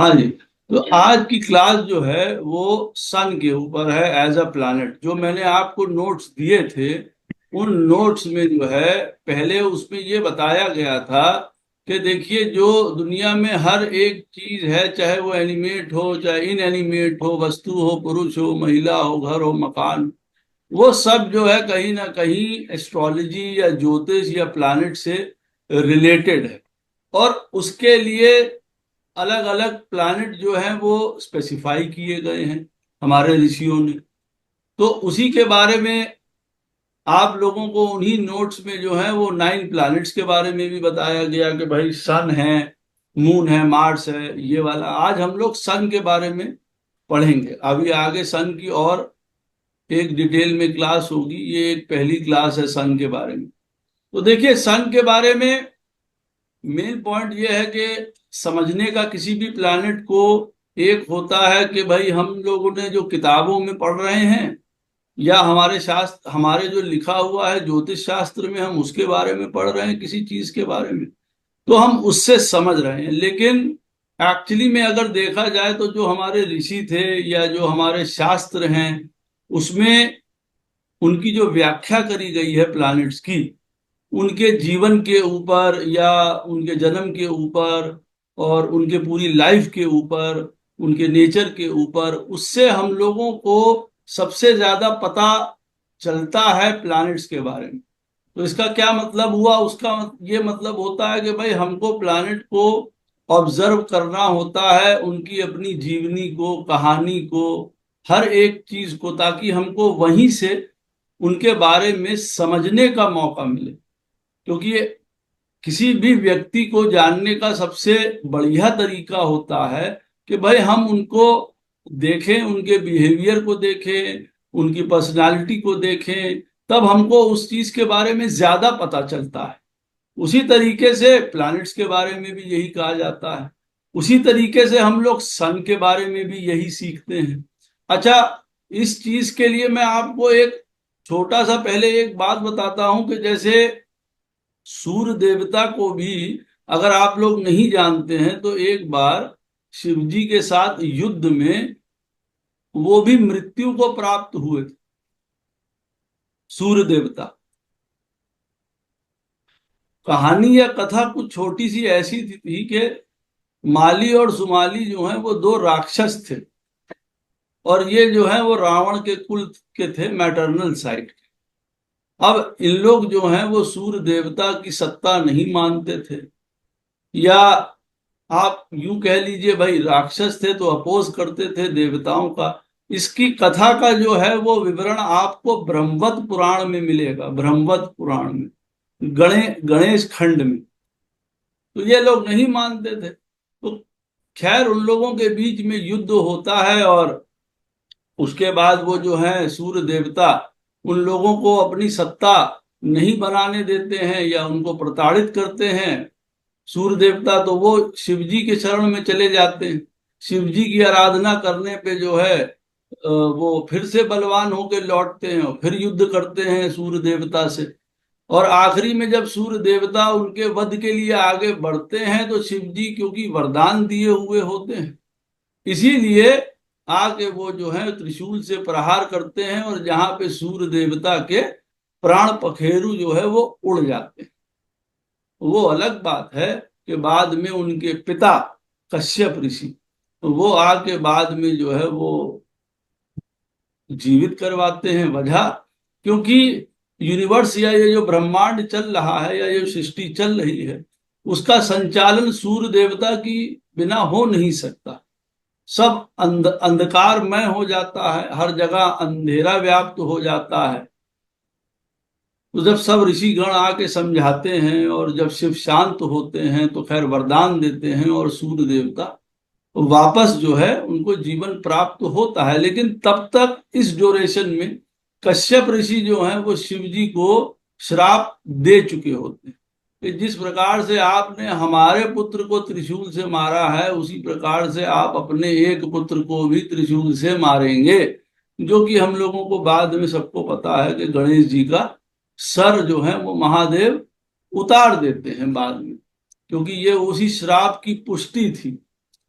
हाँ जी। तो आज की क्लास जो है वो सन के ऊपर है एज अ प्लैनेट। जो मैंने आपको नोट्स दिए थे, उन नोट्स में जो है पहले उसमें ये बताया गया था कि देखिए, जो दुनिया में हर एक चीज है, चाहे वो एनिमेट हो चाहे इन एनिमेट हो, वस्तु हो, पुरुष हो, महिला हो, घर हो, मकान, वो सब जो है कहीं ना कहीं एस्ट्रोलॉजी या ज्योतिष या प्लैनेट से रिलेटेड है। और उसके लिए अलग अलग प्लैनेट जो हैं वो स्पेसिफाई किए गए हैं हमारे ऋषियों ने। तो उसी के बारे में आप लोगों को उन्हीं नोट्स में जो है वो 9 प्लैनेट्स के बारे में भी बताया गया कि भाई सन है, मून है, मार्स है, ये वाला। आज हम लोग सन के बारे में पढ़ेंगे। अभी आगे सन की और एक डिटेल में क्लास होगी, ये एक पहली क्लास है सन के बारे में। तो देखिए, सन के बारे में मेन पॉइंट ये है कि समझने का किसी भी प्लैनेट को, एक होता है कि भाई हम लोगों ने जो किताबों में पढ़ रहे हैं या हमारे शास्त्र, हमारे जो लिखा हुआ है ज्योतिष शास्त्र में, हम उसके बारे में पढ़ रहे हैं किसी चीज के बारे में, तो हम उससे समझ रहे हैं। लेकिन एक्चुअली में अगर देखा जाए तो जो हमारे ऋषि थे या जो हमारे शास्त्र हैं, उसमें उनकी जो व्याख्या करी गई है प्लैनेट्स की, उनके जीवन के ऊपर या उनके जन्म के ऊपर और उनके पूरी लाइफ के ऊपर, उनके नेचर के ऊपर, उससे हम लोगों को सबसे ज्यादा पता चलता है प्लैनेट्स के बारे में। तो इसका क्या मतलब हुआ? उसका ये मतलब होता है कि भाई हमको प्लैनेट को ऑब्जर्व करना होता है, उनकी अपनी जीवनी को, कहानी को, हर एक चीज को, ताकि हमको वहीं से उनके बारे में समझने का मौका मिले। क्योंकि ये किसी भी व्यक्ति को जानने का सबसे बढ़िया तरीका होता है कि भाई हम उनको देखें, उनके बिहेवियर को देखें, उनकी पर्सनालिटी को देखें, तब हमको उस चीज के बारे में ज्यादा पता चलता है। उसी तरीके से प्लैनेट्स के बारे में भी यही कहा जाता है। उसी तरीके से हम लोग सन के बारे में भी यही सीखते हैं। अच्छा, इस चीज के लिए मैं आपको एक छोटा सा पहले एक बात बताता हूं कि जैसे सूर्य देवता को भी अगर आप लोग नहीं जानते हैं, तो एक बार शिव जी के साथ युद्ध में वो भी मृत्यु को प्राप्त हुए थे, सूर्य देवता। कहानी या कथा कुछ छोटी सी ऐसी थी कि माली और सुमाली जो हैं वो दो राक्षस थे, और ये जो है वो रावण के कुल के थे, मैटरनल साइड के। अब इन लोग जो हैं वो सूर्य देवता की सत्ता नहीं मानते थे, या आप यूं कह लीजिए भाई राक्षस थे तो अपोज करते थे देवताओं का। इसकी कथा का जो है वो विवरण आपको ब्रह्मवत पुराण में मिलेगा, ब्रह्मवत पुराण में, गणेश खंड में। तो ये लोग नहीं मानते थे। तो खैर, उन लोगों के बीच में युद्ध होता है, और उसके बाद वो जो है सूर्य देवता उन लोगों को अपनी सत्ता नहीं बनाने देते हैं या उनको प्रताड़ित करते हैं। सूर्य देवता तो वो शिव जी के शरण में चले जाते हैं। शिव जी की आराधना करने पे जो है वो फिर से बलवान होकर लौटते हैं और फिर युद्ध करते हैं सूर्य देवता से। और आखिरी में जब सूर्य देवता उनके वध के लिए आगे बढ़ते हैं, तो शिव जी क्योंकि वरदान दिए हुए होते हैं, इसीलिए आके वो जो है त्रिशूल से प्रहार करते हैं, और जहां पे सूर्य देवता के प्राण पखेरु जो है वो उड़ जाते हैं। वो अलग बात है कि बाद में उनके पिता कश्यप ऋषि, तो वो आके बाद में जो है वो जीवित करवाते हैं वजह। क्योंकि यूनिवर्स या ये जो ब्रह्मांड चल रहा है या ये सृष्टि चल रही है, उसका संचालन सूर्य देवता की बिना हो नहीं सकता। सब अंधकारमय हो जाता है, हर जगह अंधेरा व्याप्त हो जाता है। तो जब सब ऋषिगण आके समझाते हैं और जब शिव शांत होते हैं, तो खैर वरदान देते हैं, और सूर्य देवता वापस जो है उनको जीवन प्राप्त होता है। लेकिन तब तक इस ड्यूरेशन में कश्यप ऋषि जो हैं वो शिव जी को श्राप दे चुके होते हैं कि जिस प्रकार से आपने हमारे पुत्र को त्रिशूल से मारा है, उसी प्रकार से आप अपने एक पुत्र को भी त्रिशूल से मारेंगे। जो कि हम लोगों को बाद में सबको पता है कि गणेश जी का सर जो है वो महादेव उतार देते हैं बाद में, क्योंकि ये उसी श्राप की पुष्टि थी।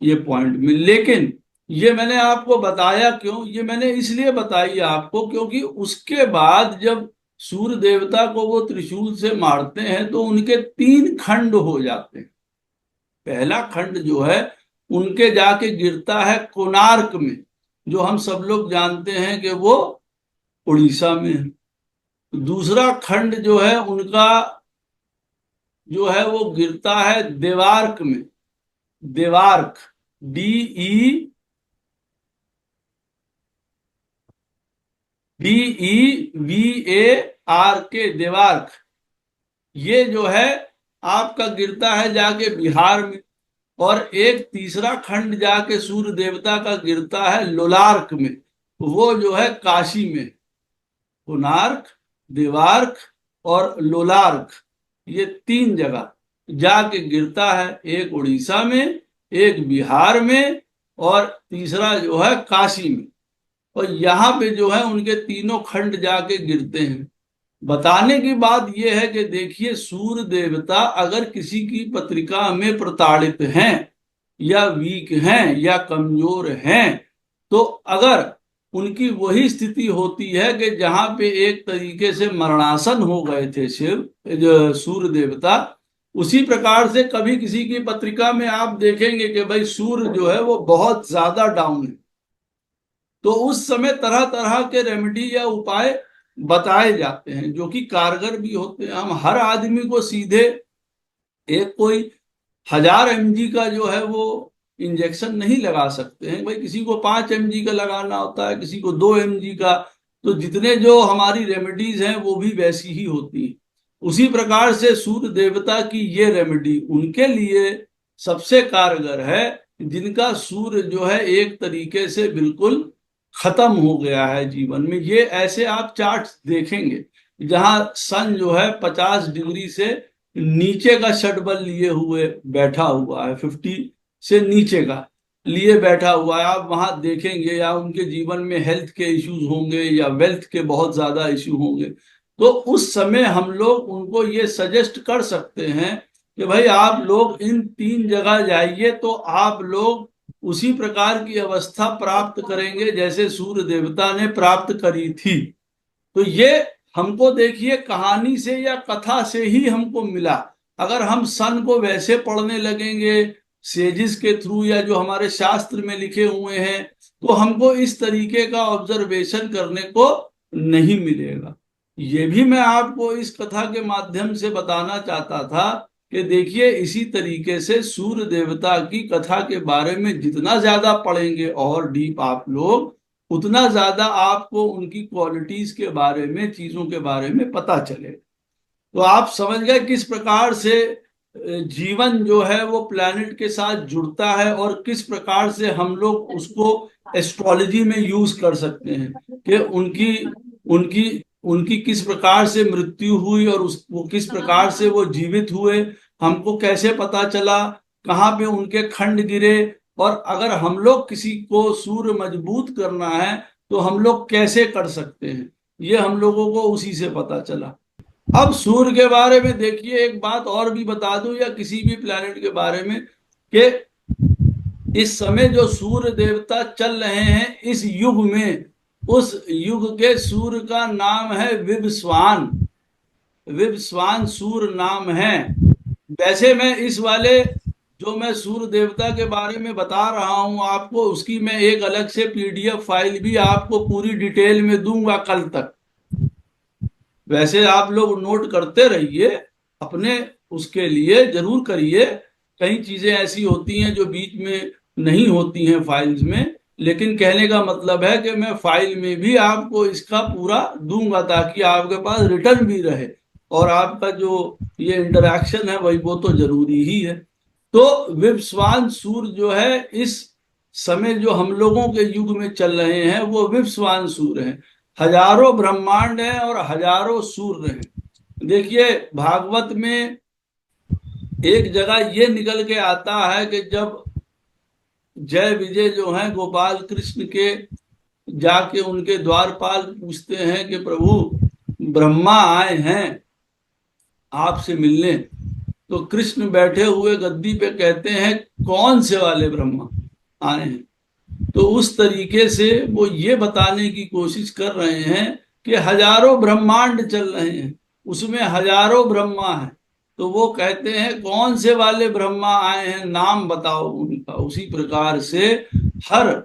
ये पॉइंट में। लेकिन ये मैंने आपको बताया क्यों, ये मैंने इसलिए बताई आपको क्योंकि उसके बाद जब सूर्य देवता को वो त्रिशूल से मारते हैं तो उनके 3 खंड हो जाते हैं। पहला खंड जो है उनके जाके गिरता है कोणार्क में, जो हम सब लोग जानते हैं कि वो उड़ीसा में है। दूसरा खंड जो है उनका जो है वो गिरता है देवार्क में। देवार्क, DEVARK, देवार्क। ये जो है आपका गिरता है जाके बिहार में। और एक तीसरा खंड जाके सूर्य देवता का गिरता है लोलार्क में, वो जो है काशी में। कोणार्क, देवार्क और लोलार्क, ये 3 जगह जाके गिरता है। एक उड़ीसा में, एक बिहार में, और तीसरा जो है काशी में। और यहाँ पे जो है उनके 3 खंड जाके गिरते हैं। बताने की बात यह है कि देखिए, सूर्य देवता अगर किसी की पत्रिका में प्रताड़ित हैं या वीक हैं या कमजोर हैं, तो अगर उनकी वही स्थिति होती है कि जहां पे एक तरीके से मरणासन हो गए थे शिव, जो सूर्य देवता, उसी प्रकार से कभी किसी की पत्रिका में आप देखेंगे कि भाई सूर्य जो है वो बहुत ज्यादा डाउन है, तो उस समय तरह तरह के रेमेडी या उपाय बताए जाते हैं जो कि कारगर भी होते हैं। हम हर आदमी को सीधे एक कोई 1000 mg का जो है वो इंजेक्शन नहीं लगा सकते हैं। भाई किसी को 5 mg का लगाना होता है, किसी को 2 mg का। तो जितने जो हमारी रेमेडीज हैं वो भी वैसी ही होती है। उसी प्रकार से सूर्य देवता की ये रेमेडी उनके लिए सबसे कारगर है जिनका सूर्य जो है एक तरीके से बिल्कुल खत्म हो गया है जीवन में। ये ऐसे आप चार्ट देखेंगे जहां सन जो है 50 डिग्री से नीचे का षटबल लिए हुए बैठा हुआ है, 50 से नीचे का लिए बैठा हुआ है। आप वहां देखेंगे, या उनके जीवन में हेल्थ के इश्यूज होंगे या वेल्थ के बहुत ज्यादा इश्यू होंगे, तो उस समय हम लोग उनको ये सजेस्ट कर सकते हैं कि भाई आप लोग इन 3 जगह जाइए, तो आप लोग उसी प्रकार की अवस्था प्राप्त करेंगे जैसे सूर्य देवता ने प्राप्त करी थी। तो ये हमको देखिए कहानी से या कथा से ही हमको मिला। अगर हम सन को वैसे पढ़ने लगेंगे सेजिस के थ्रू या जो हमारे शास्त्र में लिखे हुए हैं, तो हमको इस तरीके का ऑब्जर्वेशन करने को नहीं मिलेगा। ये भी मैं आपको इस कथा के माध्यम से बताना चाहता था कि देखिए, इसी तरीके से सूर्य देवता की कथा के बारे में जितना ज्यादा पढ़ेंगे और डीप आप लोग, उतना ज्यादा आपको उनकी क्वालिटीज के बारे में, चीजों के बारे में पता चले। तो आप समझ गए किस प्रकार से जीवन जो है वो प्लैनेट के साथ जुड़ता है और किस प्रकार से हम लोग उसको एस्ट्रोलॉजी में यूज कर सकते हैं कि उनकी उनकी उनकी किस प्रकार से मृत्यु हुई और वो किस प्रकार से वो जीवित हुए, हमको कैसे पता चला, कहाँ पे उनके खंड गिरे, और अगर हम लोग किसी को सूर्य मजबूत करना है तो हम लोग कैसे कर सकते हैं, ये हम लोगों को उसी से पता चला। अब सूर्य के बारे में देखिए एक बात और भी बता दूं, या किसी भी प्लैनेट के बारे में, कि इस समय जो सूर्य देवता चल रहे हैं इस युग में, उस युग के सूर्य का नाम है विवस्वान। विवस्वान सूर्य नाम है। वैसे मैं इस वाले जो मैं सूर्य देवता के बारे में बता रहा हूं आपको, उसकी मैं एक अलग से पीडीएफ फाइल भी आपको पूरी डिटेल में दूंगा कल तक। वैसे आप लोग नोट करते रहिए, अपने उसके लिए जरूर करिए। कई चीजें ऐसी होती हैं जो बीच में नहीं होती हैं फाइल्स में, लेकिन कहने का मतलब है कि मैं फाइल में भी आपको इसका पूरा दूंगा ताकि आपके पास रिटर्न भी रहे, और आपका जो ये इंटरेक्शन है वही वो तो जरूरी ही है। तो विवस्वान सूर्य जो है इस समय जो हम लोगों के युग में चल रहे हैं वो विवस्वान सूर्य हैं। हजारों ब्रह्मांड हैं और हजारों सूर्य हैं। देखिए, भागवत में एक जगह ये निकल के आता है कि जब जय विजय जो हैं गोपाल कृष्ण के जाके उनके द्वारपाल पूछते हैं कि प्रभु, ब्रह्मा आए हैं आपसे मिलने, तो कृष्ण बैठे हुए गद्दी पे कहते हैं कौन से वाले ब्रह्मा आए हैं। तो उस तरीके से वो ये बताने की कोशिश कर रहे हैं कि हजारों ब्रह्मांड चल रहे हैं, उसमें हजारों ब्रह्मा हैं। तो वो कहते हैं कौन से वाले ब्रह्मा आए हैं, नाम बताओ उनका। उसी प्रकार से हर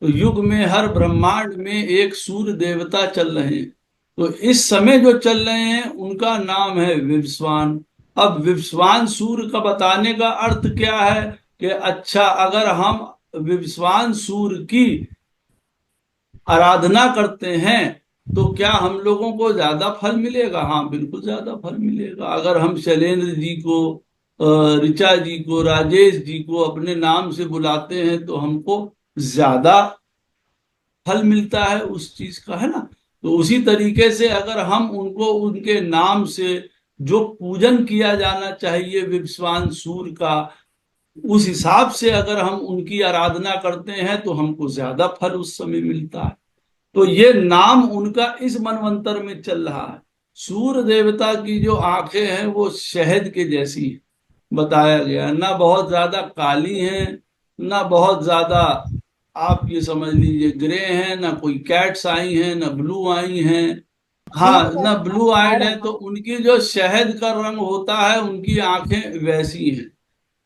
युग में, हर ब्रह्मांड में एक सूर्य देवता चल रहे हैं। तो इस समय जो चल रहे हैं उनका नाम है विवस्वान। अब विवस्वान सूर्य का बताने का अर्थ क्या है कि अच्छा, अगर हम विवस्वान सूर्य की आराधना करते हैं तो क्या हम लोगों को ज्यादा फल मिलेगा? हाँ, बिल्कुल ज्यादा फल मिलेगा। अगर हम शैलेंद्र जी को, ऋचा जी को, राजेश जी को अपने नाम से बुलाते हैं तो हमको ज्यादा फल मिलता है उस चीज का, है ना। तो उसी तरीके से अगर हम उनको उनके नाम से जो पूजन किया जाना चाहिए विवस्वान सूर्य का, उस हिसाब से अगर हम उनकी आराधना करते हैं तो हमको ज्यादा फल उस समय मिलता है। तो ये नाम उनका इस मनवंतर में चल रहा है। सूर्य देवता की जो आंखें हैं वो शहद के जैसी है, बताया गया। ना बहुत ज्यादा काली हैं, ना बहुत ज्यादा, आप ये समझ लीजिए, ग्रे हैं, ना कोई कैट्स आई हैं, ना ब्लू आई हैं। जी हाँ, सर, ना ब्लू आइड और है। तो उनकी जो शहद का रंग होता है, उनकी आंखें वैसी हैं।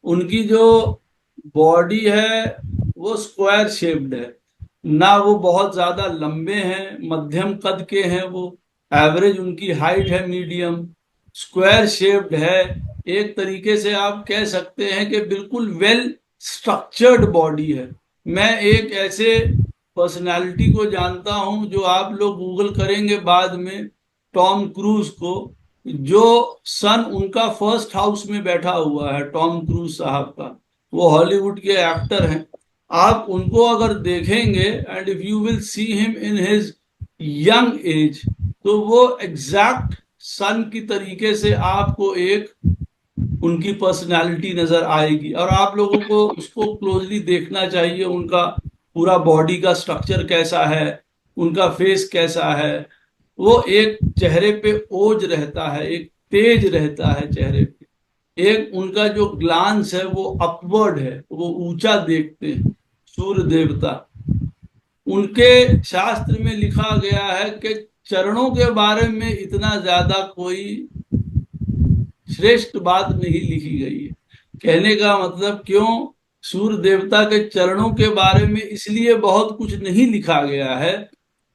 उनकी जो बॉडी है वो स्क्वायर शेप्ड है। ना वो बहुत ज्यादा लंबे हैं, मध्यम कद के हैं वो। एवरेज उनकी हाइट है मीडियम, स्क्वायर शेप्ड है। एक तरीके से आप कह सकते हैं कि बिल्कुल वेल स्ट्रक्चर्ड बॉडी है। मैं एक ऐसे पर्सनालिटी को जानता हूं जो आप लोग गूगल करेंगे बाद में, टॉम क्रूज को। जो सन उनका फर्स्ट हाउस में बैठा हुआ है, टॉम क्रूज साहब का। वो हॉलीवुड के एक्टर हैं। आप उनको अगर देखेंगे and if you will see him in his young age, तो वो एग्जैक्ट सन की तरीके से आपको एक उनकी पर्सनालिटी नजर आएगी। और आप लोगों को उसको क्लोजली देखना चाहिए। उनका पूरा बॉडी का स्ट्रक्चर कैसा है, उनका फेस कैसा है। वो एक चेहरे पे ओज रहता है, एक तेज रहता है चेहरे पे। एक उनका जो ग्लांस है वो अपवर्ड है, वो ऊंचा देखते हैं सूर्य देवता। उनके शास्त्र में लिखा गया है कि चरणों के बारे में इतना ज्यादा कोई श्रेष्ठ बात नहीं लिखी गई है। कहने का मतलब क्यों, सूर्य देवता के चरणों के बारे में इसलिए बहुत कुछ नहीं लिखा गया है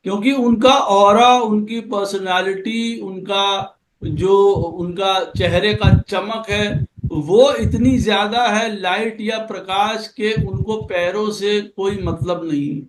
क्योंकि उनका ऑरा, उनकी पर्सनालिटी, उनका जो उनका चेहरे का चमक है वो इतनी ज्यादा है, लाइट या प्रकाश के उनको पैरों से कोई मतलब नहीं।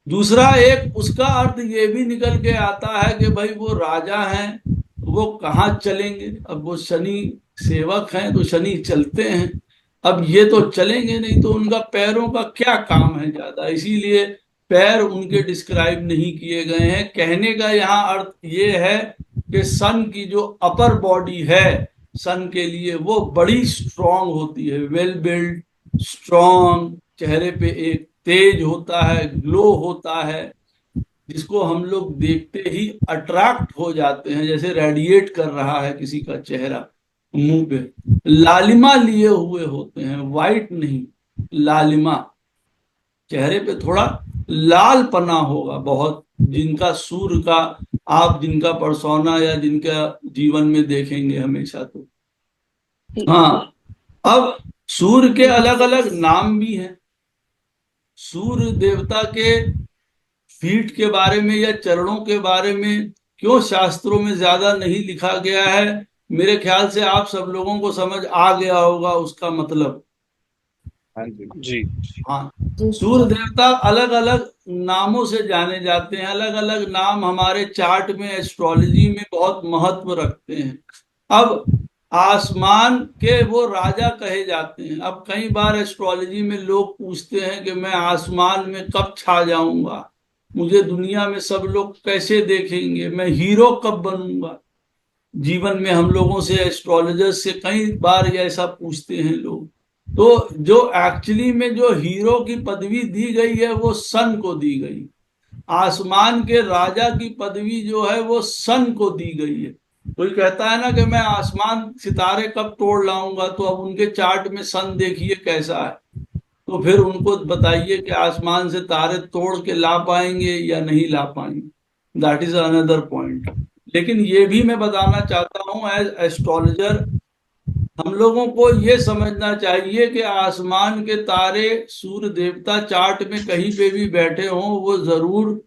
दूसरा एक उसका अर्थ ये भी निकल के आता है कि भाई वो राजा हैं, वो कहाँ चलेंगे? अब वो शनि सेवक हैं तो शनि चलते हैं। अब ये तो चलेंगे नहीं, तो उनका पैरों का क्या काम है ज्यादा, इसीलिए पैर उनके डिस्क्राइब नहीं किए गए हैं। कहने का यहाँ अर्थ ये है कि सन की जो अपर बॉडी है, सन के लिए वो बड़ी स्ट्रांग होती है, वेल बिल्ड, स्ट्रांग। चेहरे पे एक तेज होता है, ग्लो होता है, जिसको हम लोग देखते ही अट्रैक्ट हो जाते हैं, जैसे रेडिएट कर रहा है किसी का चेहरा। मुंह पे लालिमा लिए हुए होते हैं, वाइट नहीं, लालिमा। चेहरे पे थोड़ा लाल पना होगा बहुत, जिनका सूर्य का, आप जिनका परसोना या जिनका जीवन में देखेंगे हमेशा। तो जी हाँ, अब सूर्य के जी अलग अलग नाम भी हैं। सूर्य देवता के फीट के बारे में या चरणों के बारे में क्यों शास्त्रों में ज्यादा नहीं लिखा गया है, मेरे ख्याल से आप सब लोगों को समझ आ गया होगा उसका मतलब। हाँ जी। जी। हाँ, जी सूर्य सर। देवता अलग अलग नामों से जाने जाते हैं। अलग अलग नाम हमारे चार्ट में, एस्ट्रोलॉजी में बहुत महत्व रखते हैं। अब आसमान के वो राजा कहे जाते हैं। अब कई बार एस्ट्रोलॉजी में लोग पूछते हैं कि मैं आसमान में कब छा जाऊंगा, मुझे दुनिया में सब लोग कैसे देखेंगे, मैं हीरो कब बनूंगा। जीवन में हम लोगों से, एस्ट्रोलॉजर्स से कई बार ये ऐसा पूछते हैं लोग। तो जो एक्चुअली में जो हीरो की पदवी दी गई है वो सन को दी गई। आसमान के राजा की पदवी जो है वो सन को दी गई है। कोई कहता है ना कि मैं आसमान सितारे कब तोड़ लाऊंगा, तो अब उनके चार्ट में सन देखिए कैसा है, तो फिर उनको बताइए कि आसमान से तारे तोड़ के ला पाएंगे या नहीं ला पाएंगे। That is another point. लेकिन ये भी मैं बताना चाहता हूं एज एस्ट्रोलॉजर, हम लोगों को ये समझना चाहिए कि आसमान के तारे सूर्य देवता चार्ट में कहीं पे भी बैठे हों, वो जरूर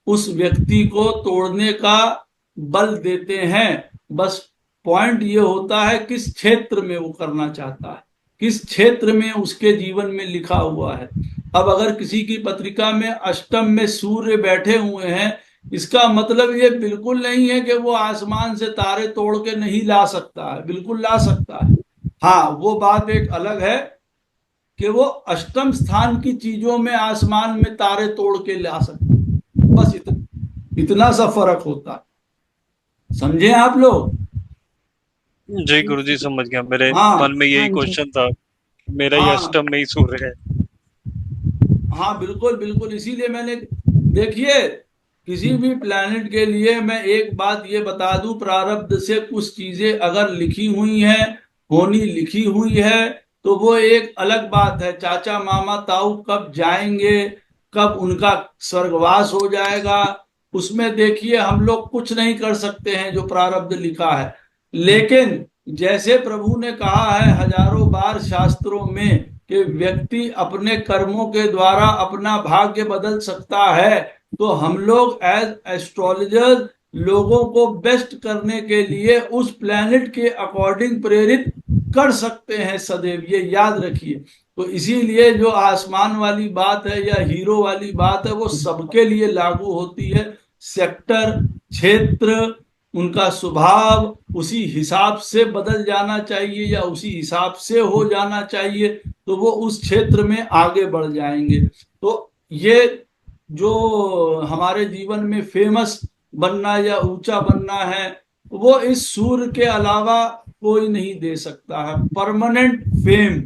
उस व्यक्ति को तोड़ने का बल देते हैं। बस पॉइंट ये होता है किस क्षेत्र में वो करना चाहता है, किस क्षेत्र में उसके जीवन में लिखा हुआ है। अब अगर किसी की पत्रिका में अष्टम में सूर्य बैठे हुए हैं, इसका मतलब ये बिल्कुल नहीं है कि वो आसमान से तारे तोड़ के नहीं ला सकता है, बिल्कुल ला सकता है। हाँ, वो बात एक अलग है कि वो अष्टम स्थान की चीजों में आसमान में तारे तोड़ के ला सकता है। बस इतना सा फर्क होता है। समझे आप लोग? जी गुरुजी समझ गया। मेरे हाँ मन में हाँ यही जी। क्वेश्चन था, मेरा ही हाँ अष्टम में ही सूर्य है। हाँ, बिल्कुल बिल्कुल, इसीलिए मैंने, देखिए, किसी भी प्लैनेट के लिए मैं एक बात ये बता दूं, प्रारब्ध से कुछ चीजें अगर लिखी हुई हैं, होनी लिखी हुई है, तो वो एक अलग बात है। चाचा मामा ताऊ कब जाएंगे, कब उनका स्वर्गवास हो जाएगा, उसमें देखिए हम लोग कुछ नहीं कर सकते हैं, जो प्रारब्ध लिखा है। लेकिन जैसे प्रभु ने कहा है हजारों बार शास्त्रों में कि व्यक्ति अपने कर्मों के द्वारा अपना भाग्य बदल सकता है, तो हम लोग एज एस्ट्रोलॉजर लोगों को बेस्ट करने के लिए उस प्लैनेट के अकॉर्डिंग प्रेरित कर सकते हैं सदैव, ये याद रखिए। तो इसीलिए जो आसमान वाली बात है या हीरो वाली बात है, वो सबके लिए लागू होती है। सेक्टर, क्षेत्र, उनका स्वभाव उसी हिसाब से बदल जाना चाहिए या उसी हिसाब से हो जाना चाहिए, तो वो उस क्षेत्र में आगे बढ़ जाएंगे। तो ये जो हमारे जीवन में फेमस बनना या ऊंचा बनना है, वो इस सूर्य के अलावा कोई नहीं दे सकता है। परमानेंट फेम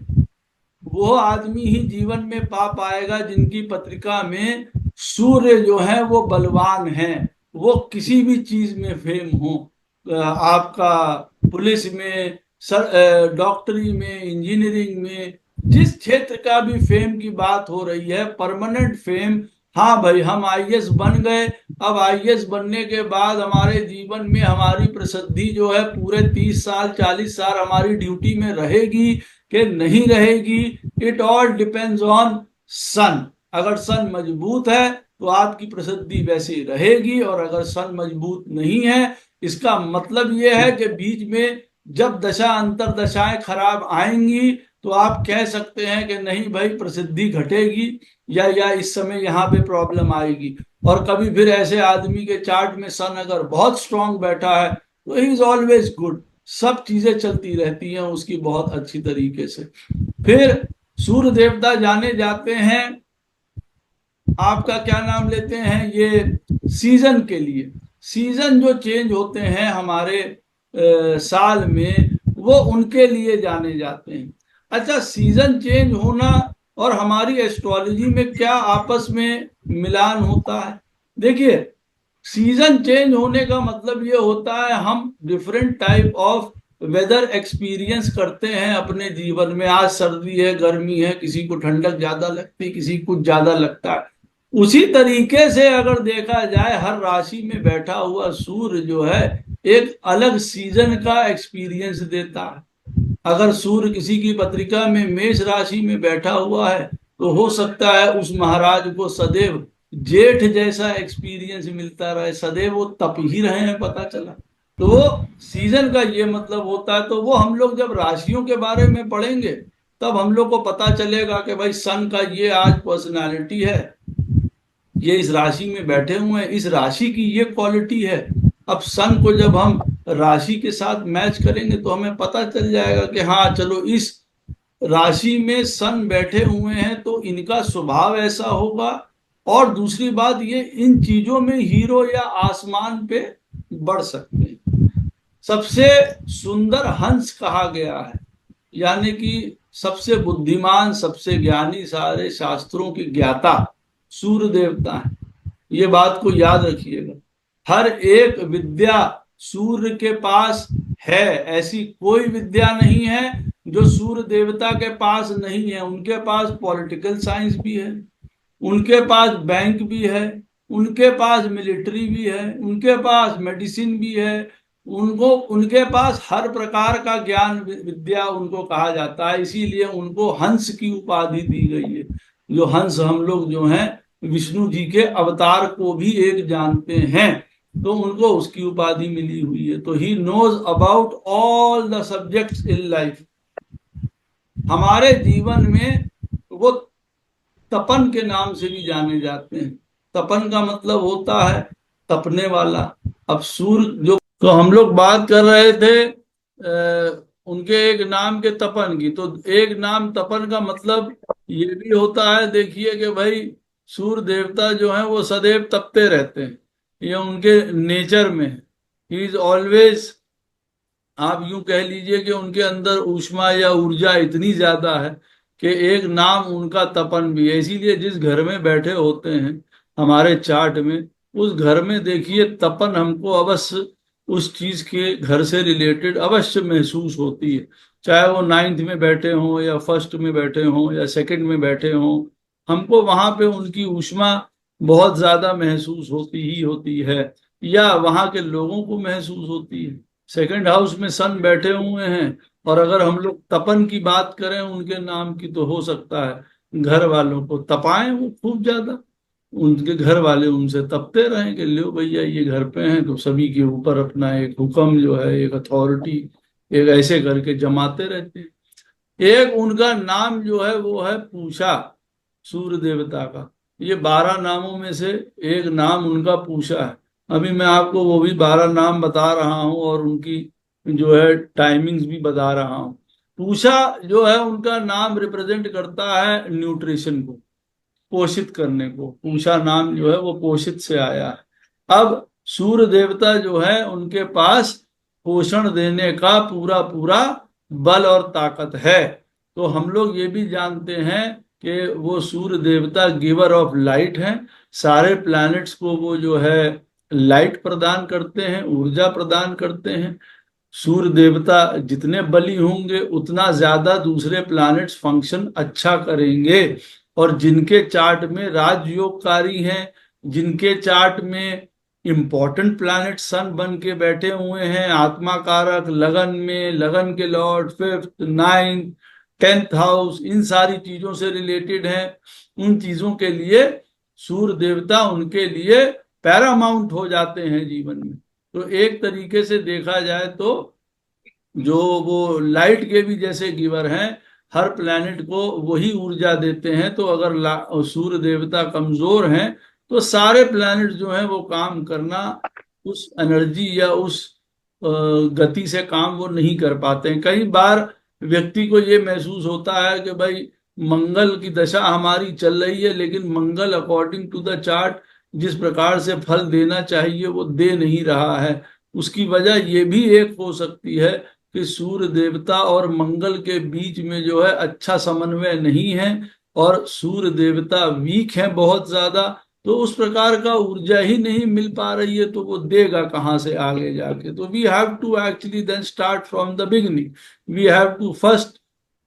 वो आदमी ही जीवन में पा पाएगा जिनकी पत्रिका में सूर्य जो है वो बलवान है। वो किसी भी चीज में फेम हो, आपका पुलिस में, डॉक्टरी में, इंजीनियरिंग में, जिस क्षेत्र का भी फेम की बात हो रही है, परमानेंट फेम। हाँ भाई, हम आईएएस बन गए, अब आईएएस बनने के बाद हमारे जीवन में हमारी प्रसिद्धि जो है पूरे 30 साल 40 साल हमारी ड्यूटी में रहेगी कि नहीं रहेगी, इट ऑल डिपेंड्स ऑन सन। अगर सन मजबूत है तो आपकी प्रसिद्धि वैसे ही रहेगी, और अगर सन मजबूत नहीं है, इसका मतलब यह है कि बीच में जब दशा अंतर दशाएं खराब आएंगी, तो आप कह सकते हैं कि नहीं भाई प्रसिद्धि घटेगी, या इस समय यहाँ पे प्रॉब्लम आएगी। और कभी फिर ऐसे आदमी के चार्ट में सन अगर बहुत स्ट्रांग बैठा है, तो ही इज ऑलवेज गुड, सब चीजें चलती रहती हैं उसकी बहुत अच्छी तरीके से। फिर सूर्य देवता जाने जाते हैं, आपका क्या नाम लेते हैं, ये सीजन के लिए। सीजन जो चेंज होते हैं हमारे साल में, वो उनके लिए जाने जाते हैं। अच्छा, सीजन चेंज होना और हमारी एस्ट्रोलॉजी में क्या आपस में मिलान होता है? देखिए, सीजन चेंज होने का मतलब ये होता है हम different type of weather experience करते हैं अपने जीवन में। आज सर्दी है, गर्मी है, किसी को ठंडक ज्यादा लगती, किसी को ज्यादा लगता है। उसी तरीके से अगर देखा जाए, हर राशि में बैठा हुआ सूर्य जो है एक अलग सीजन का एक्सपीरियंस देता है। अगर सूर्य किसी की पत्रिका में मेष राशि में बैठा हुआ है, तो हो सकता है उस महाराज को सदैव जेठ जैसा एक्सपीरियंस मिलता रहे, सदैव वो तप ही रहे हैं, पता चला। तो वो सीजन का ये मतलब होता है। तो वो हम लोग जब राशियों के बारे में पढ़ेंगे, तब हम लोग को पता चलेगा कि भाई सन का ये आज पर्सनालिटी है, ये इस राशि में बैठे हुए हैं, इस राशि की ये क्वालिटी है। अब सन को जब हम राशि के साथ मैच करेंगे, तो हमें पता चल जाएगा कि हाँ चलो, इस राशि में सन बैठे हुए हैं तो इनका स्वभाव ऐसा होगा। और दूसरी बात, ये इन चीजों में हीरो या आसमान पे बढ़ सकते हैं। सबसे सुंदर हंस कहा गया है, यानी कि सबसे बुद्धिमान, सबसे ज्ञानी, सारे शास्त्रों के ज्ञाता सूर्य देवता है। ये बात को याद रखिएगा। हर एक विद्या सूर्य के पास है। ऐसी कोई विद्या नहीं है जो सूर्य देवता के पास नहीं है। उनके पास पॉलिटिकल साइंस भी है, उनके पास बैंक भी है, उनके पास मिलिट्री भी है, उनके पास मेडिसिन भी है। उनको उनके पास हर प्रकार का ज्ञान विद्या उनको कहा जाता है। इसीलिए उनको हंस की उपाधि दी गई है। जो हंस हम लोग जो हैं विष्णु जी के अवतार को भी एक जानते हैं, तो उनको उसकी उपाधि मिली हुई है। तो he knows about all the subjects in life. हमारे जीवन में वो तपन के नाम से भी जाने जाते हैं। तपन का मतलब होता है तपने वाला। अब सूर्य जो, तो हम लोग बात कर रहे थे उनके एक नाम के तपन की। तो एक नाम तपन का मतलब ये भी होता है, देखिए कि भाई सूर्य देवता जो है वो सदैव तपते रहते हैं, ये उनके नेचर में है। ही इज ऑलवेज, आप यूं कह लीजिए कि उनके अंदर ऊष्मा या ऊर्जा इतनी ज्यादा है कि एक नाम उनका तपन भी है। इसीलिए जिस घर में बैठे होते हैं हमारे चार्ट में, उस घर में देखिए तपन हमको अवश्य उस चीज के घर से रिलेटेड अवश्य महसूस होती है। चाहे वो नाइन्थ में बैठे हों या फर्स्ट में बैठे हों या सेकंड में बैठे हों, हमको वहां पे उनकी ऊष्मा बहुत ज्यादा महसूस होती ही होती है, या वहां के लोगों को महसूस होती है। सेकंड हाउस में सन बैठे हुए हैं, और अगर हम लोग तपन की बात करें उनके नाम की, तो हो सकता है घर वालों को तपाएं वो खूब ज्यादा, उनके घर वाले उनसे तपते रहें कि लो भैया ये घर पे हैं, तो सभी के ऊपर अपना एक हुक्म जो है, एक अथॉरिटी, एक ऐसे करके जमाते रहते हैं। एक उनका नाम जो है वो है पूषा, सूर्य देवता का। ये 12 नामों में से एक नाम उनका पूषा है। अभी मैं आपको वो भी 12 नाम बता रहा हूँ और उनकी जो है टाइमिंग्स भी बता रहा हूँ। पूषा जो है उनका नाम रिप्रेजेंट करता है न्यूट्रिशन को, पोषित करने को। पूषा नाम जो है वो पोषित से आया है। अब सूर्य देवता जो है उनके पास पोषण देने का पूरा पूरा बल और ताकत है। तो हम लोग ये भी जानते हैं कि वो सूर्य देवता गिवर ऑफ लाइट हैं। सारे प्लैनेट्स को वो जो है लाइट प्रदान करते हैं, ऊर्जा प्रदान करते हैं। सूर्य देवता जितने बली होंगे उतना ज्यादा दूसरे प्लैनेट्स फंक्शन अच्छा करेंगे। और जिनके चार्ट में राजयोगकारी हैं, जिनके चार्ट में इंपॉर्टेंट प्लैनेट सन बन के बैठे हुए हैं, आत्मा कारक, लगन में, लगन के lord, fifth, ninth, 10th house, इन सारी चीजों से रिलेटेड हैं, उन चीजों के लिए सूर्य देवता उनके लिए पैरामाउंट हो जाते हैं जीवन में। तो एक तरीके से देखा जाए तो जो वो लाइट के भी जैसे गिवर हैं, हर प्लैनेट को वही ऊर्जा देते हैं। तो अगर सूर्य देवता कमजोर हैं तो सारे प्लैनेट जो हैं वो काम करना उस एनर्जी या उस गति से काम वो नहीं कर पाते हैं। कई बार व्यक्ति को ये महसूस होता है कि भाई मंगल की दशा हमारी चल रही है, लेकिन मंगल अकॉर्डिंग टू द चार्ट जिस प्रकार से फल देना चाहिए वो दे नहीं रहा है। उसकी वजह ये भी एक हो सकती है कि सूर्य देवता और मंगल के बीच में जो है अच्छा समन्वय नहीं है, और सूर्य देवता वीक है बहुत ज्यादा। तो उस प्रकार का ऊर्जा ही नहीं मिल पा रही है, तो वो देगा कहाँ से आगे जाके। तो we have to actually then start from the beginning. We have to first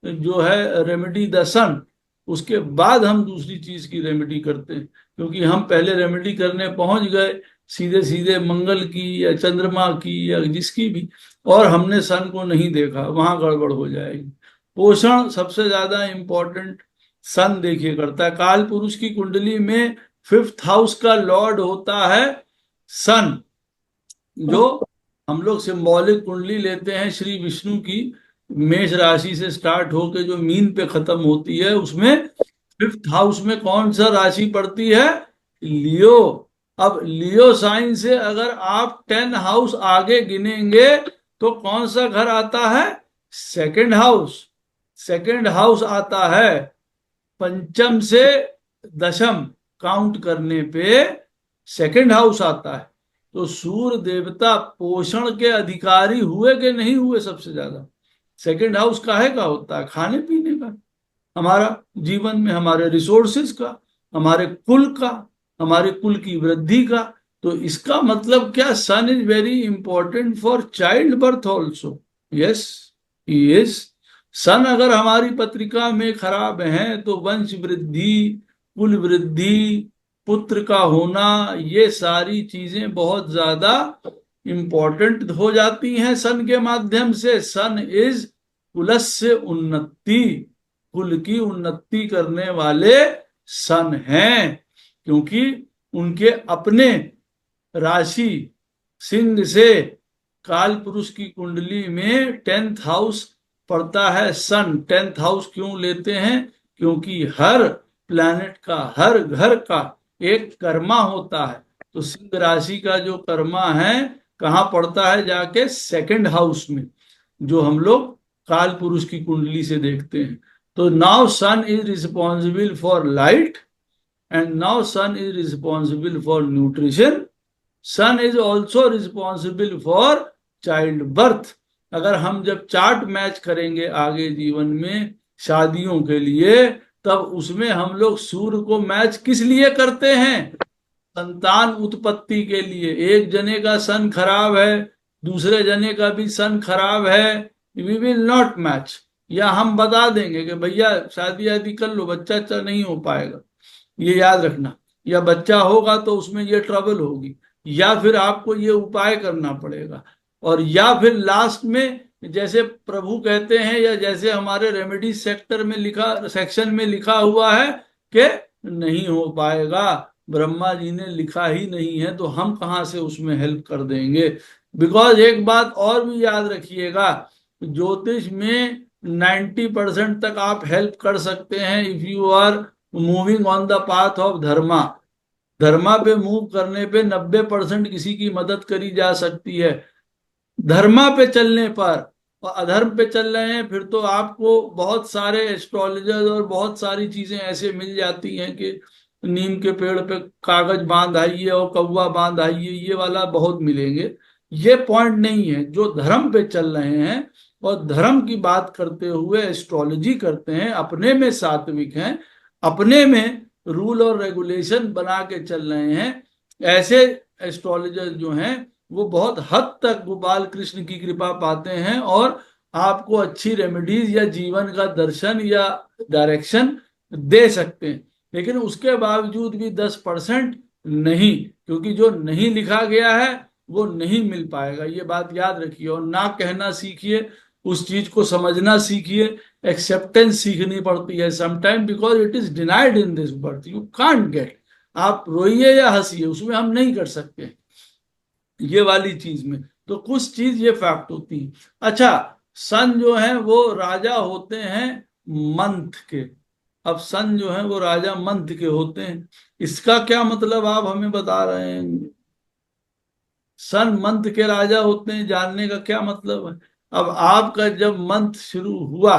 जो है रेमेडी द सन, उसके बाद हम दूसरी चीज की रेमेडी करते हैं। क्योंकि हम पहले रेमेडी करने पहुंच गए सीधे सीधे मंगल की या चंद्रमा की या जिसकी भी, और हमने सन को नहीं देखा, वहां गड़बड़ हो जाएगी। पोषण सबसे ज्यादा इंपॉर्टेंट सन देखिए करता है। काल पुरुष की कुंडली में 5th हाउस का लॉर्ड होता है सन। जो हम लोग सिंबॉलिक कुंडली लेते हैं श्री विष्णु की, मेष राशि से स्टार्ट होकर जो मीन पे खत्म होती है, उसमें 5th हाउस में कौन सा राशि पड़ती है? लियो। अब लियो साइन से अगर आप 10 हाउस आगे गिनेंगे तो कौन सा घर आता है? Second house. सेकंड हाउस आता है पंचम से दशम काउंट करने पे सेकंड हाउस आता है। तो सूर्य देवता पोषण के अधिकारी हुए कि नहीं हुए? सबसे ज्यादा सेकंड हाउस काहे का होता है? खाने पीने का, हमारा जीवन में हमारे रिसोर्सेज का, हमारे कुल का, हमारे कुल की वृद्धि का। तो इसका मतलब क्या, sun is very important for child birth also. Yes, he is. Sun अगर हमारी पत्रिका में खराब है तो वंश वृद्धि, कुल वृद्धि, पुत्र का होना, ये सारी चीजें बहुत ज्यादा इंपॉर्टेंट हो जाती हैं सन के माध्यम से। सन इज कुलस्य उन्नति, कुल की उन्नति करने वाले सन हैं, क्योंकि उनके अपने राशि सिंह से काल पुरुष की कुंडली में 10th हाउस पड़ता है। सन 10th हाउस क्यों लेते हैं? क्योंकि हर प्लैनेट का, हर घर का एक कर्मा होता है। तो सिंह राशि का जो कर्मा है कहाँ पड़ता है? जाके 2nd हाउस में, जो हम लोग काल पुरुष की कुंडली से देखते हैं। तो now sun is responsible for light, and now sun is responsible for nutrition. Sun is also responsible for child birth. अगर हम जब चार्ट मैच करेंगे आगे जीवन में शादियों के लिए, तब उसमें हम लोग सूर्य को मैच किस लिए करते हैं? संतान उत्पत्ति के लिए। एक जने का सन खराब है, दूसरे जने का भी सन खराब है, वी विल नॉट मैच। या हम बता देंगे कि भैया शादी आदि कर लो, बच्चा अच्छा नहीं हो पाएगा, ये याद रखना, या बच्चा होगा तो उसमें ये ट्रबल होगी, या फिर आपको ये उपाय करना पड़ेगा। और या फिर लास्ट में जैसे प्रभु कहते हैं, या जैसे हमारे रेमेडी सेक्टर में लिखा, सेक्शन में लिखा हुआ है कि नहीं हो पाएगा, ब्रह्मा जी ने लिखा ही नहीं है, तो हम कहाँ से उसमें हेल्प कर देंगे। बिकॉज एक बात और भी याद रखिएगा, ज्योतिष में 90% तक आप हेल्प कर सकते हैं if you are moving on the path of dharma. धर्मा पे मूव करने पे 90% किसी की मदद करी जा सकती है। धर्मा पे चलने पर और अधर्म पे चल रहे हैं, फिर तो आपको बहुत सारे एस्ट्रोलॉजर्स और बहुत सारी चीजें ऐसे मिल जाती हैं कि नीम के पेड़ पे कागज बांध आइए और कौवा बांध आइए, ये वाला बहुत मिलेंगे। ये पॉइंट नहीं है। जो धर्म पे चल रहे हैं और धर्म की बात करते हुए एस्ट्रोलॉजी करते हैं, अपने में सात्विक हैं, अपने में रूल और रेगुलेशन बना के चल रहे हैं, ऐसे एस्ट्रोलॉजर जो हैं वो बहुत हद तक गोपाल कृष्ण की कृपा पाते हैं और आपको अच्छी रेमेडीज या जीवन का दर्शन या डायरेक्शन दे सकते हैं। लेकिन उसके बावजूद भी 10% नहीं, क्योंकि जो नहीं लिखा गया है वो नहीं मिल पाएगा, ये बात याद रखिए। और ना कहना सीखिए, उस चीज को समझना सीखिए, एक्सेप्टेंस सीखनी पड़ती है sometime, because it is denied in this birth, you can't get. आप रोइए या हंसिए, उसमें हम नहीं कर सकते ये वाली चीज में। तो कुछ चीज ये फैक्ट होती है। अच्छा, सन जो है वो राजा होते हैं मंथ के। अब सन जो है वो राजा मंथ के होते हैं, इसका क्या मतलब आप हमें बता रहे हैं? सन मंथ के राजा होते हैं, जानने का क्या मतलब है? अब आपका जब मंथ शुरू हुआ,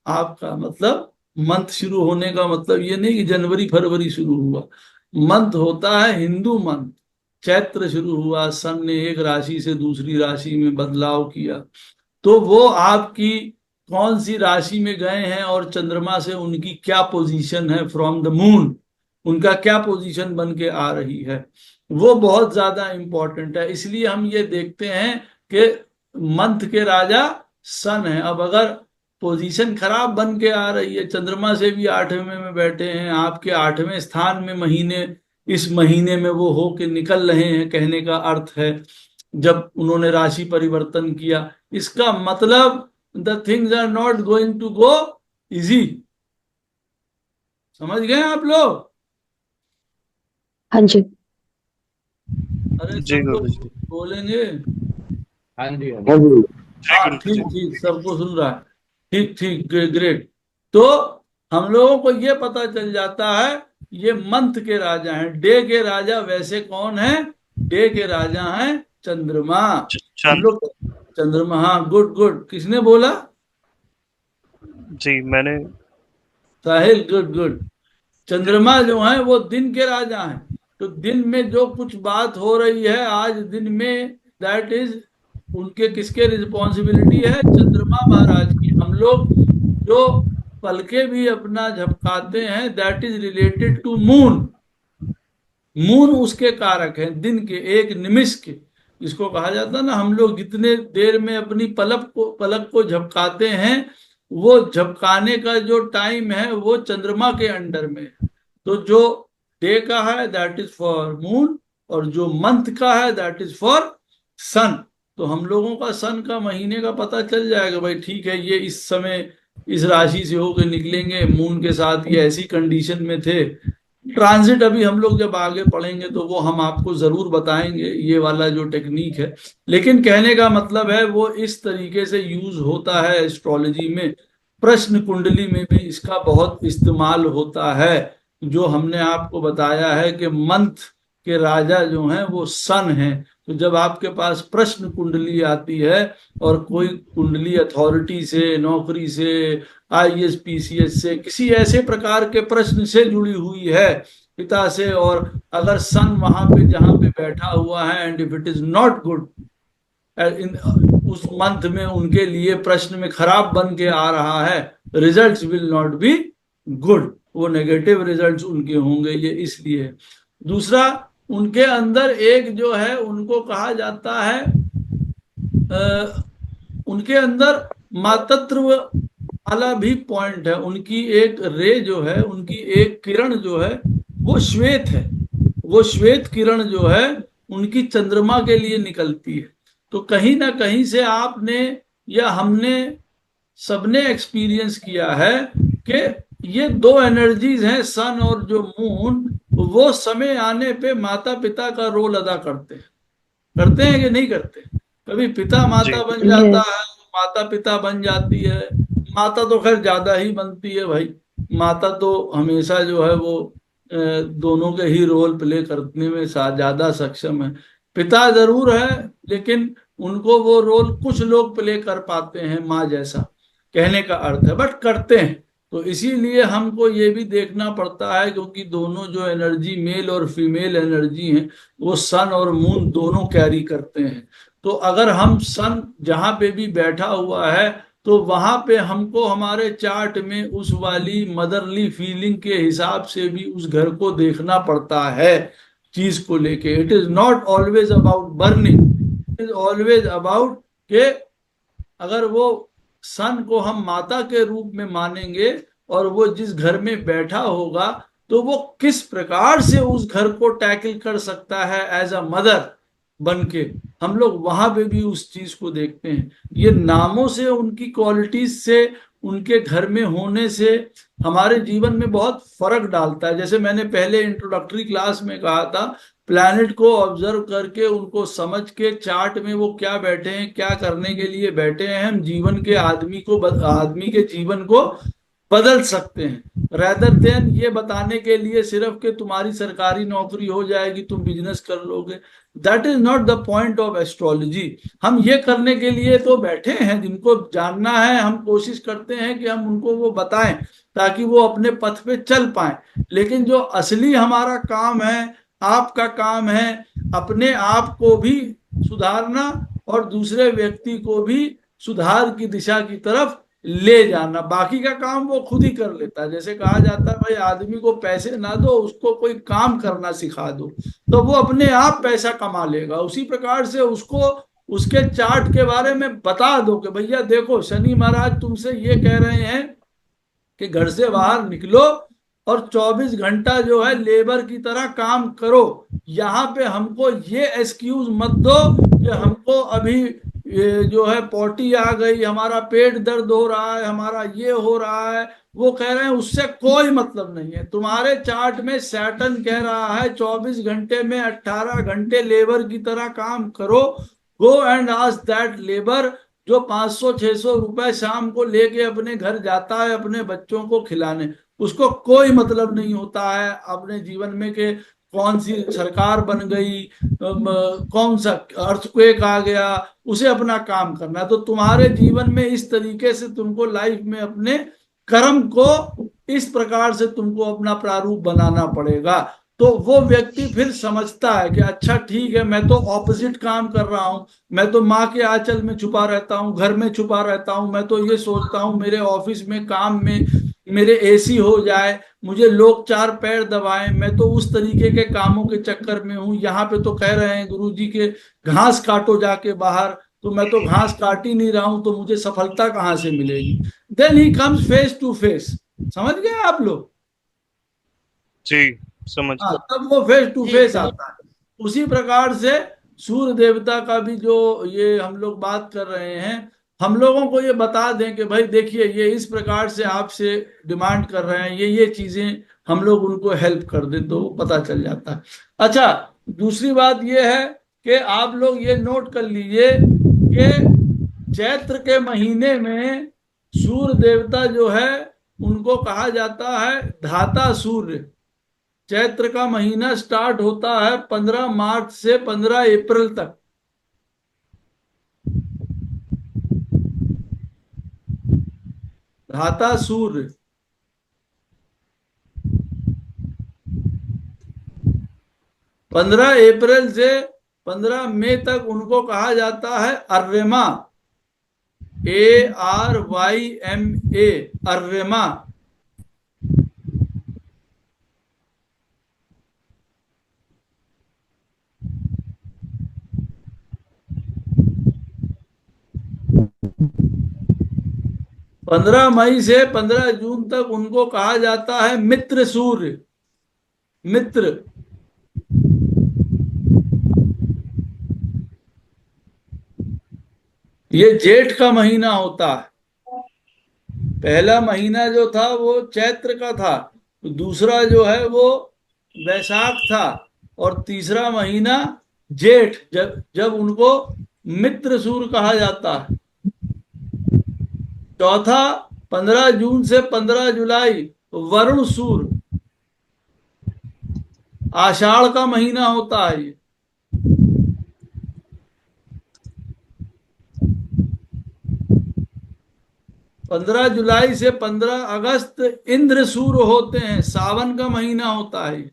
आपका मतलब मंथ शुरू होने का मतलब ये नहीं कि जनवरी फरवरी शुरू हुआ। मंथ होता है हिंदू मंथ। चैत्र शुरू हुआ, सन ने एक राशि से दूसरी राशि में बदलाव किया, तो वो आपकी कौन सी राशि में गए हैं और चंद्रमा से उनकी क्या पोजीशन है फ्रॉम द मून, उनका क्या पोजीशन बन के आ रही है, वो बहुत ज्यादा इंपॉर्टेंट है। इसलिए हम ये देखते हैं कि मंथ के राजा सन है। अब अगर पोजीशन खराब बन के आ रही है, चंद्रमा से भी 8वें में बैठे हैं, आपके 8वें स्थान में महीने, इस महीने में वो हो के निकल रहे हैं, कहने का अर्थ है जब उन्होंने राशि परिवर्तन किया, इसका मतलब the things are not going to go easy. समझ गए आप लोग? हाँ जी। अरे जी सब गुरु लोग जी। बोलेंगे? हाँ जी हाँ हाँ जी। जी। जी हाँ, गुरु ठीक जी। ठीक, सबको सुन रहा है। ठीक ठीक, ग्रेट। तो हम लोगों को ये पता चल जाता है ये मंथ के राजा हैं। डे के राजा वैसे कौन है? डे के राजा हैं चंद्रमा। हम चंद लोग चंद्रमा, हाँ, गुड गुड। किसने बोला? जी मैंने। साहिल, गुड गुड। चंद्रमा जो है वो दिन के राजा हैं। तो दिन में जो कुछ बात हो रही है आज दिन में, दैट इज उनके किसके रिस्पॉन्सिबिलिटी है? चंद्रमा महाराज की। हम लोग जो पलके भी अपना झपकाते हैं, that is related to moon. Moon उसके कारक हैं, दिन के, एक निमिष के। इसको कहा जाता है ना, हम लोग जितने देर में अपनी पलक को झपकाते हैं, वो झपकाने का जो टाइम है वो चंद्रमा के अंडर में है। तो जो डे का है दैट इज फॉर मून, और जो मंथ का है दैट इज फॉर सन। तो हम लोगों का सन का महीने का पता चल जाएगा, भाई ठीक है ये इस समय इस राशि से होकर निकलेंगे, मून के साथ ये ऐसी कंडीशन में थे। ट्रांजिट अभी हम लोग जब आगे पढ़ेंगे तो वो हम आपको जरूर बताएंगे, ये वाला जो टेक्निक है। लेकिन कहने का मतलब है वो इस तरीके से यूज होता है एस्ट्रोलॉजी में। प्रश्न कुंडली में भी इसका बहुत इस्तेमाल होता है। जो हमने आपको बताया है कि मंथ के राजा जो हैं वो सन हैं। तो जब आपके पास प्रश्न कुंडली आती है और कोई कुंडली अथॉरिटी से, नौकरी से, आईएएस पीसीएस से, किसी ऐसे प्रकार के प्रश्न से जुड़ी हुई है पिता से, और अगर सन वहां पे जहां पे बैठा हुआ है and if it is not good in उस मंथ में, उनके लिए प्रश्न में खराब बन के आ रहा है, results will not be good, वो नेगेटिव रिजल्ट्स उनके होंगे। ये इसलिए। दूसरा, उनके अंदर एक जो है उनको कहा जाता है उनके अंदर मातृत्व वाला भी पॉइंट है। उनकी एक रे जो है, उनकी एक किरण जो है वो श्वेत है। वो श्वेत किरण जो है उनकी चंद्रमा के लिए निकलती है। तो कहीं ना कहीं से आपने या हमने सबने एक्सपीरियंस किया है कि ये दो एनर्जीज हैं, सन और जो मून, वो समय आने पे माता पिता का रोल अदा करते हैं। करते हैं कि नहीं करते? कभी पिता जी। माता बन जाता यस। है, माता पिता बन जाती है। माता तो खैर ज्यादा ही बनती है भाई। माता तो हमेशा जो है वो दोनों के ही रोल प्ले करने में ज्यादा सक्षम है। पिता जरूर है, लेकिन उनको वो रोल कुछ लोग प्ले कर पाते हैं माँ जैसा, कहने का अर्थ है, बट करते हैं। तो इसीलिए हमको ये भी देखना पड़ता है, क्योंकि दोनों जो एनर्जी, मेल और फीमेल एनर्जी हैं, वो सन और मून दोनों कैरी करते हैं। तो अगर हम सन जहां पे भी बैठा हुआ है, तो वहां पे हमको हमारे चार्ट में उस वाली मदरली फीलिंग के हिसाब से भी उस घर को देखना पड़ता है। चीज को लेके it is not always about burning, it is always about के अगर वो सन को हम माता के रूप में मानेंगे और वो जिस घर में बैठा होगा, तो वो किस प्रकार से उस घर को टैकल कर सकता है एज अ मदर बन के, हम लोग वहां पे भी उस चीज को देखते हैं। ये नामों से, उनकी क्वालिटीज से, उनके घर में होने से हमारे जीवन में बहुत फर्क डालता है। जैसे मैंने पहले इंट्रोडक्टरी क्लास में कहा था, प्लैनेट को ऑब्जर्व करके, उनको समझ के, चार्ट में वो क्या बैठे हैं, क्या करने के लिए बैठे हैं, हम जीवन के आदमी के जीवन को बदल सकते हैं। रेदर देन ये बताने के लिए सिर्फ कि तुम्हारी सरकारी नौकरी हो जाएगी, तुम बिजनेस कर लोगे। That is not the point of astrology. हम ये करने के लिए तो बैठे हैं, जिनको जानना है हम कोशिश करते हैं कि हम उनको वो बताएं ताकि वो अपने पथ पे चल पाए। लेकिन जो असली हमारा काम है, आपका काम है, अपने आप को भी सुधारना और दूसरे व्यक्ति को भी सुधार की दिशा की तरफ ले जाना। बाकी का काम वो खुद ही कर लेता है। जैसे कहा जाता है भाई, आदमी को पैसे ना दो, उसको कोई काम करना सिखा दो, तो वो अपने आप पैसा कमा लेगा। उसी प्रकार से उसको उसके चार्ट के बारे में बता दो कि भैया देखो, शनि महाराज तुमसे ये कह रहे हैं कि घर से बाहर निकलो और 24 घंटा जो है लेबर की तरह काम करो। यहाँ पे हमको ये एक्सक्यूज मत दो कि हमको अभी ये जो है पॉटी आ गई, हमारा पेट दर्द हो रहा है, हमारा ये हो रहा है। वो कह रहे हैं उससे कोई मतलब नहीं है। तुम्हारे चार्ट में सैटर्न कह रहा है 24 घंटे में 18 घंटे लेबर की तरह काम करो। Go and ask that labour जो 500-600 रुपए शाम को लेके अपने घर जाता है अपने बच्चों को खिलाने, उसको कोई मतलब नहीं होता है अपने जीवन में कि कौन सी सरकार बन गई, कौन सा अर्थक्वेक आ गया, उसे अपना काम करना है। तो तुम्हारे जीवन में इस तरीके से तुमको लाइफ में अपने कर्म को इस प्रकार से तुमको अपना प्रारूप बनाना पड़ेगा। तो वो व्यक्ति फिर समझता है कि अच्छा ठीक है, मैं तो ऑपोजिट काम कर रहा हूं, मैं तो माँ के आंचल में छुपा रहता हूँ, घर में छुपा रहता हूँ, मैं तो ये सोचता हूँ मेरे ऑफिस में काम में मेरे एसी हो जाए, मुझे लोग चार पैर दबाएं, मैं तो उस तरीके के कामों के चक्कर में हूं। यहाँ पे तो कह रहे हैं गुरुजी के घास काटो जाके बाहर, तो मैं तो घास काट ही नहीं रहा हूं, तो मुझे सफलता कहाँ से मिलेगी? Then he comes face to face. समझ गए आप लोग? जी समझ हाँ, गया। तब वो फेस टू जी फेस समझ। आता है। उसी प्रकार से सूर्य देवता का भी जो ये हम लोग बात कर रहे हैं, हम लोगों को ये बता दें कि भाई देखिए ये इस प्रकार से आपसे डिमांड कर रहे हैं, ये चीजें हम लोग उनको हेल्प कर दें तो वो पता चल जाता है। अच्छा, दूसरी बात ये है कि आप लोग ये नोट कर लीजिए कि चैत्र के महीने में सूर्य देवता जो है उनको कहा जाता है धाता सूर्य। चैत्र का महीना स्टार्ट होता है 15 मार्च से 15 अप्रैल तक। धाता सूर्य 15 अप्रैल से 15 मई तक उनको कहा जाता है अर्यमा। ARYMA, अर्यमा। 15 मई से 15 जून तक उनको कहा जाता है मित्र सूर्य। मित्र। ये जेठ का महीना होता है। पहला महीना जो था वो चैत्र का था, तो दूसरा जो है वो वैशाख था, और तीसरा महीना जेठ, जब जब उनको मित्र सूर कहा जाता है। चौथा 15 जून से 15 जुलाई वरुण सूर। आषाढ़ का महीना होता है ये। 15 जुलाई से 15 अगस्त इंद्र सूर्य होते हैं, सावन का महीना होता है।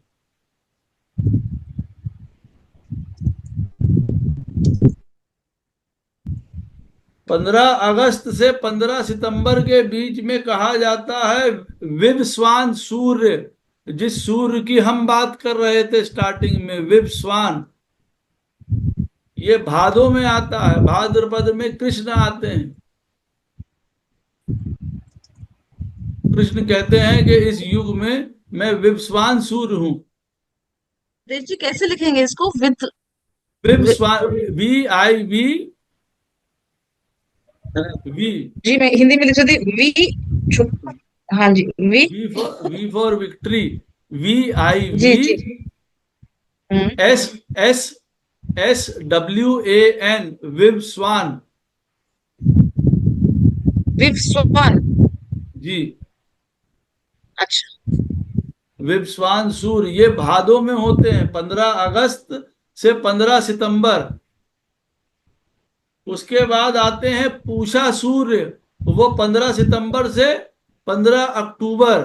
15 अगस्त से 15 सितंबर के बीच में कहा जाता है विवस्वान सूर्य। जिस सूर्य की हम बात कर रहे थे स्टार्टिंग में, विवस्वान, ये भादों में आता है। भाद्रपद में कृष्ण आते हैं। कृष्ण कहते हैं कि इस युग में मैं विवस्वान सूर्य हूं। देश जी कैसे लिखेंगे इसको? वि, विवस्वान, VIV, वी, जी मैं हिंदी में लिख सकती हूँ। हाँ जी, V. V for victory. VIV, जी जी। हम्म। SSSWAN, विवस्वान। विवस्वान। जी, अच्छा। विवस्वान सूर्य ये भादों में होते हैं, 15 अगस्त से 15 सितंबर। उसके बाद आते हैं पूषा सूर्य, वो 15 सितंबर से 15 अक्टूबर।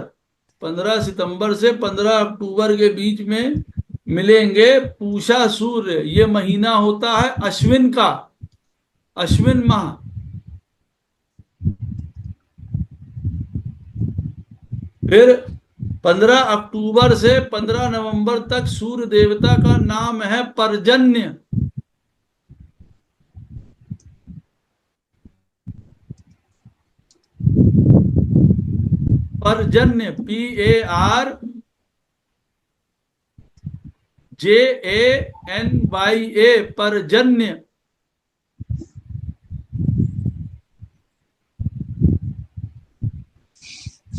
15 सितंबर से 15 अक्टूबर के बीच में मिलेंगे पूषा सूर्य। ये महीना होता है अश्विन का, अश्विन माह। फिर 15 अक्टूबर से 15 नवंबर तक सूर्य देवता का नाम है पर्जन्य। पर्जन्य, PARJANYA, पर्जन्य।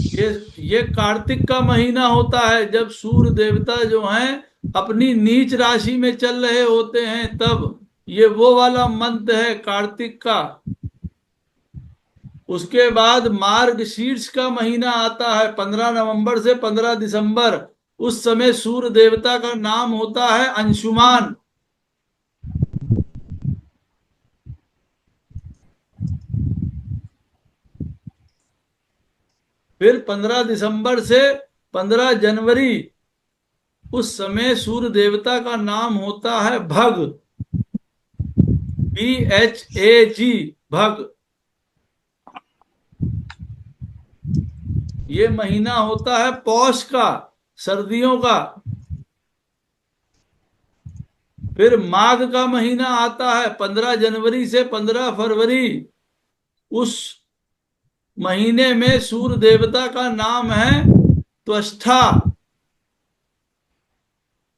ये ये कार्तिक का महीना होता है, जब सूर्य देवता जो हैं अपनी नीच राशि में चल रहे होते हैं, तब ये वो वाला मंथ है कार्तिक का। उसके बाद मार्ग शीर्ष का महीना आता है 15 नवंबर से 15 दिसंबर। उस समय सूर्य देवता का नाम होता है अंशुमान। फिर 15 दिसंबर से 15 जनवरी, उस समय सूर्य देवता का नाम होता है भग। BHAG, भग। ये महीना होता है पौष का, सर्दियों का। फिर माघ का महीना आता है 15 जनवरी से 15 फरवरी। उस महीने में सूर्य देवता का नाम है त्वष्टा।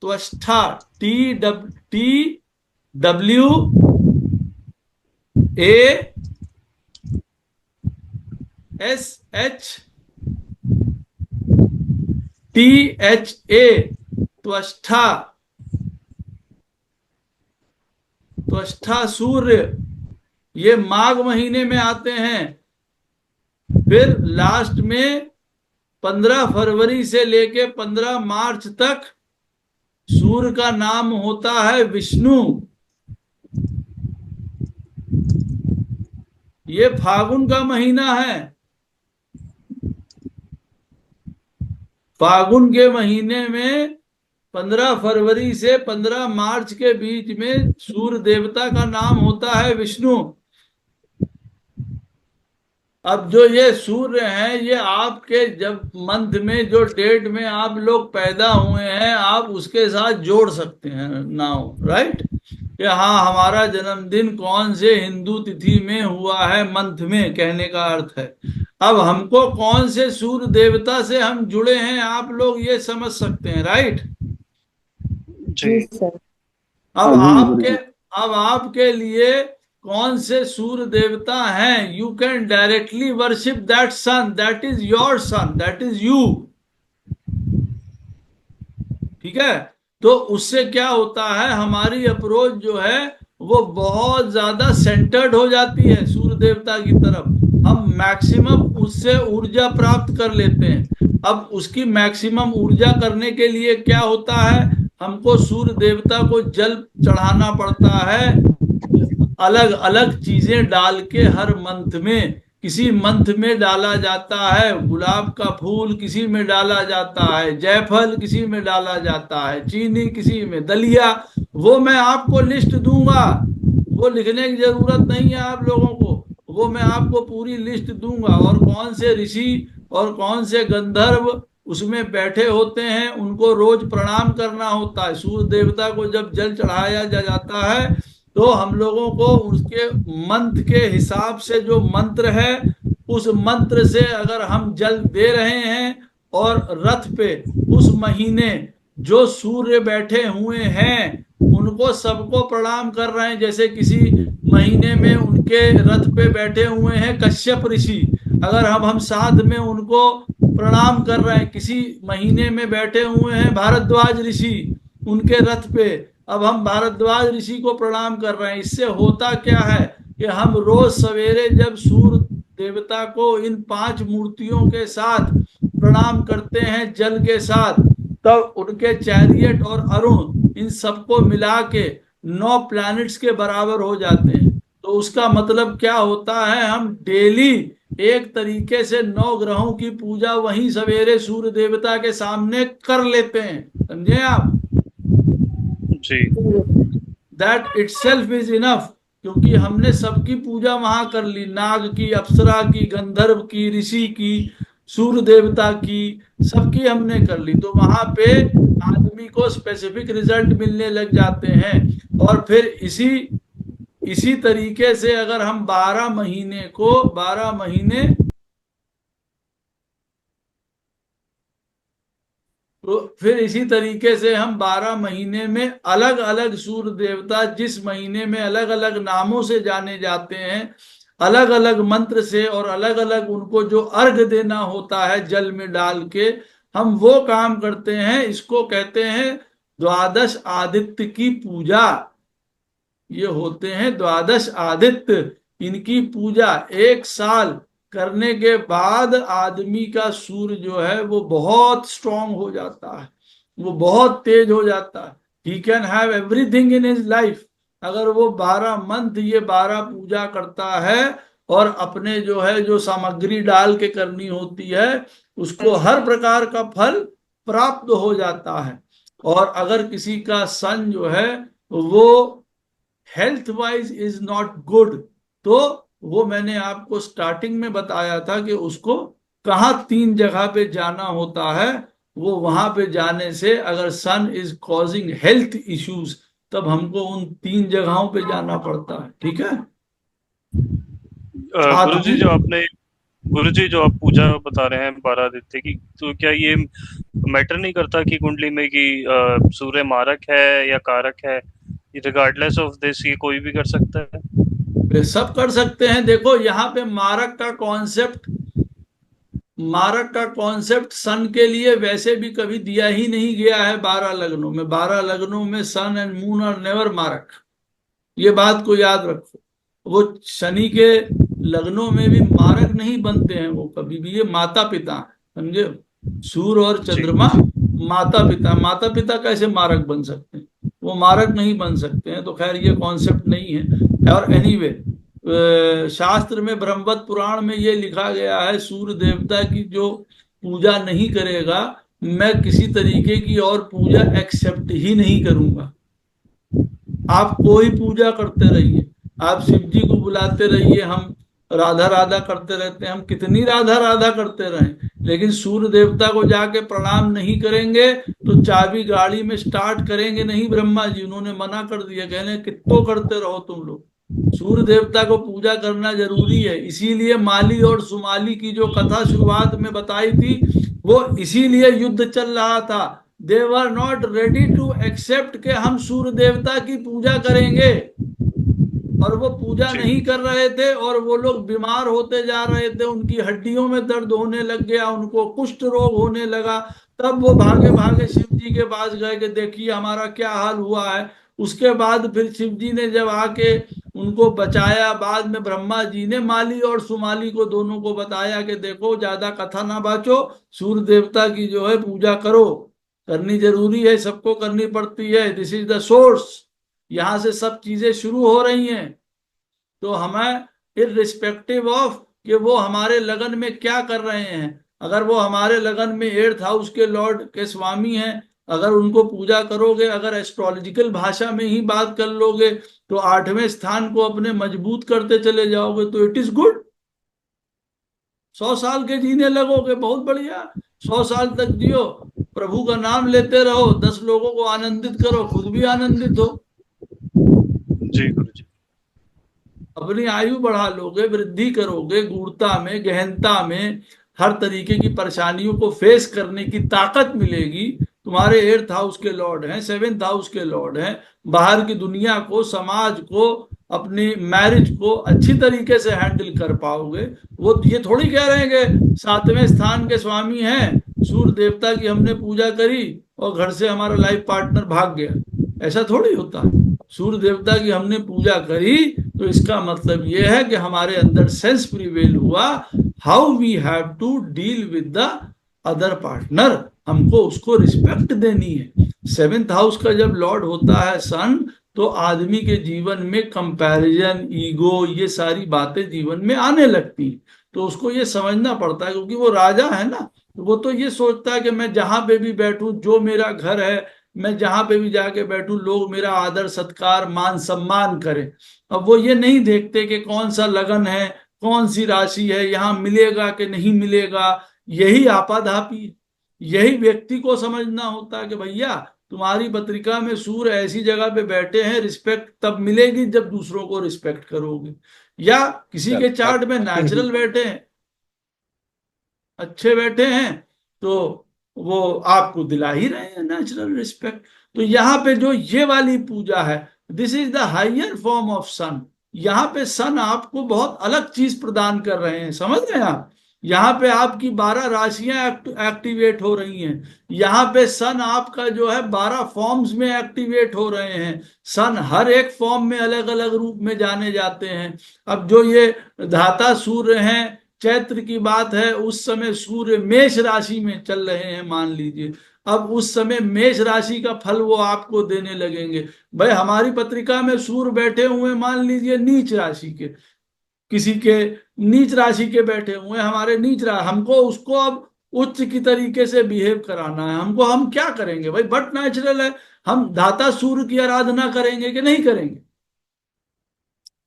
त्वष्टा, TWASHA, त्वष्टा। त्वष्टा सूर्य, ये माघ महीने में आते हैं। फिर लास्ट में 15 फरवरी से लेके 15 मार्च तक सूर्य का नाम होता है विष्णु। ये फागुन का महीना है। फागुन के महीने में 15 फरवरी से 15 मार्च के बीच में सूर्य देवता का नाम होता है विष्णु। अब जो ये सूर्य हैं, ये आपके जब मंथ में जो डेट में आप लोग पैदा हुए हैं, आप उसके साथ जोड़ सकते हैं नाउ, राइट। कि हाँ, हमारा जन्मदिन कौन से हिंदू तिथि में हुआ है, मंथ में, कहने का अर्थ है। अब हमको कौन से सूर्य देवता से हम जुड़े हैं, आप लोग ये समझ सकते हैं, राइट। जी सर। अब आपके अब आपके लिए कौन से सूर्य देवता हैं, you can directly worship that sun, that is your sun, that is you. ठीक है। तो उससे क्या होता है, हमारी अप्रोच जो है वो बहुत ज्यादा सेंटर्ड हो जाती है सूर्य देवता की तरफ। हम मैक्सिमम उससे ऊर्जा प्राप्त कर लेते हैं। अब उसकी मैक्सिमम ऊर्जा करने के लिए क्या होता है, हमको सूर्य देवता को जल चढ़ाना पड़ता है, अलग अलग चीजें डाल के। हर मंथ में, किसी मंथ में डाला जाता है गुलाब का फूल, किसी में डाला जाता है जायफल, किसी में डाला जाता है चीनी, किसी में दलिया। वो मैं आपको लिस्ट दूंगा, वो लिखने की जरूरत नहीं है आप लोगों को। वो मैं आपको पूरी लिस्ट दूंगा, और कौन से ऋषि और कौन से गंधर्व उसमें बैठे होते हैं, उनको रोज प्रणाम करना होता है। सूर्य देवता को जब जल चढ़ाया जाता है, तो हम लोगों को उसके मंत्र के हिसाब से जो मंत्र है, उस मंत्र से अगर हम जल दे रहे हैं, और रथ पे उस महीने जो सूर्य बैठे हुए हैं उनको सबको प्रणाम कर रहे हैं। जैसे किसी महीने में उनके रथ पे बैठे हुए हैं कश्यप ऋषि, अगर हम साथ में उनको प्रणाम कर रहे हैं। किसी महीने में बैठे हुए हैं भारद्वाज ऋषि, उनके रथ पे अब हम भारद्वाज ऋषि को प्रणाम कर रहे हैं। इससे होता क्या है कि हम रोज सवेरे जब सूर्य देवता को इन 5 मूर्तियों के साथ प्रणाम करते हैं जल के साथ, तब उनके चैरियट और अरुण, इन सबको मिला के 9 प्लैनेट्स के बराबर हो जाते हैं। तो उसका मतलब क्या होता है, हम डेली एक तरीके से 9 ग्रहों की पूजा वहीं सवेरे सूर्य देवता के सामने कर लेते हैं। समझे आप। जी दैट इटसेल्फ इज इनफ, क्योंकि हमने सबकी पूजा वहां कर ली, नाग की, अप्सरा की, गंधर्व की, ऋषि की, सूर्य देवता की, सबकी हमने कर ली। तो वहां पे आदमी को स्पेसिफिक रिजल्ट मिलने लग जाते हैं। और फिर इसी इसी तरीके से अगर हम 12 महीने, तो फिर इसी तरीके से हम 12 महीने में अलग अलग सूर्य देवता, जिस महीने में अलग अलग नामों से जाने जाते हैं, अलग अलग मंत्र से, और अलग अलग उनको जो अर्घ देना होता है जल में डाल के, हम वो काम करते हैं। इसको कहते हैं द्वादश आदित्य की पूजा। ये होते हैं द्वादश आदित्य। इनकी पूजा 1 साल करने के बाद आदमी का सूर्य जो है वो बहुत स्ट्रांग हो जाता है, वो बहुत तेज हो जाता है। He can have everything in his life. अगर वो 12 मंथ ये 12 पूजा करता है, और अपने जो है जो सामग्री डाल के करनी होती है, उसको हर प्रकार का फल प्राप्त हो जाता है। और अगर किसी का सन जो है वो health wise is not good, तो वो मैंने आपको स्टार्टिंग में बताया था कि उसको कहाँ 3 जगह पे जाना होता है, वो वहां पे जाने से अगर सन इज कॉजिंग हेल्थ इश्यूज, तब हमको उन 3 जगहों पे जाना पड़ता है। ठीक है। साथ गुरुजी ही जो आपने गुरुजी जो आप पूजा बता रहे हैं बारह आदित्य की, तो क्या ये मैटर नहीं करता कि कुंडली में कि सूर्य मारक है या कारक है? रिगार्डलेस ऑफ दिस ये कोई भी कर सकता है? वे सब कर सकते हैं। देखो यहाँ पे मारक का कॉन्सेप्ट सन के लिए वैसे भी कभी दिया ही नहीं गया है 12 लग्नों में। 12 लग्नों में सन एंड मून आर नेवर मारक, ये बात को याद रखो। वो शनि के लग्नों में भी मारक नहीं बनते हैं वो कभी भी, ये माता पिता हैं, समझे। सूर्य और जी। चंद्रमा माता पिता, माता पिता कैसे मारक बन सकते हैं, वो मारक नहीं बन सकते हैं। तो खैर ये कॉन्सेप्ट नहीं है। और एनीवे शास्त्र में ब्रह्मवत पुराण में ये लिखा गया है, सूर्य देवता की जो पूजा नहीं करेगा, मैं किसी तरीके की और पूजा एक्सेप्ट ही नहीं करूंगा। आप कोई पूजा करते रहिए, आप शिव जी को बुलाते रहिए, हम राधा राधा करते रहते हैं, हम कितनी राधा राधा करते रहें, लेकिन सूर्य देवता को जाके प्रणाम नहीं करेंगे तो चाबी गाड़ी में स्टार्ट करेंगे नहीं। ब्रह्मा जी उन्होंने मना कर दिया, कहने कितो करते रहो तुम लोग। सूर्य देवता को पूजा करना जरूरी है। इसीलिए माली और सुमाली की जो कथा शुरुआत में बताई थी, वो इसीलिए युद्ध चल रहा था। They were not ready to accept के हम सूर्य देवता की पूजा करेंगे, और वो पूजा जी। नहीं कर रहे थे, और वो लोग बीमार होते जा रहे थे, उनकी हड्डियों में दर्द होने लग गया, उनको कुष्ठ रोग होने लगा। तब वो भागे भागे शिव जी के पास गए कि देखिए हमारा क्या हाल हुआ है। उसके बाद फिर शिव जी ने जब आके उनको बचाया, बाद में ब्रह्मा जी ने माली और सुमाली को दोनों को बताया कि देखो ज्यादा कथा ना बाचो, सूर्य देवता की जो है पूजा करो, करनी जरूरी है, सबको करनी पड़ती है। दिस इज द सोर्स, यहां से सब चीजें शुरू हो रही हैं। तो हमें इररिस्पेक्टिव ऑफ कि वो हमारे लगन में क्या कर रहे हैं, अगर वो हमारे लगन में 8th हाउस के लॉर्ड के स्वामी हैं, अगर उनको पूजा करोगे, अगर एस्ट्रोलॉजिकल भाषा में ही बात कर लोगे, तो 8वें स्थान को अपने मजबूत करते चले जाओगे, तो इट इज गुड। 100 साल के जीने लगोगे, बहुत बढ़िया। 100 साल तक जियो, प्रभु का नाम लेते रहो, 10 लोगों को आनंदित करो, खुद भी आनंदित हो। जी गुरुजी। अपनी आयु बढ़ा लोगे, वृद्धि करोगे, गूढ़ता में गहनता में, हर तरीके की परेशानियों को फेस करने की ताकत मिलेगी। तुम्हारे 8th हाउस के लॉर्ड हैं, 7th हाउस के लॉर्ड हैं, बाहर की दुनिया को, समाज को, अपनी मैरिज को अच्छी तरीके से हैंडल कर पाओगे। वो ये थोड़ी कह रहे हैं कि 7वें स्थान के स्वामी हैं, सूर्य देवता की हमने पूजा करी और घर से हमारा लाइफ पार्टनर भाग गया, ऐसा थोड़ी होता है। सूर्य देवता की हमने पूजा करी तो इसका मतलब यह है कि हमारे अंदर सेंस प्रिवेल हुआ, how we have to deal with the other partner, हमको उसको रिस्पेक्ट देनी है। 7th हाउस का जब लॉर्ड होता है सन, तो आदमी के जीवन में कंपैरिजन, ईगो, ये सारी बातें जीवन में आने लगती हैं। तो उसको ये समझना पड़ता है, क्योंकि वो राजा है ना, तो वो तो ये सोचता है कि मैं जहां पे भी बैठूं, जो मेरा घर है, मैं जहां पे भी जाके बैठूं, लोग मेरा आदर सत्कार मान सम्मान करें। अब वो ये नहीं देखते कि कौन सा लगन है, कौन सी राशि है, यहाँ मिलेगा कि नहीं मिलेगा। यही आपाधापी है। यही व्यक्ति को समझना होता है कि भैया तुम्हारी पत्रिका में सूर्य ऐसी जगह पे बैठे हैं, रिस्पेक्ट तब मिलेगी जब दूसरों को रिस्पेक्ट करोगे। या किसी के चार्ट में नेचुरल बैठे हैं, अच्छे बैठे हैं, तो वो आपको दिला ही रहे हैं नेचुरल रिस्पेक्ट। तो यहाँ पे जो ये वाली पूजा है, this is the higher form of sun. यहाँ पे सन आपको बहुत अलग चीज प्रदान कर रहे हैं, समझ रहे हैं आप। यहाँ पे आपकी 12 राशियां एक्टिवेट हो रही हैं। यहाँ पे सन आपका जो है 12 फॉर्म्स में एक्टिवेट हो रहे हैं। सन हर एक फॉर्म में अलग अलग रूप में जाने जाते हैं। अब जो ये धाता सूर्य हैं, चैत्र की बात है, उस समय सूर्य मेष राशि में चल रहे हैं मान लीजिए। अब उस समय मेष राशि का फल वो आपको देने लगेंगे। भाई हमारी पत्रिका में सूर्य बैठे हुए मान लीजिए नीच राशि के, किसी के नीच राशि के बैठे हुए, हमारे नीच राशि, हमको उसको अब उच्च की तरीके से बिहेव कराना है हमको। हम क्या करेंगे भाई, बट नेचुरल है, हम धाता सूर्य की आराधना करेंगे कि नहीं करेंगे,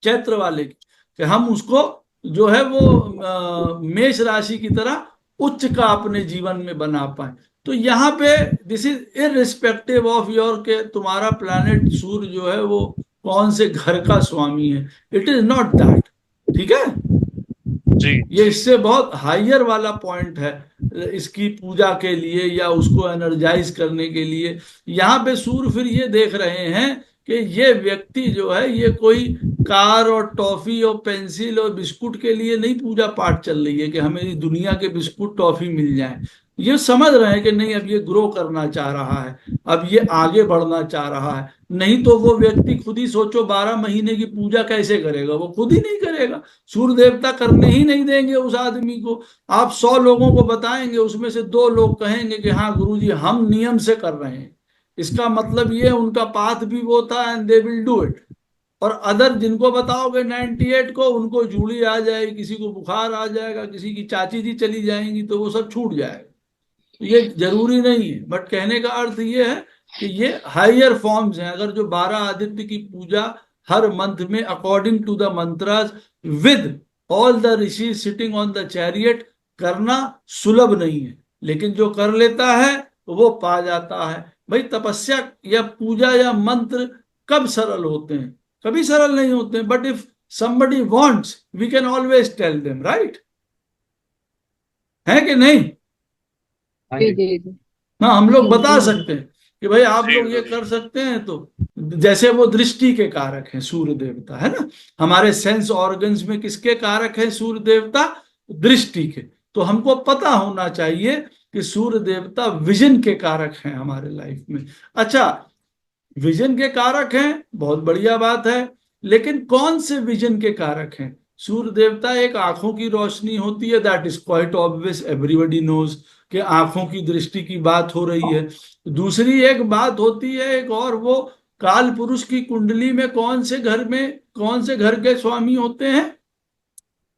चैत्र वाले की, कि हम उसको जो है वो मेष राशि की तरह उच्च का अपने जीवन में बना पाए। तो यहाँ पे this is irrespective of your के तुम्हारा प्लैनेट सूर्य जो है वो कौन से घर का स्वामी है, इट इज नॉट दैट। ठीक है, जी ये इससे बहुत हाइयर वाला पॉइंट है इसकी पूजा के लिए या उसको एनर्जाइज करने के लिए। यहाँ पे सूर्य फिर ये देख रहे हैं कि ये व्यक्ति जो है ये कोई कार और टॉफी और पेंसिल और बिस्कुट के लिए नहीं पूजा पाठ चल रही है कि हमें इस दुनिया के बिस्कुट टॉफी मिल जाए। ये समझ रहे हैं कि नहीं, अब ये ग्रो करना चाह रहा है, अब ये आगे बढ़ना चाह रहा है। नहीं तो वो व्यक्ति खुद ही सोचो 12 महीने की पूजा कैसे करेगा, वो खुद ही नहीं करेगा, सूर्य देवता करने ही नहीं देंगे उस आदमी को। आप 100 लोगों को बताएंगे, उसमें से 2 लोग कहेंगे कि हाँ गुरुजी हम नियम से कर रहे हैं, इसका मतलब ये उनका पाथ भी वो था and they will do it. और अदर जिनको बताओगे 98 को, उनको जूड़ी आ जाएगी, किसी को बुखार आ जाएगा, किसी की चाची जी चली जाएंगी, तो वो सब छूट जाएगा। तो ये जरूरी नहीं है, बट कहने का अर्थ ये है कि ये हायर फॉर्म्स हैं। अगर जो 12 आदित्य की पूजा हर मंथ में according to the mantras with all the rishi sitting on the chariot करना सुलभ नहीं है, लेकिन जो कर लेता है वो पा जाता है। भाई तपस्या या पूजा या मंत्र कब सरल होते हैं, कभी सरल नहीं होते हैं, but if somebody wants we can always tell them, right? है कि नहीं? हाँ जी जी। जी जी हाँ, हम लोग बता सकते हैं कि भाई आप जी लोग ये कर सकते हैं। तो जैसे वो दृष्टि के कारक हैं सूर्य देवता, है ना, हमारे सेंस ऑर्गन्स में किसके कारक हैं सूर्य देवता? दृष्टि के। तो हमको पता होना चाहिए कि सूर्य देवता विजन के कारक हैं हमारे लाइफ में। अच्छा, विजन के कारक हैं, बहुत बढ़िया बात है, लेकिन कौन से विजन के कारक हैं? सूर्य देवता एक आंखों की रोशनी होती है, that is quite obvious, everybody knows कि आंखों की दृष्टि की बात हो रही है। दूसरी एक बात होती है एक और, वो काल पुरुष की कुंडली में कौन से घर में कौन से घर के स्वामी होते हैं?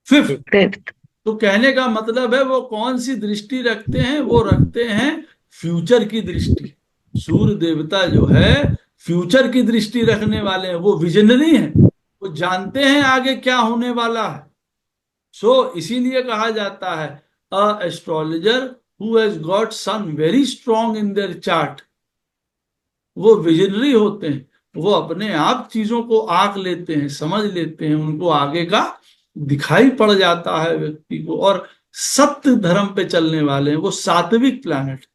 5th। फिफ्थ। तो कहने का मतलब है वो कौन सी दृष्टि रखते हैं? वो रखते हैं फ्यूचर की दृष्टि। सूर्य देवता जो है फ्यूचर की दृष्टि रखने वाले हैं, वो विजनरी हैं, वो जानते हैं आगे क्या होने वाला है। इसीलिए कहा जाता है a astrologer who has got sun very strong in their chart, वो विजनरी होते हैं, वो अपने आप चीजों को आंक लेते हैं, समझ लेते हैं, उनको आगे का दिखाई पड़ जाता है व्यक्ति को। और सत्य धर्म पे चलने वाले हैं, वो सात्विक प्लैनेट,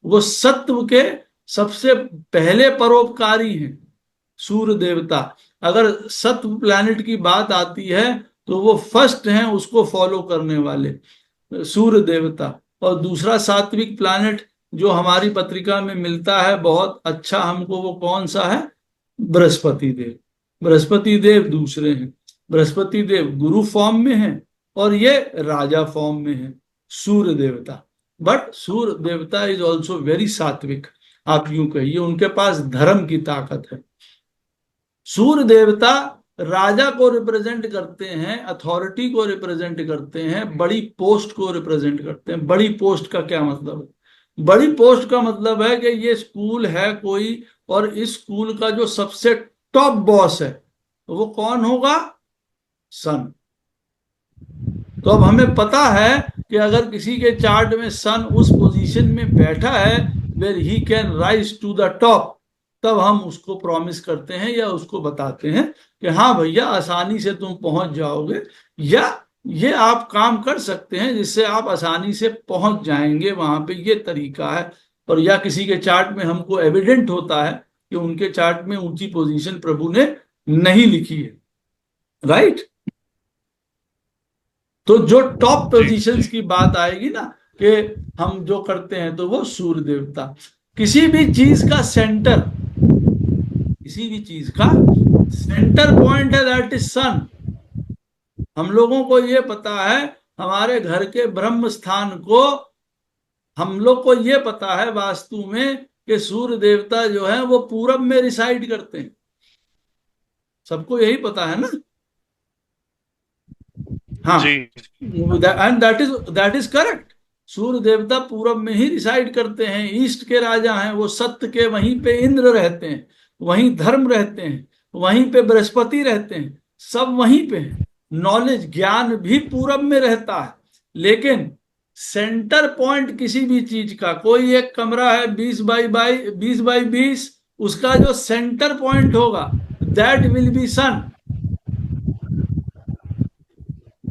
वो सत्व के सबसे पहले परोपकारी हैं सूर्य देवता। अगर सत्व प्लैनेट की बात आती है तो वो फर्स्ट हैं उसको फॉलो करने वाले सूर्य देवता। और दूसरा सात्विक प्लैनेट जो हमारी पत्रिका में मिलता है बहुत अच्छा हमको, वो कौन सा है? बृहस्पति देव। बृहस्पति देव दूसरे हैं, बृहस्पति देव गुरु फॉर्म में है और ये राजा फॉर्म में है सूर्य देवता। बट सूर्य देवता इज ऑल्सो वेरी सात्विक, आप यूं कहिए उनके पास धर्म की ताकत है। सूर्य देवता राजा को रिप्रेजेंट करते हैं, अथॉरिटी को रिप्रेजेंट करते हैं, बड़ी पोस्ट को रिप्रेजेंट करते हैं। बड़ी पोस्ट का क्या मतलब है? बड़ी पोस्ट का मतलब है कि ये स्कूल है कोई, और इस स्कूल का जो सबसे टॉप बॉस है वो कौन होगा? सन। तो अब हमें पता है कि अगर किसी के चार्ट में सन उस पोजीशन में बैठा है where he can rise to the top, तब हम उसको प्रॉमिस करते हैं या उसको बताते हैं कि हाँ भैया आसानी से तुम पहुंच जाओगे, या ये आप काम कर सकते हैं जिससे आप आसानी से पहुंच जाएंगे वहां पे, ये तरीका है। और या किसी के चार्ट में हमको एविडेंट होता है कि उनके चार्ट में ऊंची पोजीशन प्रभु ने नहीं लिखी है, राइट? तो जो टॉप पोजीशंस की बात आएगी ना कि हम जो करते हैं तो वो सूर्य देवता। किसी भी चीज का सेंटर, किसी भी चीज का सेंटर पॉइंट है दैट इज सन। हम लोगों को ये पता है, हमारे घर के ब्रह्म स्थान को हम लोग को ये पता है वास्तु में कि सूर्य देवता जो है वो पूरब में रिसाइड करते हैं, सबको यही पता है ना? हाँ, एंड दैट इज करेक्ट। सूर्य देवता पूरब में ही रिसाइड करते हैं, ईस्ट के राजा हैं वो, सत्य के, वहीं पे इंद्र रहते हैं, वहीं धर्म रहते हैं, वहीं पे बृहस्पति रहते हैं, सब वहीं पे है। नॉलेज ज्ञान भी पूरब में रहता है, लेकिन सेंटर पॉइंट किसी भी चीज का, कोई एक कमरा है 20 बाई 20, उसका जो सेंटर पॉइंट होगा दैट विल बी सन।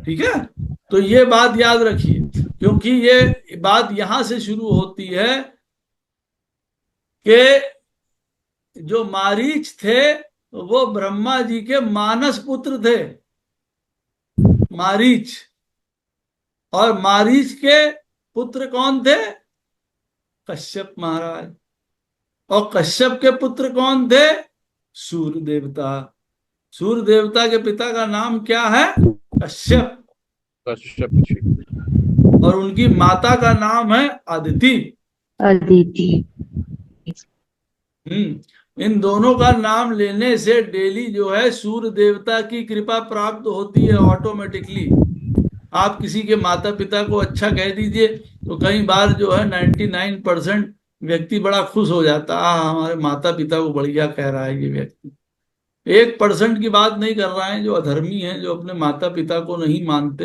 ठीक है, तो ये बात याद रखिए, क्योंकि ये बात यहां से शुरू होती है कि जो मारीच थे वो ब्रह्मा जी के मानस पुत्र थे, मारीच। और मारीच के पुत्र कौन थे? कश्यप महाराज। और कश्यप के पुत्र कौन थे? सूर्य देवता। सूर्य देवता के पिता का नाम क्या है? कश्यप। कश्यप जी। और उनकी माता का नाम है अदिति। अदिति। इन दोनों का नाम लेने से डेली जो है सूर्य देवता की कृपा प्राप्त होती है ऑटोमेटिकली। आप किसी के माता पिता को अच्छा कह दीजिए तो कई बार जो है 99% व्यक्ति बड़ा खुश हो जाता है, हमारे माता पिता को बढ़िया कह रहा है ये व्यक्ति। 1% की बात नहीं कर रहा है जो अधर्मी है, जो अपने माता पिता को नहीं मानते।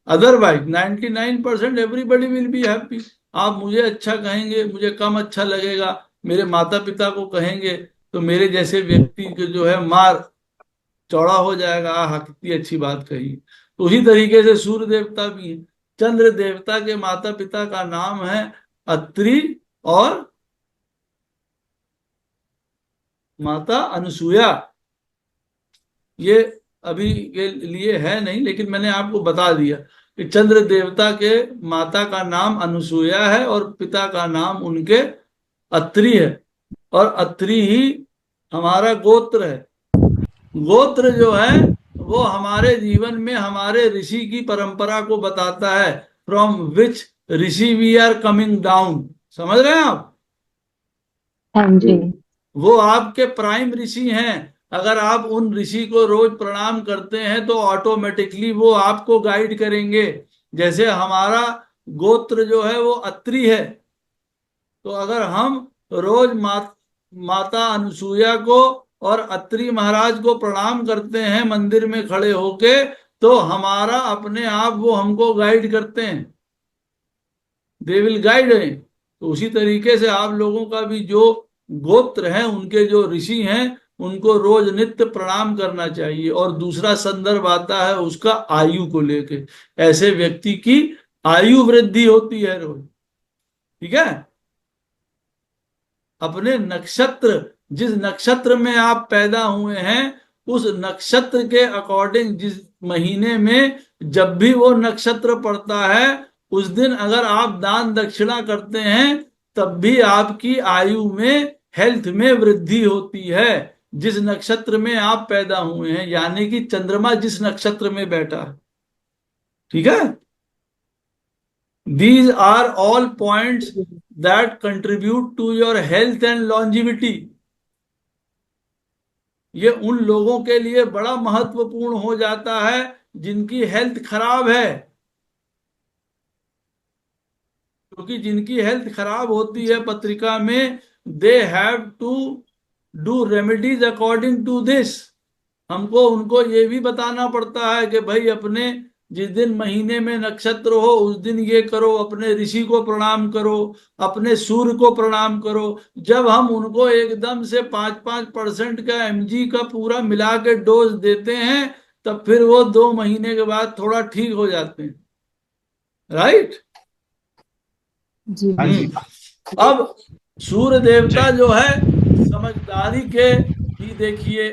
Otherwise 99% everybody will be happy. आप मुझे अच्छा कहेंगे, मुझे कम अच्छा लगेगा, मेरे माता पिता को कहेंगे तो मेरे जैसे व्यक्ति को जो है मार चौड़ा हो जाएगा, आह कितनी अच्छी बात कही। तो उसी तरीके से सूर्य देवता भी है। चंद्र देवता के माता पिता का नाम है अत्रि और माता अनुसुया। ये अभी के लिए है नहीं, लेकिन मैंने आपको बता दिया कि चंद्र देवता के माता का नाम अनुसुया है और पिता का नाम उनके अत्रि है। और अत्रि ही हमारा गोत्र है। गोत्र जो है वो हमारे जीवन में हमारे ऋषि की परंपरा को बताता है, from which rishi we are coming down. समझ रहे हैं आप? हाँ जी। वो आपके प्राइम ऋषि हैं। अगर आप उन ऋषि को रोज प्रणाम करते हैं तो ऑटोमेटिकली वो आपको गाइड करेंगे। जैसे हमारा गोत्र जो है वो अत्रि है, तो अगर हम रोज माता अनुसुईया को और अत्रि महाराज को प्रणाम करते हैं मंदिर में खड़े होके, तो हमारा अपने आप वो हमको गाइड करते हैं, दे विल गाइड है। तो उसी तरीके से आप लोगों का भी जो गोत्र है, उनके जो ऋषि हैं, उनको रोज नित्य प्रणाम करना चाहिए। और दूसरा संदर्भ आता है उसका आयु को लेके, ऐसे व्यक्ति की आयु वृद्धि होती है रोज। ठीक है, अपने नक्षत्र, जिस नक्षत्र में आप पैदा हुए हैं उस नक्षत्र के अकॉर्डिंग, जिस महीने में जब भी वो नक्षत्र पड़ता है उस दिन अगर आप दान दक्षिणा करते हैं तब भी आपकी आयु में, हेल्थ में वृद्धि होती है। जिस नक्षत्र में आप पैदा हुए हैं, यानी कि चंद्रमा जिस नक्षत्र में बैठा है। ठीक है, these are all points that contribute to your health and longevity। ये उन लोगों के लिए बड़ा महत्वपूर्ण हो जाता है जिनकी हेल्थ खराब है, क्योंकि जिनकी हेल्थ खराब होती है पत्रिका में, they have to do remedies according to this. हमको उनको ये भी बताना पड़ता है कि भाई अपने जिस दिन महीने में नक्षत्र हो उस दिन ये करो, अपने ऋषि को प्रणाम करो, अपने सूर्य को प्रणाम करो। जब हम उनको एकदम से 5-5% का mg का पूरा मिला के डोज देते हैं तब फिर वो 2 महीने के बाद थोड़ा ठीक हो जाते हैं। राइट जी। हाँ जी। अब सूर्य देवता जो है समझदारी के ही देखिए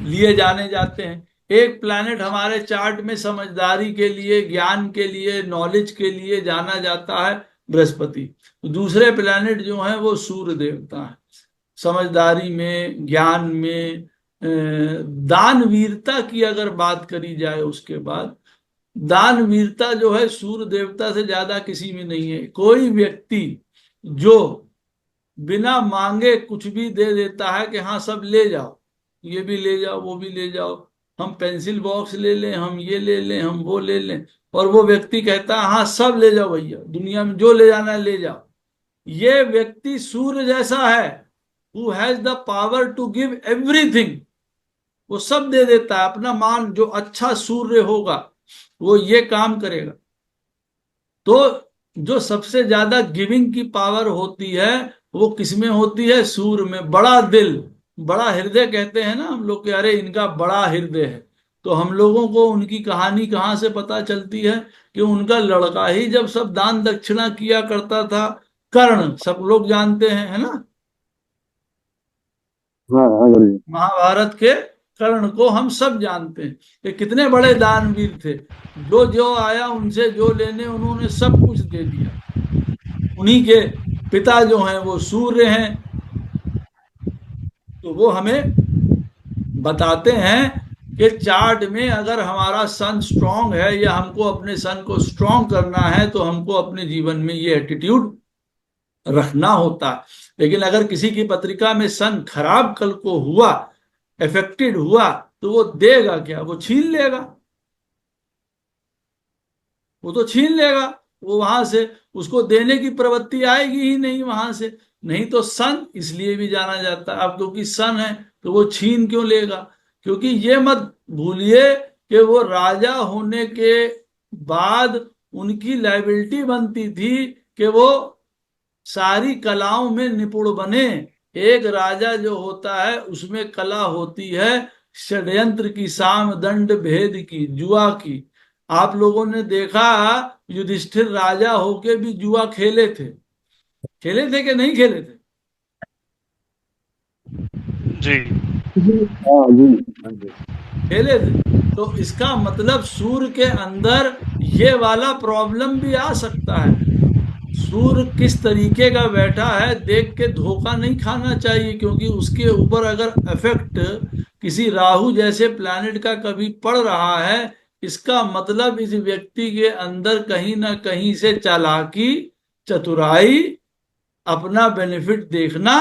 लिए जाने जाते हैं। एक प्लैनेट हमारे चार्ट में समझदारी के लिए, ज्ञान के लिए, नॉलेज के लिए जाना जाता है, बृहस्पति। दूसरे प्लैनेट जो है वो सूर्य देवता है। समझदारी में, ज्ञान में, दानवीरता की अगर बात करी जाए उसके बाद, दानवीरता जो है सूर्य देवता से ज्यादा किसी में नहीं है। कोई व्यक्ति जो बिना मांगे कुछ भी दे देता है कि हाँ सब ले जाओ, ये भी ले जाओ, वो भी ले जाओ, हम पेंसिल बॉक्स ले लें, हम ये ले लें, हम वो ले लें, और वो व्यक्ति कहता है हाँ सब ले जाओ भैया, दुनिया में जो ले जाना है ले जाओ। ये व्यक्ति सूर्य जैसा है, who has the power to give everything. वो सब दे देता है, अपना मान, जो अच्छा सूर्य होगा वो ये काम करेगा। तो जो सबसे ज्यादा गिविंग की पावर होती है वो किसमें होती है? सूर्य में। बड़ा दिल, बड़ा हृदय कहते हैं ना हम लोग कि अरे इनका बड़ा हृदय है। तो हम लोगों को उनकी कहानी कहाँ से पता चलती है? कि उनका लड़का ही जब सब दान दक्षिणा किया करता था। कर्ण सब लोग जानते हैं, है ना? हाँ हाँ गुरुजी। महाभारत के कर्ण को हम सब जानते हैं कि कितने बड़े दानवीर थे। जो जो आया उनसे जो लेने उन्होंने सब कुछ दे दिया। उन्हीं के पिता जो हैं वो सूर्य हैं। तो वो हमें बताते हैं कि चार्ट में अगर हमारा सन स्ट्रांग है या हमको अपने सन को स्ट्रांग करना है तो हमको अपने जीवन में ये एटीट्यूड रखना होता है। लेकिन अगर किसी की पत्रिका में सन खराब कल को हुआ, इफेक्टेड हुआ, तो वो देगा क्या? वो छीन लेगा। वो तो छीन लेगा। वो वहां से उसको देने की प्रवृत्ति आएगी ही नहीं वहां से। नहीं तो सन इसलिए भी जाना जाता है। अब क्योंकि सन है तो वो छीन क्यों लेगा? क्योंकि ये मत भूलिए कि वो राजा होने के बाद उनकी लाइबिलिटी बनती थी कि वो सारी कलाओं में निपुण बने। एक राजा जो होता है उसमें कला होती है षड्यंत्र की, साम दंड भेद की, जुआ की। आप लोगों ने देखा युधिष्ठिर राजा होके भी जुआ खेले थे। खेले थे कि नहीं खेले थे? जी। हाँ जी। हाँ जी। खेले थे। तो इसका मतलब सूर्य के अंदर ये वाला प्रॉब्लम भी आ सकता है। सूर्य किस तरीके का बैठा है देख के धोखा नहीं खाना चाहिए, क्योंकि उसके ऊपर अगर इफेक्ट किसी राहु जैसे प्लैनेट का कभी पड़ रहा है, इसका मतलब इस व्यक्ति के अंदर कहीं ना कहीं से चालाकी, चतुराई, अपना बेनिफिट देखना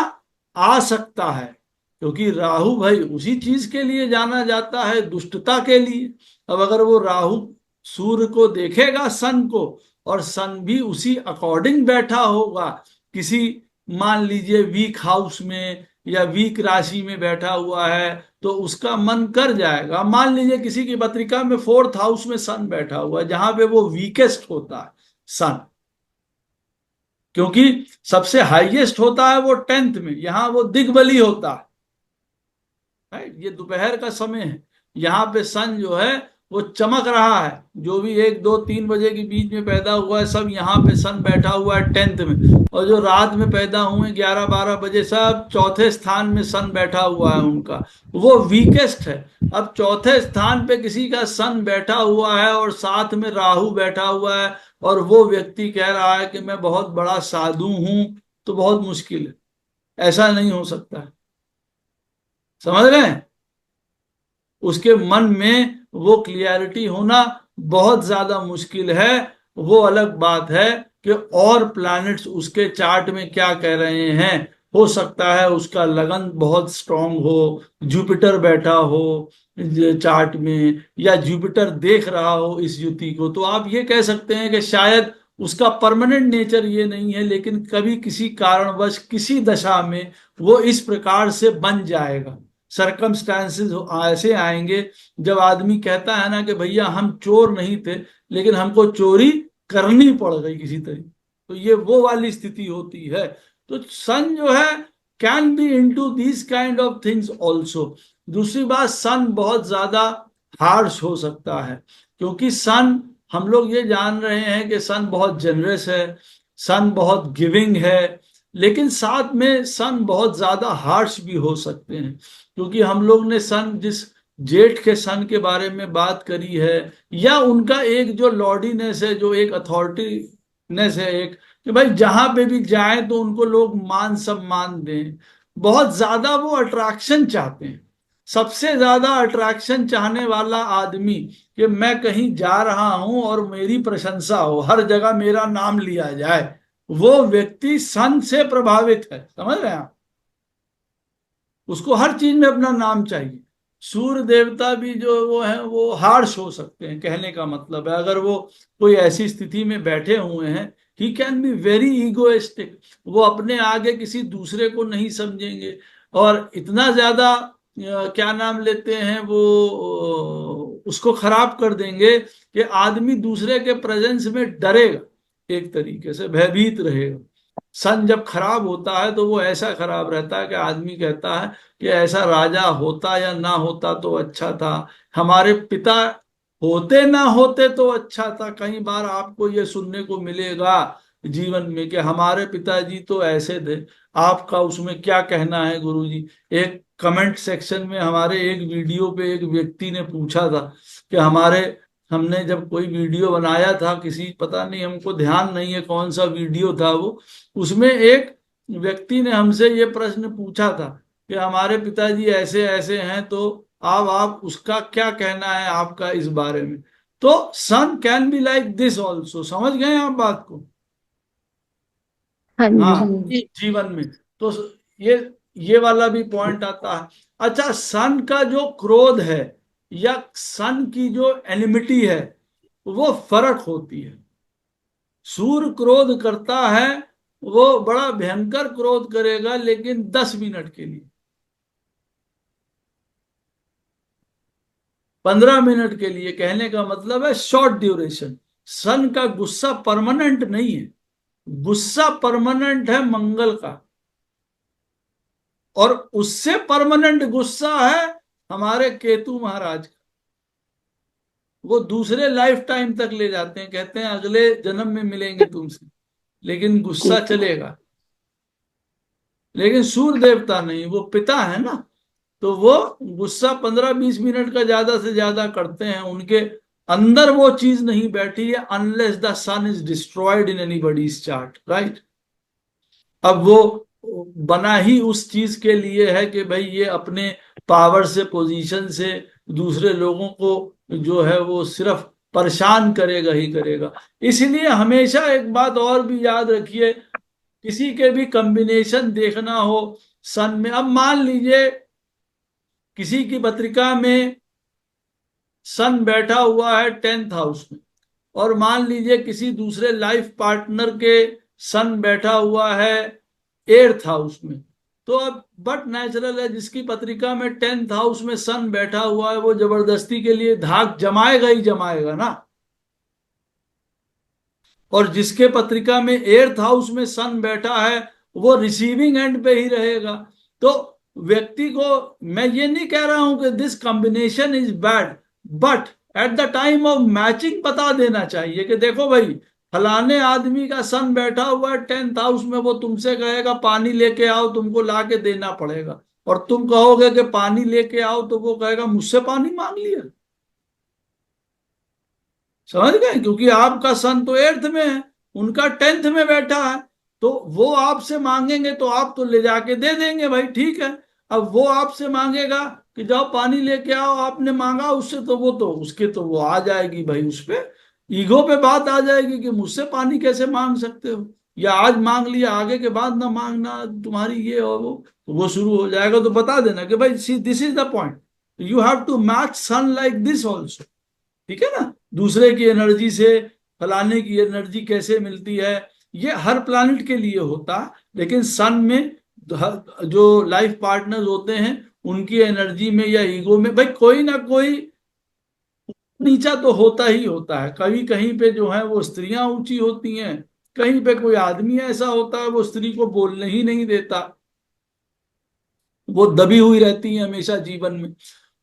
आ सकता है। क्योंकि राहु भाई उसी चीज के लिए जाना जाता है, दुष्टता के लिए। अब अगर वो राहु सूर्य को देखेगा, सन को, और सन भी उसी अकॉर्डिंग बैठा होगा किसी, मान लीजिए वीक हाउस में या वीक राशि में बैठा हुआ है, तो उसका मन कर जाएगा। मान लीजिए किसी की पत्रिका में फोर्थ हाउस में सन बैठा हुआ है, जहां पे वो वीकेस्ट होता है सन, क्योंकि सबसे हाईएस्ट होता है वो 10th में, यहां वो दिग्बली होता है। राइट? ये दोपहर का समय है, यहाँ पे सन जो है वो चमक रहा है। जो भी 1 2 3 बजे के बीच में पैदा हुआ है सब यहाँ पे सन बैठा हुआ है 10th में। और जो रात में पैदा हुए 11 12 बजे, सब चौथे स्थान में सन बैठा हुआ है उनका, वो वीकेस्ट है। अब चौथे स्थान पे किसी का सन बैठा हुआ है और साथ में राहु बैठा हुआ है, और वो व्यक्ति कह रहा है कि मैं बहुत बड़ा साधु हूं, तो बहुत मुश्किल है। ऐसा नहीं हो सकता है। समझ रहे हैं? उसके मन में वो क्लियरिटी होना बहुत ज्यादा मुश्किल है। वो अलग बात है कि और प्लैनेट्स उसके चार्ट में क्या कह रहे हैं। हो सकता है उसका लगन बहुत स्ट्रांग हो, जुपिटर बैठा हो चार्ट में, या जुपिटर देख रहा हो इस युति को, तो आप ये कह सकते हैं कि शायद उसका परमानेंट नेचर ये नहीं है, लेकिन कभी किसी कारणवश किसी दशा में वो इस प्रकार से बन जाएगा। सरकमस्टांसेस ऐसे आएंगे जब आदमी कहता है ना कि भैया हम चोर नहीं थे लेकिन हमको चोरी करनी पड़ गई किसी तरीके, तो ये वो वाली स्थिति होती है। तो सन जो है can be into this kind of things also. दूसरी बात, सन बहुत ज्यादा हार्श हो सकता है, क्योंकि सन, हम लोग ये जान रहे हैं कि सन बहुत जनरस है, सन बहुत गिविंग है, लेकिन साथ में सन बहुत ज्यादा हार्श भी हो सकते हैं। क्योंकि हम लोग ने सन, जिस जेठ के सन के बारे में बात करी है, या उनका एक जो लॉर्डीनेस है, जो एक अथॉरिटीनेस है, एक कि भाई जहां पे भी जाए तो उनको लोग मान सम्मान दें। बहुत ज्यादा वो अट्रैक्शन चाहते हैं। सबसे ज्यादा अट्रैक्शन चाहने वाला आदमी, कि मैं कहीं जा रहा हूं और मेरी प्रशंसा हो, हर जगह मेरा नाम लिया जाए, वो व्यक्ति सन से प्रभावित है। समझ रहे हैं आप? उसको हर चीज में अपना नाम चाहिए। सूर्य देवता भी जो वो है वो हार्श हो सकते हैं, कहने का मतलब है। अगर वो कोई ऐसी स्थिति में बैठे हुए हैं, he can be very egoistic. वो अपने आगे किसी दूसरे को नहीं समझेंगे, और इतना ज्यादा क्या नाम लेते हैं वो, उसको खराब कर देंगे कि आदमी दूसरे के प्रेजेंस में डरेगा। एक तरीके से भयभीत रहेगा। सन जब खराब होता है तो वो ऐसा खराब रहता है कि आदमी कहता है कि ऐसा राजा होता या ना होता तो अच्छा था, हमारे पिता होते ना होते तो अच्छा था। कई बार आपको ये सुनने को मिलेगा जीवन में कि हमारे पिताजी तो ऐसे थे। आपका उसमें क्या कहना है गुरुजी? एक कमेंट सेक्शन में हमारे एक वीडियो पे एक व्यक्ति ने पूछा था कि हमारे हमने जब कोई वीडियो बनाया था किसी, पता नहीं हमको ध्यान नहीं है कौन सा वीडियो था वो, उसमें एक व्यक्ति ने हमसे ये प्रश्न पूछा था कि हमारे पिताजी ऐसे ऐसे हैं, तो अब आप उसका क्या कहना है आपका इस बारे में? तो sun can be like this also. समझ गए आप बात को? हाँ जी। हाँ, जीवन में तो ये ये वाला भी पॉइंट आता है। अच्छा, सन का जो क्रोध है या सन की जो एनिमिटी है वो फर्क होती है। सूर्य क्रोध करता है, वो बड़ा भयंकर क्रोध करेगा लेकिन 10 मिनट के लिए, 15 मिनट के लिए, कहने का मतलब है शॉर्ट ड्यूरेशन। सन का गुस्सा परमानेंट नहीं है, गुस्सा परमानेंट है मंगल का, और उससे परमानेंट गुस्सा है हमारे केतु महाराज का। वो दूसरे लाइफ टाइम तक ले जाते हैं, कहते हैं अगले जन्म में मिलेंगे तुमसे, लेकिन गुस्सा चलेगा। लेकिन सूर्य देवता नहीं, वो पिता है ना, तो वो गुस्सा 15-20 मिनट का ज्यादा से ज्यादा करते हैं। उनके अंदर वो चीज नहीं बैठी है unless the sun is destroyed in anybody's chart, right? अब वो बना ही उस चीज के लिए है कि भाई ये अपने पावर से, पोजीशन से दूसरे लोगों को जो है वो सिर्फ परेशान करेगा ही करेगा। इसलिए हमेशा एक बात और भी याद रखिए, किसी के भी कॉम्बिनेशन देखना हो सन में, अब मान लीजिए किसी की पत्रिका में सन बैठा हुआ है 10th हाउस में, और मान लीजिए किसी दूसरे लाइफ पार्टनर के सन बैठा हुआ है 8th हाउस में, तो अब बट नेचुरल है जिसकी पत्रिका में 10th हाउस में सन बैठा हुआ है वो जबरदस्ती के लिए धाक जमाएगा ही जमाएगा ना, और जिसके पत्रिका में 8th हाउस में सन बैठा है वो रिसीविंग एंड पे ही रहेगा। तो व्यक्ति को मैं ये नहीं कह रहा हूं कि this combination is bad, but at the time of matching बता देना चाहिए कि देखो भाई फलाने आदमी का सन बैठा हुआ है 10th हाउस में, वो तुमसे कहेगा पानी लेके आओ, तुमको ला के देना पड़ेगा, और तुम कहोगे कि पानी लेके आओ तो वो कहेगा मुझसे पानी मांग लिया। समझ गए? क्योंकि आपका सन तो 8th में है, उनका 10th में बैठा है, तो वो आपसे मांगेंगे तो आप तो ले जाके दे देंगे भाई, ठीक है। अब वो आपसे मांगेगा कि जाओ पानी लेके आओ, आपने मांगा उससे, तो वो तो उसके तो वो आ जाएगी भाई, उस पे ईगो पे बात आ जाएगी कि मुझसे पानी कैसे मांग सकते हो, या आज मांग लिया आगे के बाद ना मांगना, तुम्हारी ये और वो शुरू हो जाएगा। तो बता देना कि भाई see this is the point, you have to match sun like this also, ठीक है ना? दूसरे की एनर्जी से फलाने की एनर्जी कैसे मिलती है, ये हर प्लानिट के लिए होता है, लेकिन सन में जो लाइफ पार्टनर्स होते हैं उनकी एनर्जी में या ईगो में भाई कोई ना कोई नीचा तो होता ही होता है। कभी कहीं पे जो है वो स्त्रियां ऊंची होती हैं, कहीं पे कोई आदमी ऐसा होता है वो स्त्री को बोलने ही नहीं देता, वो दबी हुई रहती है हमेशा जीवन में।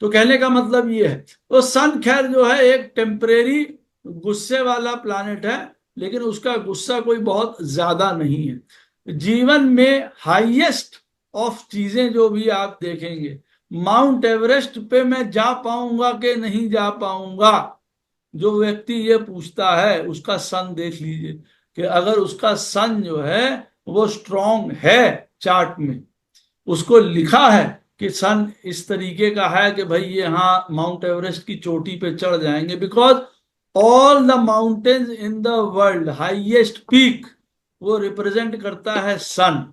तो कहने का मतलब ये है, तो सन खैर जो है एक टेम्परेरी गुस्से वाला प्लानेट है, लेकिन उसका गुस्सा कोई बहुत ज्यादा नहीं है। जीवन में हाईएस्ट ऑफ चीजें जो भी आप देखेंगे, माउंट एवरेस्ट पे मैं जा पाऊंगा कि नहीं जा पाऊंगा, जो व्यक्ति ये पूछता है उसका सन देख लीजिए कि अगर उसका सन जो है वो स्ट्रांग है चार्ट में, उसको लिखा है कि सन इस तरीके का है कि भाई ये हाँ माउंट एवरेस्ट की चोटी पे चढ़ जाएंगे, because all the mountains in the world highest peak वो रिप्रेजेंट करता है सन।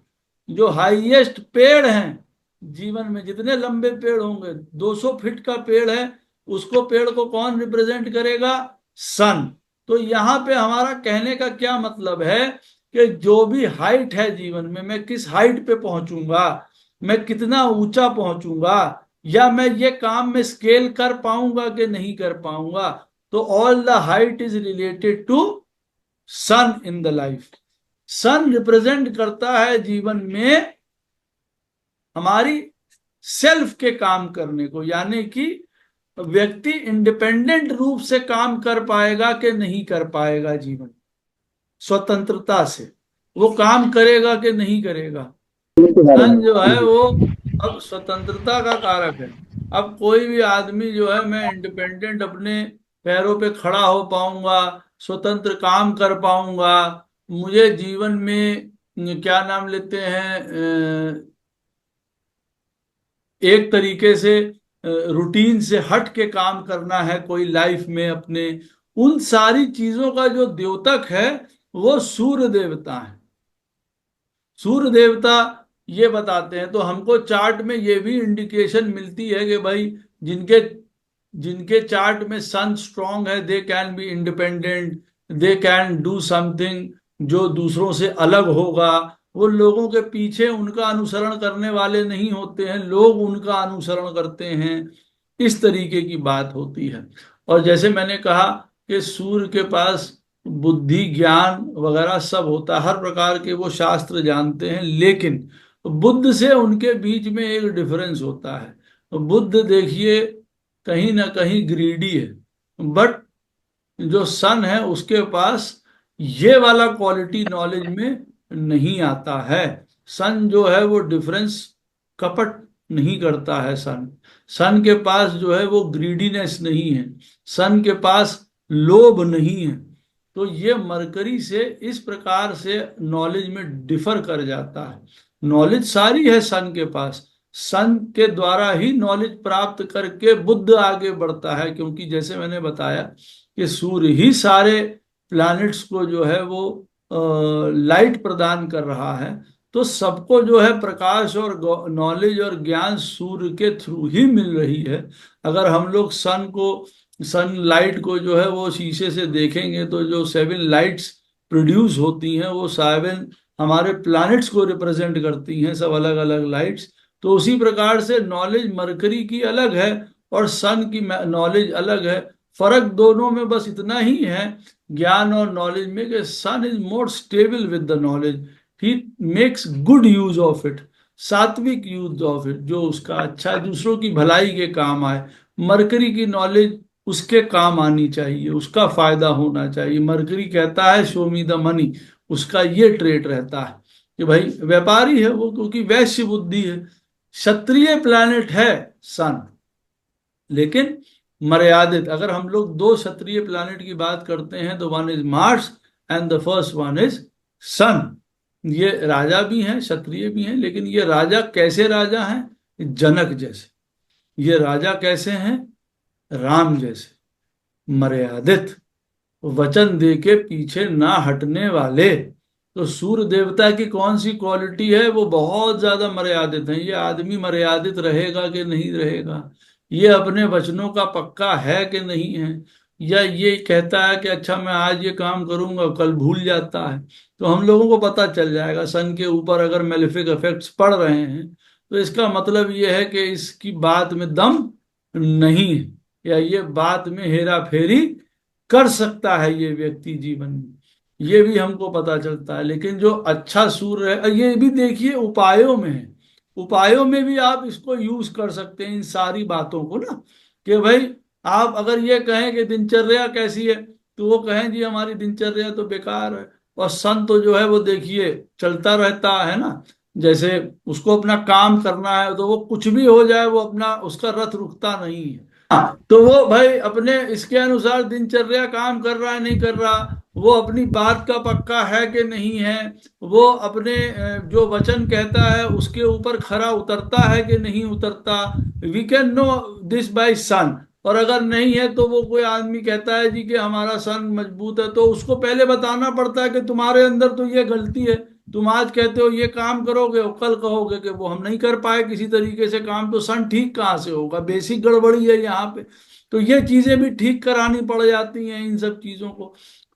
जो हाईएस्ट पेड़ हैं जीवन में, जितने लंबे पेड़ होंगे, 200 फीट का पेड़ है, उसको पेड़ को कौन रिप्रेजेंट करेगा? सन। तो यहाँ पे हमारा कहने का क्या मतलब है कि जो भी हाइट है जीवन में, मैं किस हाइट पे पहुंचूंगा, मैं कितना ऊंचा पहुंचूंगा, या मैं ये काम में स्केल कर पाऊंगा कि नहीं कर पाऊंगा, तो all the height is related to sun in the life. Sun represent करता है जीवन में हमारी सेल्फ के काम करने को, यानी कि व्यक्ति इंडिपेंडेंट रूप से काम कर पाएगा कि नहीं कर पाएगा, जीवन स्वतंत्रता से वो काम करेगा कि नहीं करेगा। सन जो है वो अब स्वतंत्रता का कारक है। अब कोई भी आदमी जो है, मैं इंडिपेंडेंट अपने पैरों पे खड़ा हो पाऊंगा, स्वतंत्र काम कर पाऊंगा, मुझे जीवन में क्या नाम लेते हैं, एक तरीके से रूटीन से हट के काम करना है कोई लाइफ में अपने, उन सारी चीजों का जो द्योतक है वो सूर्य देवता है। सूर्य देवता ये बताते हैं, तो हमको चार्ट में ये भी इंडिकेशन मिलती है कि भाई जिनके जिनके चार्ट में सन स्ट्रांग है, they can be independent, they can do something जो दूसरों से अलग होगा। वो लोगों के पीछे उनका अनुसरण करने वाले नहीं होते हैं, लोग उनका अनुसरण करते हैं, इस तरीके की बात होती है। और जैसे मैंने कहा कि सूर्य के पास बुद्धि ज्ञान वगैरह सब होता है, हर प्रकार के वो शास्त्र जानते हैं, लेकिन बुद्ध से उनके बीच में एक डिफरेंस होता है। बुद्ध देखिए कहीं ना कहीं ग्रीडी है, बट जो सन है उसके पास ये वाला क्वालिटी नॉलेज में नहीं आता है। सन जो है वो डिफरेंस कपट नहीं करता है। सन सन के पास जो है वो ग्रीडीनेस नहीं है, सन के पास लोभ नहीं है। तो ये मरकरी से इस प्रकार से नॉलेज में डिफर कर जाता है। नॉलेज सारी है सन के पास, सन के द्वारा ही नॉलेज प्राप्त करके बुद्ध आगे बढ़ता है, क्योंकि जैसे मैंने बताया कि सूर्य ही सारे प्लैनेट्स को जो है वो लाइट प्रदान कर रहा है। तो सबको जो है प्रकाश और नॉलेज और ज्ञान सूर्य के थ्रू ही मिल रही है। अगर हम लोग सन लाइट को जो है वो शीशे से देखेंगे तो जो 7 लाइट्स प्रोड्यूस होती हैं वो 7 हमारे प्लैनेट्स को रिप्रेजेंट करती हैं, सब अलग अलग लाइट्स। तो उसी प्रकार से नॉलेज मरकरी की अलग है और सन की नॉलेज अलग है। फर्क दोनों में बस इतना ही है, ज्ञान और नॉलेज में, कि sun is more stable with the knowledge, he makes good use of it, sattvik use of it, जो उसका अच्छा दूसरों की भलाई के काम आए। मरकरी की नॉलेज उसके काम आनी चाहिए, उसका फायदा होना चाहिए। मरकरी कहता है शो मी द मनी, उसका ये ट्रेट रहता है कि भाई व्यापारी है वो, क्योंकि वैश्य बुद्धि है। क्षत्रिय प्लैनेट है सन, लेकिन मर्यादित। अगर हम लोग 2 क्षत्रिय प्लैनेट की बात करते हैं तो one is Mars and the first one is sun. ये राजा भी हैं, क्षत्रिय भी हैं, लेकिन ये राजा कैसे राजा हैं? जनक जैसे। ये राजा कैसे हैं? राम जैसे, मर्यादित, वचन दे के पीछे ना हटने वाले। तो सूर्य देवता की कौन सी क्वालिटी है? वो बहुत ज्यादा मर्यादित है। ये आदमी मर्यादित रहेगा कि नहीं रहेगा, ये अपने वचनों का पक्का है कि नहीं है, या ये कहता है कि अच्छा मैं आज ये काम करूंगा, कल भूल जाता है। तो हम लोगों को पता चल जाएगा सन के ऊपर अगर मेलेफिक इफेक्ट्स पड़ रहे हैं तो इसका मतलब ये है कि इसकी बात में दम नहीं है, या ये बात में हेरा फेरी कर सकता है ये व्यक्ति जीवन में, ये भी हमको पता चलता है। लेकिन जो अच्छा सूर्य है, ये भी देखिए उपायों में है, उपायों में भी आप इसको यूज कर सकते हैं इन सारी बातों को ना, कि भाई आप अगर ये कहें कि दिनचर्या कैसी है, तो वो कहें जी हमारी दिनचर्या तो बेकार है। और सन तो जो है वो देखिए चलता रहता है ना, जैसे उसको अपना काम करना है तो वो कुछ भी हो जाए वो अपना, उसका रथ रुकता नहीं है। तो वो भाई अपने इसके अनुसार दिनचर्या काम कर रहा है नहीं कर रहा, वो अपनी बात का पक्का है कि नहीं है, वो अपने जो वचन कहता है उसके ऊपर खरा उतरता है कि नहीं उतरता। We can know this by sun. और अगर नहीं है तो वो कोई आदमी कहता है जी कि हमारा सन मजबूत है, तो उसको पहले बताना पड़ता है कि तुम्हारे अंदर तो ये गलती है, तुम आज कहते हो ये काम करोगे और कल कहोगे कि वो हम नहीं कर पाए किसी तरीके से काम, तो सन ठीक कहाँ से होगा? बेसिक गड़बड़ी है यहाँ पे। तो ये चीजें भी ठीक करानी पड़ जाती हैं। इन सब चीजों को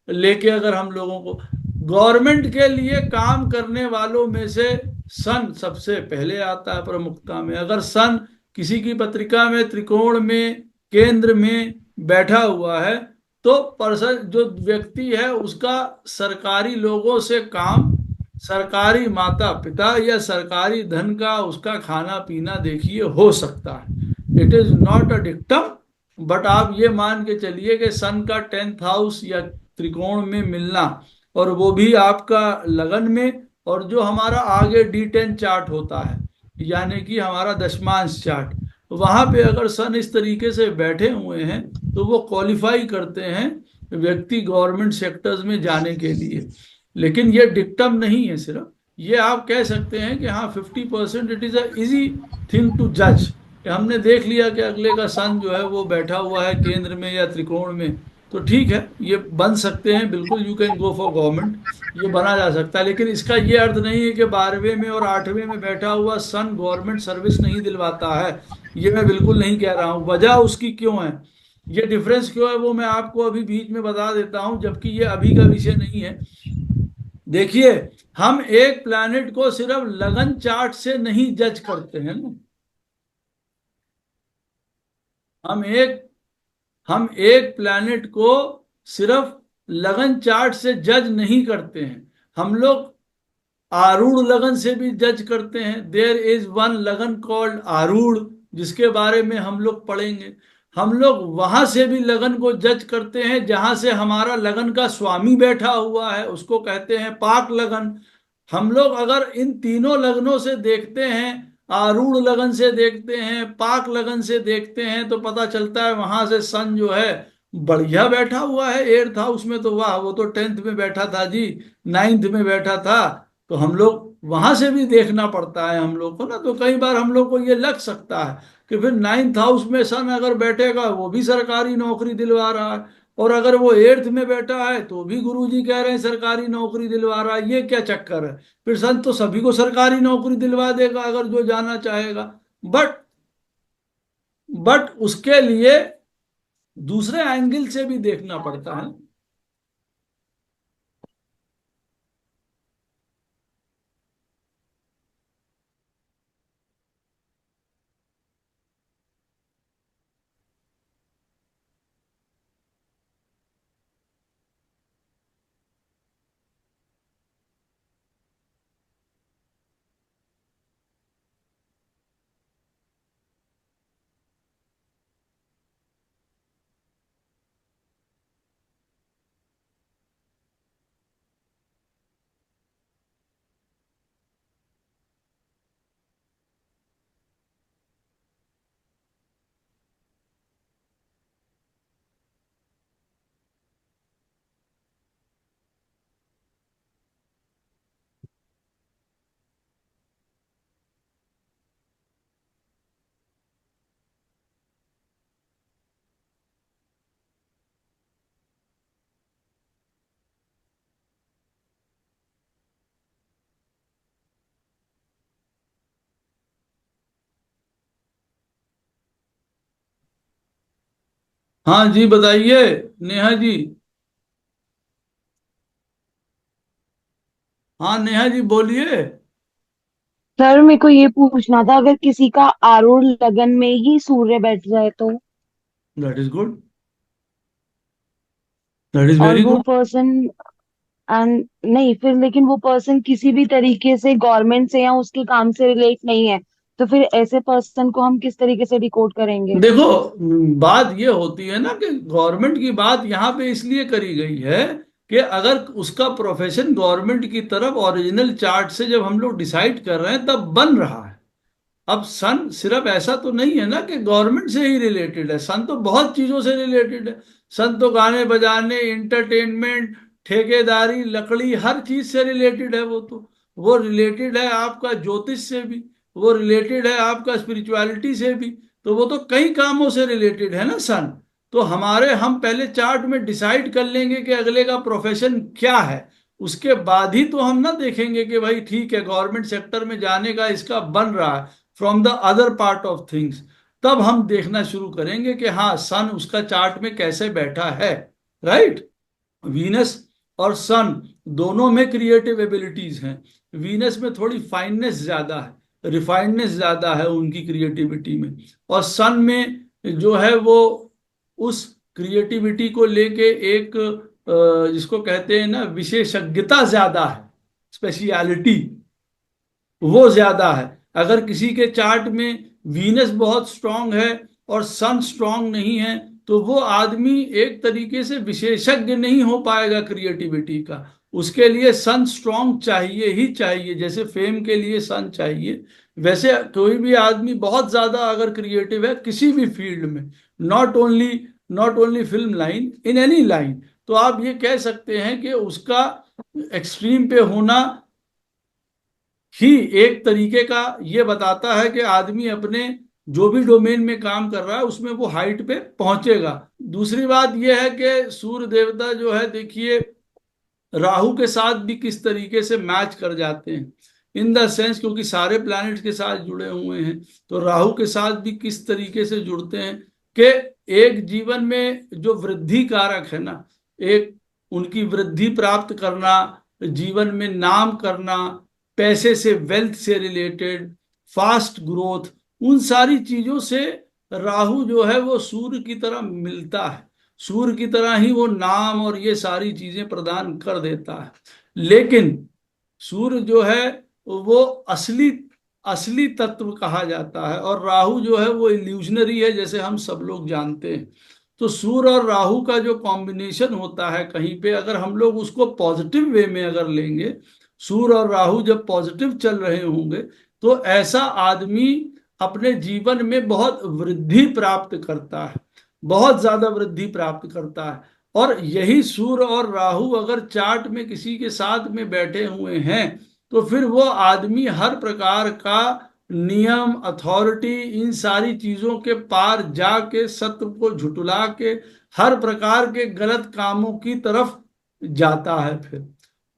लेके अगर हम लोगों को, गवर्नमेंट के लिए काम करने वालों में से सन सबसे पहले आता है प्रमुखता में। अगर सन किसी की पत्रिका में त्रिकोण में केंद्र में बैठा हुआ है तो पर्सन जो व्यक्ति है उसका सरकारी लोगों से काम, सरकारी माता पिता या सरकारी धन का उसका खाना पीना देखिए हो सकता है। It is not a dictum, but आप ये मान के चलिए कि सन का 10th हाउस या त्रिकोण में मिलना, और वो भी आपका लगन में, और जो हमारा आगे D10 चार्ट होता है यानी कि हमारा दशमांश चार्ट, वहां पे अगर सन इस तरीके से बैठे हुए हैं तो वो क्वालिफाई करते हैं व्यक्ति गवर्नमेंट सेक्टर्स में जाने के लिए। लेकिन ये डिक्टम नहीं है, सिर्फ ये आप कह सकते हैं कि हाँ 50% it is a easy thing to जज। हमने देख लिया कि अगले का सन जो है वो बैठा हुआ है केंद्र में या त्रिकोण में, तो ठीक है ये बन सकते हैं, बिल्कुल you can go for government, ये बना जा सकता है। लेकिन इसका ये अर्थ नहीं है कि 12वें में और 8वें में बैठा हुआ सन गवर्नमेंट सर्विस नहीं दिलवाता है, ये मैं बिल्कुल नहीं कह रहा हूँ। वजह उसकी क्यों है, ये डिफरेंस क्यों है, वो मैं आपको अभी बीच में बता देता हूं, जबकि ये अभी का विषय नहीं है। देखिए, हम एक प्लैनेट को सिर्फ लगन चार्ट से नहीं जज करते हैं ना। हम एक हम एक प्लैनेट को सिर्फ लगन चार्ट से जज नहीं करते हैं, हम लोग आरूढ़ लगन से भी जज करते हैं। देयर इज वन लगन कॉल्ड आरूढ़, जिसके बारे में हम लोग पढ़ेंगे। हम लोग वहां से भी लगन को जज करते हैं जहां से हमारा लगन का स्वामी बैठा हुआ है, उसको कहते हैं पाक लगन। हम लोग अगर इन तीनों लगनों से देखते हैं, आरूढ़ लगन से देखते हैं, पाक लगन से देखते हैं, तो पता चलता है वहां से सन जो है बढ़िया बैठा हुआ है 8th हाउस में। तो वाह, वो तो 10th में बैठा था जी, 9th में बैठा था। तो हम लोग वहां से भी देखना पड़ता है हम लोग को ना। तो कई बार हम लोग को ये लग सकता है कि फिर 9th हाउस में सन अगर बैठेगा वो भी सरकारी नौकरी दिलवा रहा है, और अगर वो 8th में बैठा है तो भी गुरुजी कह रहे हैं सरकारी नौकरी दिलवा रहा है, ये क्या चक्कर है। फिर सन तो सभी को सरकारी नौकरी दिलवा देगा अगर जो जाना चाहेगा। बट बट उसके लिए दूसरे एंगल से भी देखना पड़ता है। हाँ जी बताइए नेहा जी। हाँ नेहा जी बोलिए। सर मेरे को ये पूछना था, अगर किसी का आरूढ़ लगन में ही सूर्य बैठ जाए तो, that is good, that is और वेरी वो गुड। पर्सन एंड नहीं फिर, लेकिन वो पर्सन किसी भी तरीके से गवर्नमेंट से या उसके काम से रिलेट नहीं है, तो फिर ऐसे पर्सन को हम किस तरीके से डिकोड करेंगे? देखो, बात ये होती है ना कि गवर्नमेंट की बात यहाँ पे इसलिए करी गई है कि अगर उसका प्रोफेशन गवर्नमेंट की तरफ ओरिजिनल चार्ट से जब हम लोग डिसाइड कर रहे हैं तब बन रहा है। अब सन सिर्फ ऐसा तो नहीं है ना कि गवर्नमेंट से ही रिलेटेड है, सन तो बहुत चीजों से रिलेटेड है। सन तो गाने बजाने, इंटरटेनमेंट, ठेकेदारी, लकड़ी, हर चीज से रिलेटेड है। वो रिलेटेड है आपका ज्योतिष से भी, वो रिलेटेड है आपका स्पिरिचुअलिटी से भी। तो वो तो कई कामों से रिलेटेड है ना सन। तो हम पहले चार्ट में डिसाइड कर लेंगे कि अगले का प्रोफेशन क्या है, उसके बाद ही तो हम ना देखेंगे कि भाई ठीक है गवर्नमेंट सेक्टर में जाने का इसका बन रहा है from the other part of things. तब हम देखना शुरू करेंगे कि हाँ सन उसका चार्ट में कैसे बैठा है। राइट। वीनस और सन दोनों में क्रिएटिव एबिलिटीज हैं। वीनस में थोड़ी फाइननेस ज्यादा है, रिफाइंडनेस ज्यादा है उनकी क्रिएटिविटी में, और सन में जो है वो उस क्रिएटिविटी को लेके एक जिसको कहते हैं ना विशेषज्ञता ज्यादा है, स्पेशलिटी वो ज्यादा है। अगर किसी के चार्ट में वीनस बहुत स्ट्रांग है और सन स्ट्रांग नहीं है, तो वो आदमी एक तरीके से विशेषज्ञ नहीं हो पाएगा क्रिएटिविटी का। उसके लिए सन स्ट्रांग चाहिए ही चाहिए, जैसे फेम के लिए सन चाहिए, वैसे कोई भी आदमी बहुत ज्यादा अगर क्रिएटिव है किसी भी फील्ड में, not only film line, in any line, तो आप ये कह सकते हैं कि उसका एक्सट्रीम पे होना ही एक तरीके का ये बताता है कि आदमी अपने जो भी डोमेन में काम कर रहा है उसमें वो हाइट पे पहुंचेगा। दूसरी बात यह है कि सूर्य देवता जो है, देखिए राहु के साथ भी किस तरीके से मैच कर जाते हैं, इन द सेंस क्योंकि सारे प्लैनेट्स के साथ जुड़े हुए हैं, तो राहु के साथ भी किस तरीके से जुड़ते हैं कि एक जीवन में जो वृद्धि कारक है ना, एक उनकी वृद्धि प्राप्त करना, जीवन में नाम करना, पैसे से, वेल्थ से रिलेटेड, फास्ट ग्रोथ, उन सारी चीजों से राहु जो है वो सूर्य की तरह मिलता है, सूर्य की तरह ही वो नाम और ये सारी चीजें प्रदान कर देता है। लेकिन सूर्य जो है वो असली असली तत्व कहा जाता है, और राहु जो है वो इल्यूजनरी है, जैसे हम सब लोग जानते हैं। तो सूर्य और राहु का जो कॉम्बिनेशन होता है कहीं पे, अगर हम लोग उसको पॉजिटिव वे में अगर लेंगे, सूर्य और राहु जब पॉजिटिव चल रहे होंगे, तो ऐसा आदमी अपने जीवन में बहुत वृद्धि प्राप्त करता है, बहुत ज्यादा वृद्धि प्राप्त करता है। और यही सूर्य और राहु अगर चार्ट में किसी के साथ में बैठे हुए हैं, तो फिर वो आदमी हर प्रकार का नियम, अथॉरिटी, इन सारी चीजों के पार जाके, सत्य को झुटला के हर प्रकार के गलत कामों की तरफ जाता है। फिर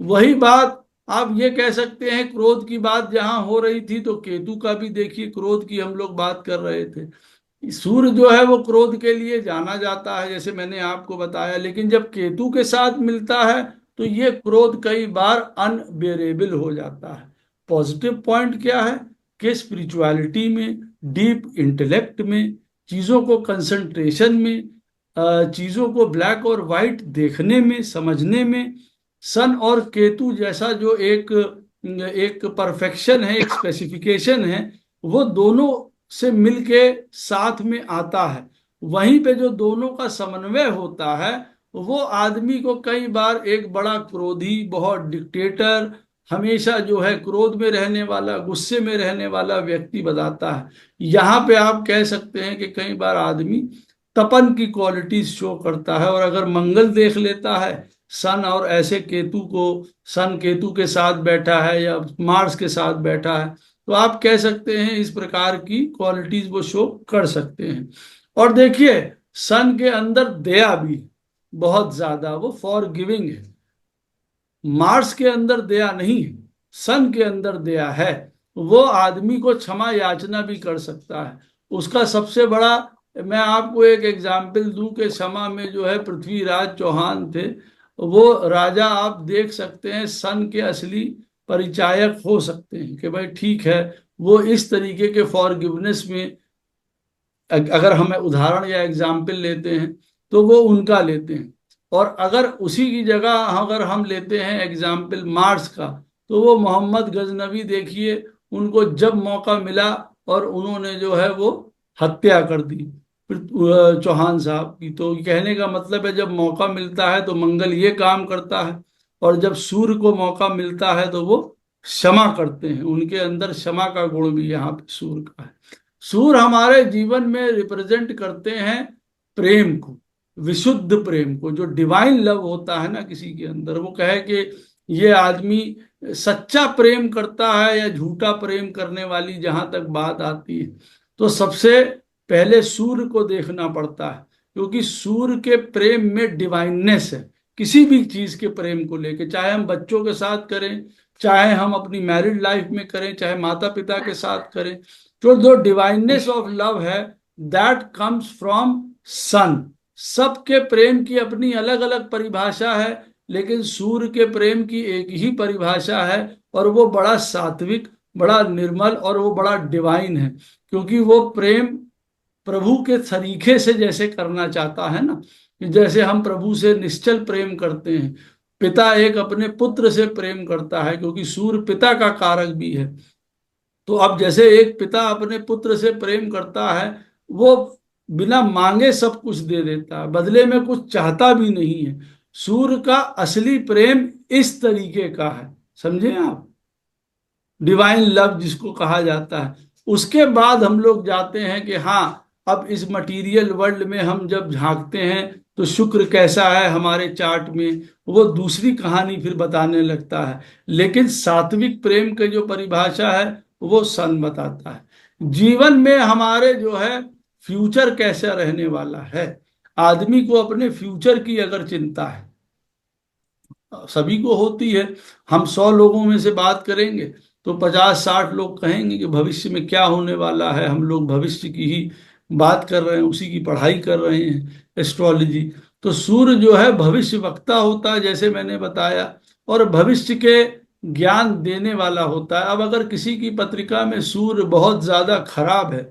वही बात आप ये कह सकते हैं, क्रोध की बात जहां हो रही थी, तो केतु का भी देखिए, क्रोध की हम लोग बात कर रहे थे। सूर्य जो है वो क्रोध के लिए जाना जाता है, जैसे मैंने आपको बताया, लेकिन जब केतु के साथ मिलता है तो ये क्रोध कई बार अनबेरेबल हो जाता है। पॉजिटिव पॉइंट क्या है कि स्पिरिचुअलिटी में, डीप इंटेलेक्ट में, चीजों को कंसंट्रेशन में, चीजों को ब्लैक और वाइट देखने में, समझने में, सन और केतु जैसा जो एक एक परफेक्शन है, एक स्पेसिफिकेशन है, वो दोनों से मिलके साथ में आता है। वहीं पे जो दोनों का समन्वय होता है, वो आदमी को कई बार एक बड़ा क्रोधी, बहुत डिक्टेटर, हमेशा जो है क्रोध में रहने वाला, गुस्से में रहने वाला व्यक्ति बताता है। यहाँ पे आप कह सकते हैं कि कई बार आदमी तपन की क्वालिटीज शो करता है, और अगर मंगल देख लेता है सन, और ऐसे केतु को, सन केतु के साथ बैठा है या मार्स के साथ बैठा है, तो आप कह सकते हैं इस प्रकार की क्वालिटीज वो शो कर सकते हैं। और देखिए सन के अंदर दया भी बहुत ज्यादा, वो फॉर गिविंग है। मार्स के अंदर दया नहीं है, सन के अंदर दया है। वो आदमी को क्षमा याचना भी कर सकता है। उसका सबसे बड़ा, मैं आपको एक एग्जाम्पल दूं कि क्षमा में जो है पृथ्वीराज चौहान थे, वो राजा आप देख सकते हैं सन के असली परिचायक हो सकते हैं कि भाई ठीक है, वो इस तरीके के फॉरगिवनेस में, अगर हम उदाहरण या एग्जाम्पल लेते हैं तो वो उनका लेते हैं। और अगर उसी की जगह अगर हम लेते हैं एग्जाम्पल मार्स का, तो वो मोहम्मद गजनवी देखिए, उनको जब मौका मिला और उन्होंने जो है वो हत्या कर दी चौहान साहब की। तो कहने का मतलब है जब मौका मिलता है तो मंगल ये काम करता है, और जब सूर्य को मौका मिलता है तो वो क्षमा करते हैं। उनके अंदर क्षमा का गुण भी यहाँ पे सूर्य का है। सूर्य हमारे जीवन में रिप्रेजेंट करते हैं प्रेम को, विशुद्ध प्रेम को, जो डिवाइन लव होता है ना किसी के अंदर। वो कहे कि ये आदमी सच्चा प्रेम करता है या झूठा प्रेम करने वाली जहां तक बात आती है, तो सबसे पहले सूर्य को देखना पड़ता है, क्योंकि सूर्य के प्रेम में डिवाइननेस है। किसी भी चीज के प्रेम को लेके, चाहे हम बच्चों के साथ करें, चाहे हम अपनी मैरिड लाइफ में करें, चाहे माता पिता के साथ करें, तो जो डिवाइननेस ऑफ लव है दैट कम्स फ्रॉम सन। सबके प्रेम की अपनी अलग अलग परिभाषा है, लेकिन सूर्य के प्रेम की एक ही परिभाषा है, और वो बड़ा सात्विक, बड़ा निर्मल, और वो बड़ा डिवाइन है, क्योंकि वो प्रेम प्रभु के तरीके से जैसे करना चाहता है ना, कि जैसे हम प्रभु से निश्चल प्रेम करते हैं, पिता एक अपने पुत्र से प्रेम करता है, क्योंकि सूर्य पिता का कारक भी है। तो अब जैसे एक पिता अपने पुत्र से प्रेम करता है, वो बिना मांगे सब कुछ दे देता है, बदले में कुछ चाहता भी नहीं है। सूर्य का असली प्रेम इस तरीके का है, समझे आप, डिवाइन लव जिसको कहा जाता है। उसके बाद हम लोग जाते हैं कि हाँ, अब इस मटेरियल वर्ल्ड में हम जब झांकते हैं तो शुक्र कैसा है हमारे चार्ट में, वो दूसरी कहानी फिर बताने लगता है। लेकिन सात्विक प्रेम की जो परिभाषा है वो सन बताता है। जीवन में हमारे जो है फ्यूचर कैसा रहने वाला है, आदमी को अपने फ्यूचर की अगर चिंता है, सभी को होती है। हम 100 लोगों में से बात करेंगे तो 50-60 लोग कहेंगे कि भविष्य में क्या होने वाला है, हम लोग भविष्य की ही बात कर रहे हैं, उसी की पढ़ाई कर रहे हैं, एस्ट्रोलॉजी। तो सूर्य जो है भविष्य वक्ता होता है, जैसे मैंने बताया, और भविष्य के ज्ञान देने वाला होता है। अब अगर किसी की पत्रिका में सूर्य बहुत ज्यादा खराब है,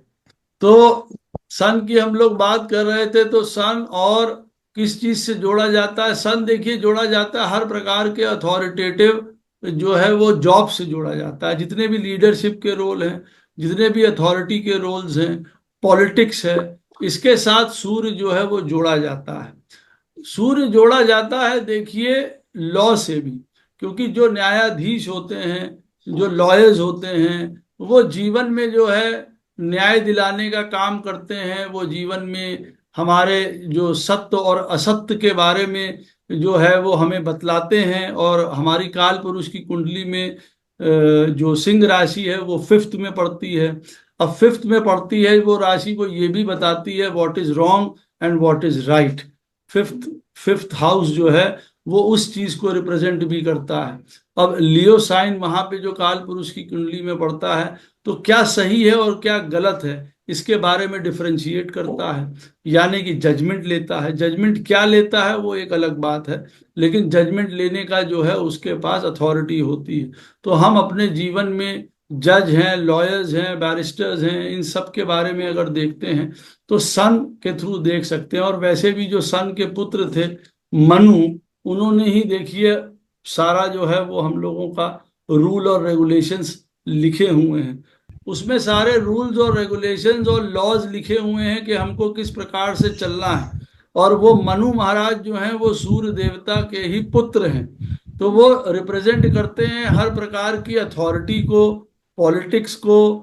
तो सन की हम लोग बात कर रहे थे, तो सन और किस चीज से जोड़ा जाता है? सन देखिए जोड़ा जाता है हर प्रकार के अथॉरिटेटिव जो है वो जॉब से जोड़ा जाता है। जितने भी लीडरशिप के रोल हैं, जितने भी अथॉरिटी के रोल्स हैं, पॉलिटिक्स है, इसके साथ सूर्य जो है वो जोड़ा जाता है। सूर्य जोड़ा जाता है देखिए लॉ से भी, क्योंकि जो न्यायाधीश होते हैं, जो लॉयर्स होते हैं, वो जीवन में जो है न्याय दिलाने का काम करते हैं। वो जीवन में हमारे जो सत्य और असत्य के बारे में जो है वो हमें बतलाते हैं। और हमारी काल पुरुष की कुंडली में जो सिंह राशि है वो 5th में पड़ती है। अब 5th में पड़ती है वो राशि को ये भी बताती है what is wrong and what is right. Fifth house जो है वो उस चीज को रिप्रेजेंट भी करता है। अब लियो साइन वहां पे जो काल पुरुष की कुंडली में पड़ता है, तो क्या सही है और क्या गलत है इसके बारे में डिफरेंशिएट करता है, यानी कि जजमेंट लेता है। जजमेंट क्या लेता है वो एक अलग बात है, लेकिन जजमेंट लेने का जो है उसके पास अथॉरिटी होती है। तो हम अपने जीवन में जज हैं, लॉयर्स हैं, बैरिस्टर्स हैं, इन सब के बारे में अगर देखते हैं तो सन के थ्रू देख सकते हैं। और वैसे भी जो सन के पुत्र थे मनु, उन्होंने ही देखिए सारा जो है वो हम लोगों का रूल और रेगुलेशंस लिखे हुए हैं। उसमें सारे रूल्स और रेगुलेशंस और लॉज लिखे हुए हैं कि हमको किस प्रकार से चलना है। और वो मनु महाराज जो हैं वो सूर्य देवता के ही पुत्र हैं, तो वो रिप्रेजेंट करते हैं हर प्रकार की अथॉरिटी को, पॉलिटिक्स को,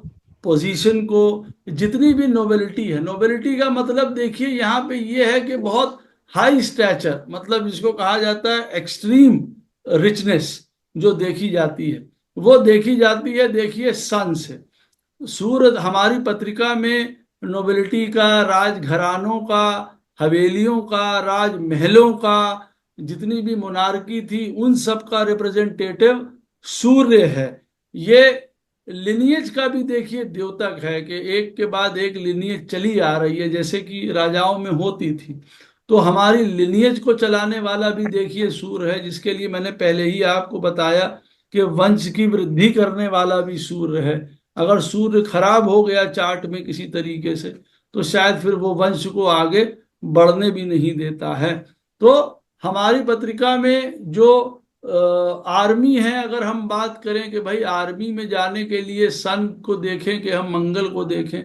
पोजीशन को, जितनी भी नोबेलिटी है। नोबेलिटी का मतलब देखिए यहाँ पे ये है कि बहुत हाई स्टैचर, मतलब जिसको कहा जाता है एक्सट्रीम रिचनेस जो देखी जाती है, वो देखी जाती है देखिए सन से। सूर्य हमारी पत्रिका में नोबेलिटी का, राजघरानों का, हवेलियों का, राजमहलों का, जितनी भी मोनार्की थी उन सब का रिप्रेजेंटेटिव सूर्य है। ये लिनिएज का भी देखिए द्योतक है कि एक के बाद एक लिनिएज चली आ रही है, जैसे कि राजाओं में होती थी। तो हमारी लिनिएज को चलाने वाला भी देखिए सूर्य है, जिसके लिए मैंने पहले ही आपको बताया कि वंश की वृद्धि करने वाला भी सूर्य है। अगर सूर्य खराब हो गया चार्ट में किसी तरीके से, तो शायद फिर वो वंश को आगे बढ़ने भी नहीं देता है। तो हमारी पत्रिका में जो आर्मी है, अगर हम बात करें कि भाई आर्मी में जाने के लिए सन को देखें कि हम मंगल को देखें,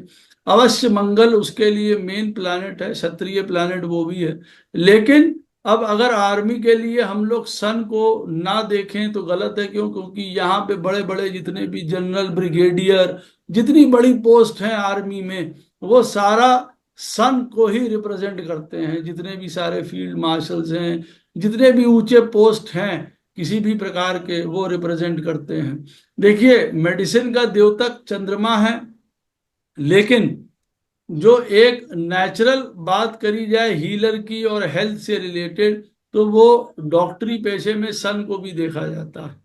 अवश्य मंगल उसके लिए मेन प्लैनेट है, क्षत्रिय प्लैनेट वो भी है। लेकिन अब अगर आर्मी के लिए हम लोग सन को ना देखें तो गलत है। क्यों? क्योंकि यहाँ पे बड़े बड़े जितने भी जनरल, ब्रिगेडियर, जितनी बड़ी पोस्ट हैं आर्मी में, वो सारा सन को ही रिप्रेजेंट करते हैं। जितने भी सारे फील्ड मार्शल्स हैं, जितने भी ऊंचे पोस्ट हैं किसी भी प्रकार के, वो रिप्रेजेंट करते हैं। देखिए मेडिसिन का द्योतक चंद्रमा है, लेकिन जो एक नेचुरल बात करी जाए हीलर की और हेल्थ से रिलेटेड, तो वो डॉक्टरी पेशे में सन को भी देखा जाता है।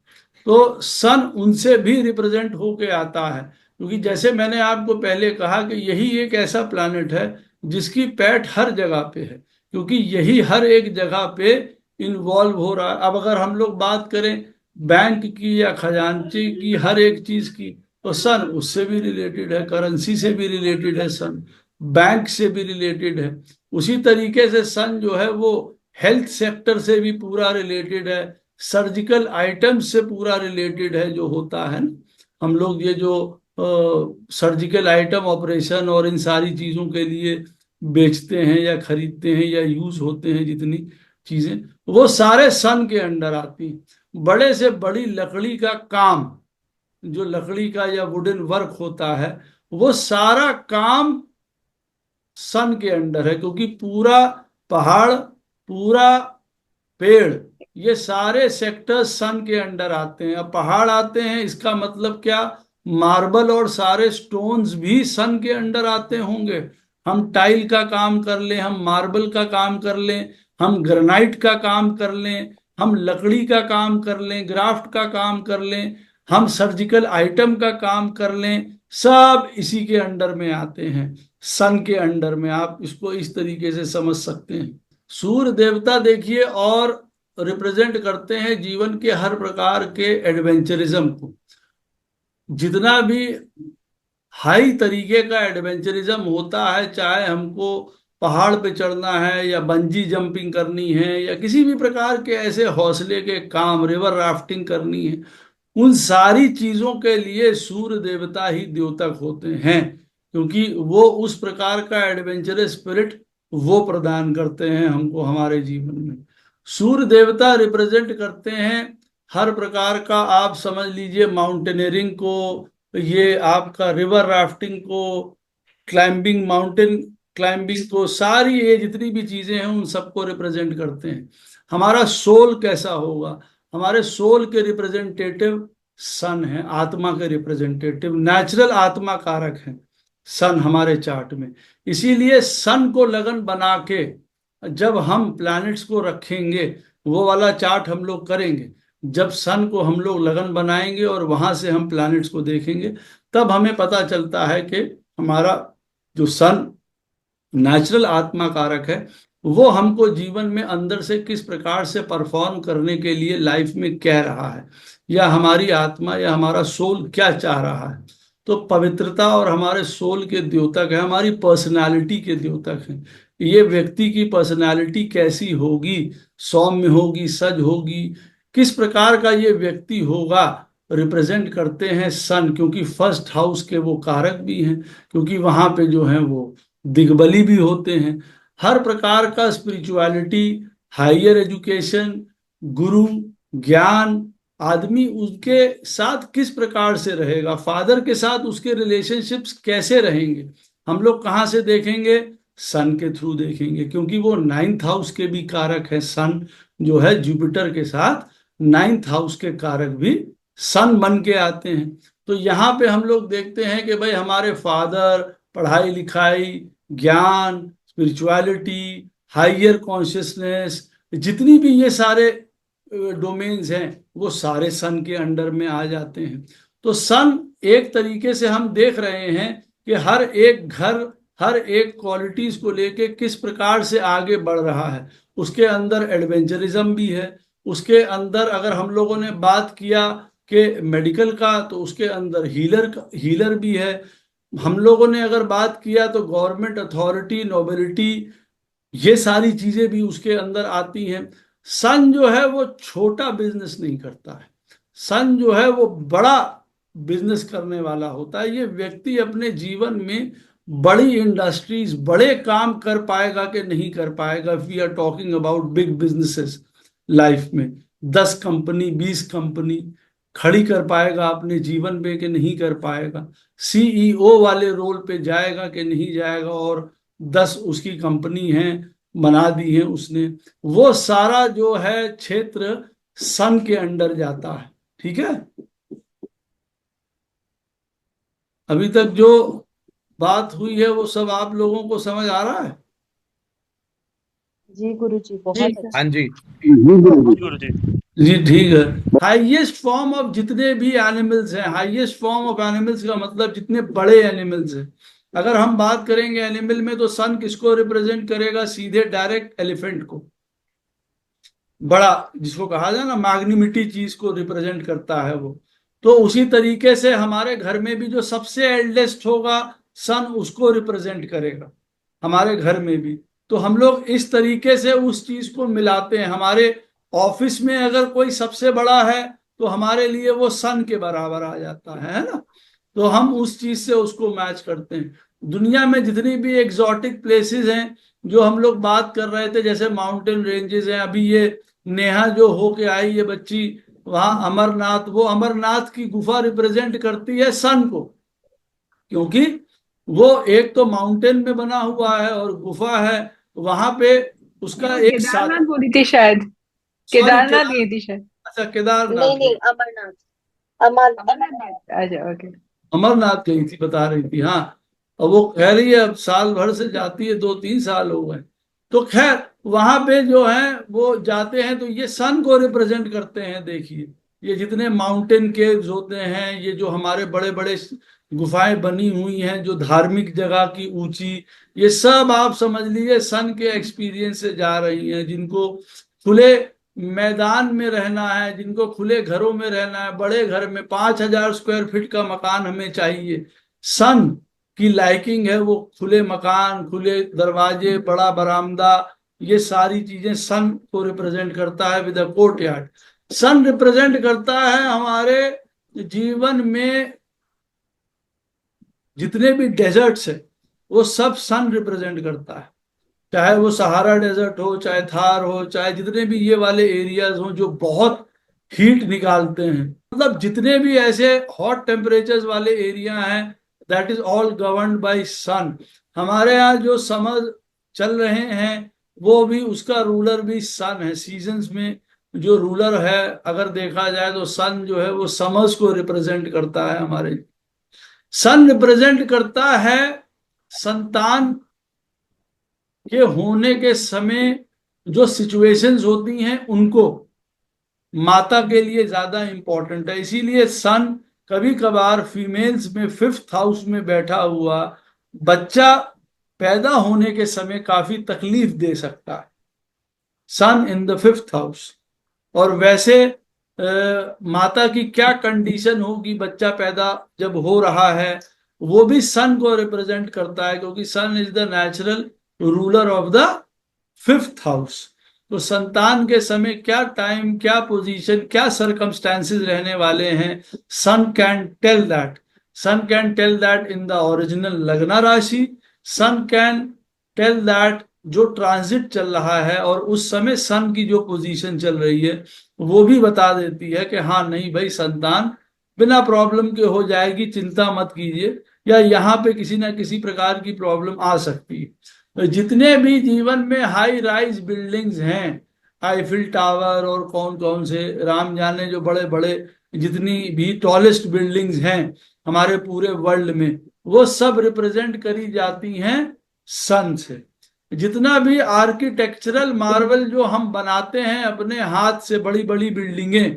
तो सन उनसे भी रिप्रेजेंट होके आता है, क्योंकि जैसे मैंने आपको पहले कहा कि यही एक ऐसा प्लैनेट है जिसकी पैठ हर जगह पे है, क्योंकि यही हर एक जगह पे इन्वॉल्व हो रहा है। अब अगर हम लोग बात करें बैंक की या खजांची की, हर एक चीज की, तो सन उससे भी रिलेटेड है, करेंसी से भी रिलेटेड है सन। बैंक से भी रिलेटेड है। उसी तरीके से सन जो है वो हेल्थ सेक्टर से भी पूरा रिलेटेड है, सर्जिकल आइटम से पूरा रिलेटेड है। जो होता है ना, हम लोग ये जो सर्जिकल आइटम ऑपरेशन और इन सारी चीजों के लिए बेचते हैं या खरीदते हैं या यूज होते हैं, जितनी चीजें, वो सारे सन के अंडर आती हैं। बड़े से बड़ी लकड़ी का काम, जो लकड़ी का या वुडन वर्क होता है, वो सारा काम सन के अंडर है, क्योंकि पूरा पहाड़, पूरा पेड़, ये सारे सेक्टर्स सन के अंडर आते हैं। अब पहाड़ आते हैं, इसका मतलब क्या, मार्बल और सारे स्टोन्स भी सन के अंडर आते होंगे। हम टाइल का काम कर लें, हम मार्बल का काम कर लें, हम ग्रेनाइट का काम कर लें, हम लकड़ी का काम कर लें, ग्राफ्ट का काम कर लें, हम सर्जिकल आइटम का काम कर लें, सब इसी के अंडर में आते हैं, सन के अंडर में। आप इसको इस तरीके से समझ सकते हैं। सूर्य देवता देखिए और रिप्रेजेंट करते हैं जीवन के हर प्रकार के एडवेंचरिज्म को। जितना भी हाई तरीके का एडवेंचरिज्म होता है, चाहे हमको पहाड़ पे चढ़ना है या बंजी जंपिंग करनी है या किसी भी प्रकार के ऐसे हौसले के काम, रिवर राफ्टिंग करनी है, उन सारी चीजों के लिए सूर्य देवता ही द्योतक होते हैं, क्योंकि वो उस प्रकार का एडवेंचरस स्पिरिट वो प्रदान करते हैं हमको हमारे जीवन में। सूर्य देवता रिप्रेजेंट करते हैं हर प्रकार का, आप समझ लीजिए माउंटेनियरिंग को, ये आपका रिवर राफ्टिंग को, क्लाइंबिंग, माउंटेन क्लाइंबिंग को, सारी ये जितनी भी चीजें हैं उन सबको रिप्रेजेंट करते हैं। हमारा सोल कैसा होगा, हमारे सोल के रिप्रेजेंटेटिव सन है, आत्मा के रिप्रेजेंटेटिव, नेचुरल आत्मा कारक है सन हमारे चार्ट में। इसीलिए सन को लगन बना के जब हम प्लैनेट्स को रखेंगे, वो वाला चार्ट हम लोग करेंगे, जब सन को हम लोग लगन बनाएंगे और वहां से हम प्लैनेट्स को देखेंगे, तब हमें पता चलता है कि हमारा जो सन नेचुरल आत्मा कारक है, वो हमको जीवन में अंदर से किस प्रकार से परफॉर्म करने के लिए लाइफ में कह रहा है, या हमारी आत्मा या हमारा सोल क्या चाह रहा है। तो पवित्रता और हमारे सोल के द्योतक है, हमारी पर्सनालिटी के द्योतक है। ये व्यक्ति की पर्सनालिटी कैसी होगी, सौम्य होगी, सज होगी, किस प्रकार का ये व्यक्ति होगा, रिप्रेजेंट करते हैं सन, क्योंकि फर्स्ट हाउस के वो कारक भी हैं, क्योंकि वहां पे जो है वो दिग्बली भी होते हैं। हर प्रकार का स्पिरिचुअलिटी, हायर एजुकेशन, गुरु, ज्ञान, आदमी उसके साथ किस प्रकार से रहेगा, फादर के साथ उसके रिलेशनशिप्स कैसे रहेंगे, हम लोग कहाँ से देखेंगे, सन के थ्रू देखेंगे, क्योंकि वो 9th हाउस के भी कारक है। सन जो है जुपिटर के साथ 9th हाउस के कारक भी सन बन के आते हैं। तो यहाँ पे हम लोग देखते हैं कि भाई हमारे फादर, पढ़ाई लिखाई, ज्ञान, स्पिरिचुअलिटी, हायर कॉन्शियसनेस, जितनी भी ये सारे डोमेन्स हैं, वो सारे सन के अंडर में आ जाते हैं। तो सन एक तरीके से हम देख रहे हैं कि हर एक घर, हर एक क्वालिटीज को लेके किस प्रकार से आगे बढ़ रहा है। उसके अंदर एडवेंचरिज्म भी है, उसके अंदर अगर हम लोगों ने बात किया कि मेडिकल का, तो उसके अंदर हीलर भी है। हम लोगों ने अगर बात किया तो गवर्नमेंट अथॉरिटी, नोबिलिटी, ये सारी चीजें भी उसके अंदर आती हैं। सन जो है वो छोटा बिजनेस नहीं करता है, सन जो है वो बड़ा बिजनेस करने वाला होता है। ये व्यक्ति अपने जीवन में बड़ी इंडस्ट्रीज, बड़े काम कर पाएगा कि नहीं कर पाएगा। We are talking about big businesses life में, 10 कंपनी, 20 कंपनी खड़ी कर पाएगा अपने जीवन में कि नहीं कर पाएगा, सीईओ वाले रोल पे जाएगा कि नहीं जाएगा, और 10 उसकी कंपनी हैं, बना दी है उसने। वो सारा जो है क्षेत्र सन के अंडर जाता है। ठीक है, अभी तक जो बात हुई है वो सब आप लोगों को समझ आ रहा है? जी गुरुजी, बहुत जी अच्छा। हाँ जी। जी गुरु जी। गुरुजी। जी ठीक है। हाईएस्ट फॉर्म ऑफ जितने भी एनिमल्स हैं, हाईएस्ट फॉर्म ऑफ एनिमल्स का मतलब जितने बड़े एनिमल्स हैं, अगर हम बात करेंगे एनिमल में, तो सन किसको रिप्रेजेंट करेगा, सीधे डायरेक्ट एलिफेंट को, बड़ा जिसको कहा जाए ना मैग्निमिटी चीज को रिप्रेजेंट करता है वो। तो उसी तरीके से हमारे घर में भी जो सबसे एल्डेस्ट होगा, सन उसको रिप्रेजेंट करेगा हमारे घर में भी। तो हम लोग इस तरीके से उस चीज को मिलाते हैं। हमारे ऑफिस में अगर कोई सबसे बड़ा है तो हमारे लिए वो सन के बराबर आ जाता है ना। तो हम उस चीज से उसको मैच करते हैं। दुनिया में जितनी भी एग्जॉटिक प्लेसेस हैं जो हम लोग बात कर रहे थे, जैसे माउंटेन रेंजेस हैं, अभी ये नेहा जो होके आई ये बच्ची वहां अमरनाथ, वो अमरनाथ की गुफा रिप्रेजेंट करती है सन को, क्योंकि वो एक तो माउंटेन में बना हुआ है और गुफा है वहां पे। ये उसका वो एक साथ, केदारनाथ बोली थी शायद, सॉरी केदारनाथ गई थी शायद। अच्छा नहीं केदारनाथ नहीं, गई, अमरनाथ। अमर अमरनाथ, अच्छा ओके। अमरनाथ गई थी बता रही थी हाँ। और वो कह रही है अब साल भर से जाती है, 2-3 साल हो गए। तो खैर वहां पे जो है वो जाते हैं तो ये सन को रिप्रेजेंट करते हैं। देखिए ये जितने माउंटेन केव्स होते हैं, ये जो हमारे बड़े बड़े गुफाएं बनी हुई हैं जो धार्मिक जगह की ऊंची, ये सब आप समझ लीजिए सन के एक्सपीरियंस से जा रही हैं। जिनको खुले मैदान में रहना है, जिनको खुले घरों में रहना है, बड़े घर में 5,000 स्क्वायर फीट का मकान हमें चाहिए, सन की लाइकिंग है वो खुले मकान, खुले दरवाजे, बड़ा बरामदा, ये सारी चीजें सन को रिप्रेजेंट करता है with a courtyard. Sun represent करता है हमारे जीवन में जितने भी डेजर्ट्स है वो सब सन रिप्रेजेंट करता है। चाहे वो सहारा डेजर्ट हो, चाहे थार हो, चाहे जितने भी ये वाले एरियाज हो जो बहुत हीट निकालते हैं, मतलब जितने भी ऐसे हॉट टेम्परेचर्स वाले एरिया हैं, that is all governed by sun. हमारे यहाँ जो समर चल रहे हैं वो भी, उसका रूलर भी सन है। सीजन्स में जो रूलर है अगर देखा जाए तो सन जो है वो समर्स को रिप्रेजेंट करता है हमारे। सन रिप्रेजेंट करता है संतान के होने के समय जो सिचुएशंस होती हैं उनको, माता के लिए ज्यादा इंपॉर्टेंट है। इसीलिए सन कभी कभार फीमेल्स में 5th हाउस में बैठा हुआ बच्चा पैदा होने के समय काफी तकलीफ दे सकता है, सन इन द 5th हाउस। और वैसे माता की क्या कंडीशन होगी बच्चा पैदा जब हो रहा है, वो भी सन को रिप्रेजेंट करता है, क्योंकि sun is the natural ruler of the 5th house. तो संतान के समय क्या टाइम, क्या पोजीशन, क्या सरकमस्टेंसेस रहने वाले हैं, sun can tell that. Sun can tell that in the original lagna rashi. Sun can tell that जो ट्रांजिट चल रहा है और उस समय सन की जो पोजीशन चल रही है वो भी बता देती है कि हाँ नहीं भाई संतान बिना प्रॉब्लम के हो जाएगी, चिंता मत कीजिए, या यहाँ पे किसी ना किसी प्रकार की प्रॉब्लम आ सकती है। तो जितने भी जीवन में हाई राइज बिल्डिंग्स हैं, आईफिल टावर और कौन कौन से राम जाने जो बड़े बड़े जितनी भी टॉलेस्ट बिल्डिंग्स हैं हमारे पूरे वर्ल्ड में, वो सब रिप्रेजेंट करी जाती हैं सन से। जितना भी आर्किटेक्चरल मार्वल जो हम बनाते हैं अपने हाथ से, बड़ी बड़ी बिल्डिंगें,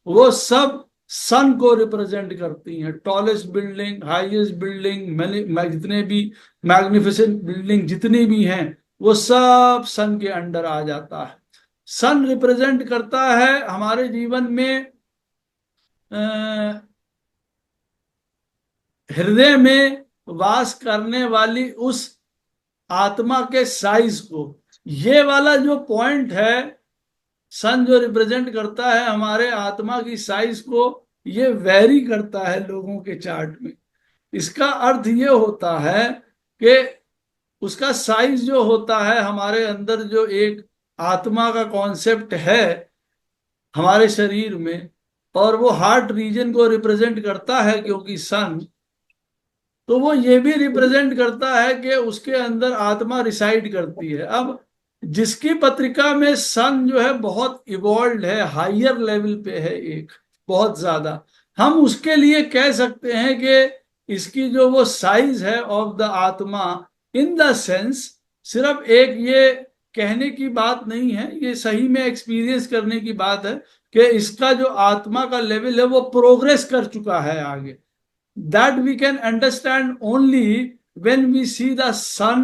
वो सब सन को रिप्रेजेंट करती हैं। टॉलेस्ट बिल्डिंग, हाईएस्ट बिल्डिंग, जितने भी मैग्निफिसेंट बिल्डिंग जितनी भी हैं वो सब सन के अंडर आ जाता है। सन रिप्रेजेंट करता है हमारे जीवन में हृदय में वास करने वाली उस आत्मा के साइज को। ये वाला जो पॉइंट है, सन जो रिप्रेजेंट करता है हमारे आत्मा की साइज को, ये वेरी करता है लोगों के चार्ट में। इसका अर्थ ये होता है कि उसका साइज जो होता है हमारे अंदर, जो एक आत्मा का कॉन्सेप्ट है हमारे शरीर में, और वो हार्ट रीजन को रिप्रेजेंट करता है क्योंकि सन, तो वो ये भी रिप्रेजेंट करता है कि उसके अंदर आत्मा रिसाइड करती है। अब जिसकी पत्रिका में सन जो है बहुत इवॉल्व है, हायर लेवल पे है, एक बहुत ज्यादा, हम उसके लिए कह सकते हैं कि इसकी जो वो साइज है ऑफ द आत्मा, इन द सेंस, सिर्फ एक ये कहने की बात नहीं है, ये सही में एक्सपीरियंस करने की बात है कि इसका जो आत्मा का लेवल है वो प्रोग्रेस कर चुका है आगे। That we can understand only when we see the sun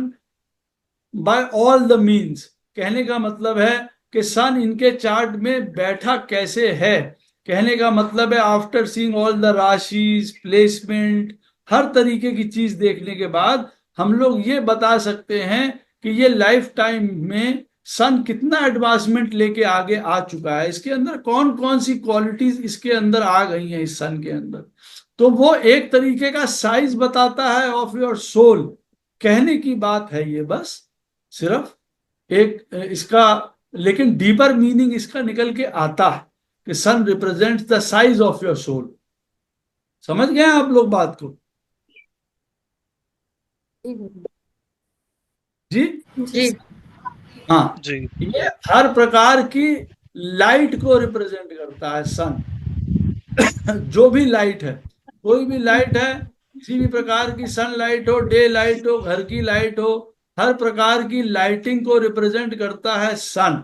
by all the means। कहने का मतलब है कि सन इनके चार्ट में बैठा कैसे है। कहने का मतलब है after seeing all the rashis, placement, हर तरीके की चीज देखने के बाद हम लोग ये बता सकते हैं कि ये लाइफ टाइम में सन कितना एडवांसमेंट लेके आगे आ चुका है, इसके अंदर कौन कौन सी क्वालिटीज इसके अंदर आ गई हैं इस सन के अंदर। तो वो एक तरीके का साइज बताता है ऑफ योर सोल। कहने की बात है ये, बस सिर्फ एक इसका, लेकिन डीपर मीनिंग इसका निकल के आता है कि sun represents the size of your soul. समझ गए आप लोग बात को? जी जी। हाँ, जी ये हर प्रकार की लाइट को रिप्रेजेंट करता है सन। जो भी लाइट है, कोई भी लाइट है, किसी भी प्रकार की सनलाइट हो, डे लाइट हो, घर की लाइट हो, हर प्रकार की लाइटिंग को रिप्रेजेंट करता है सन।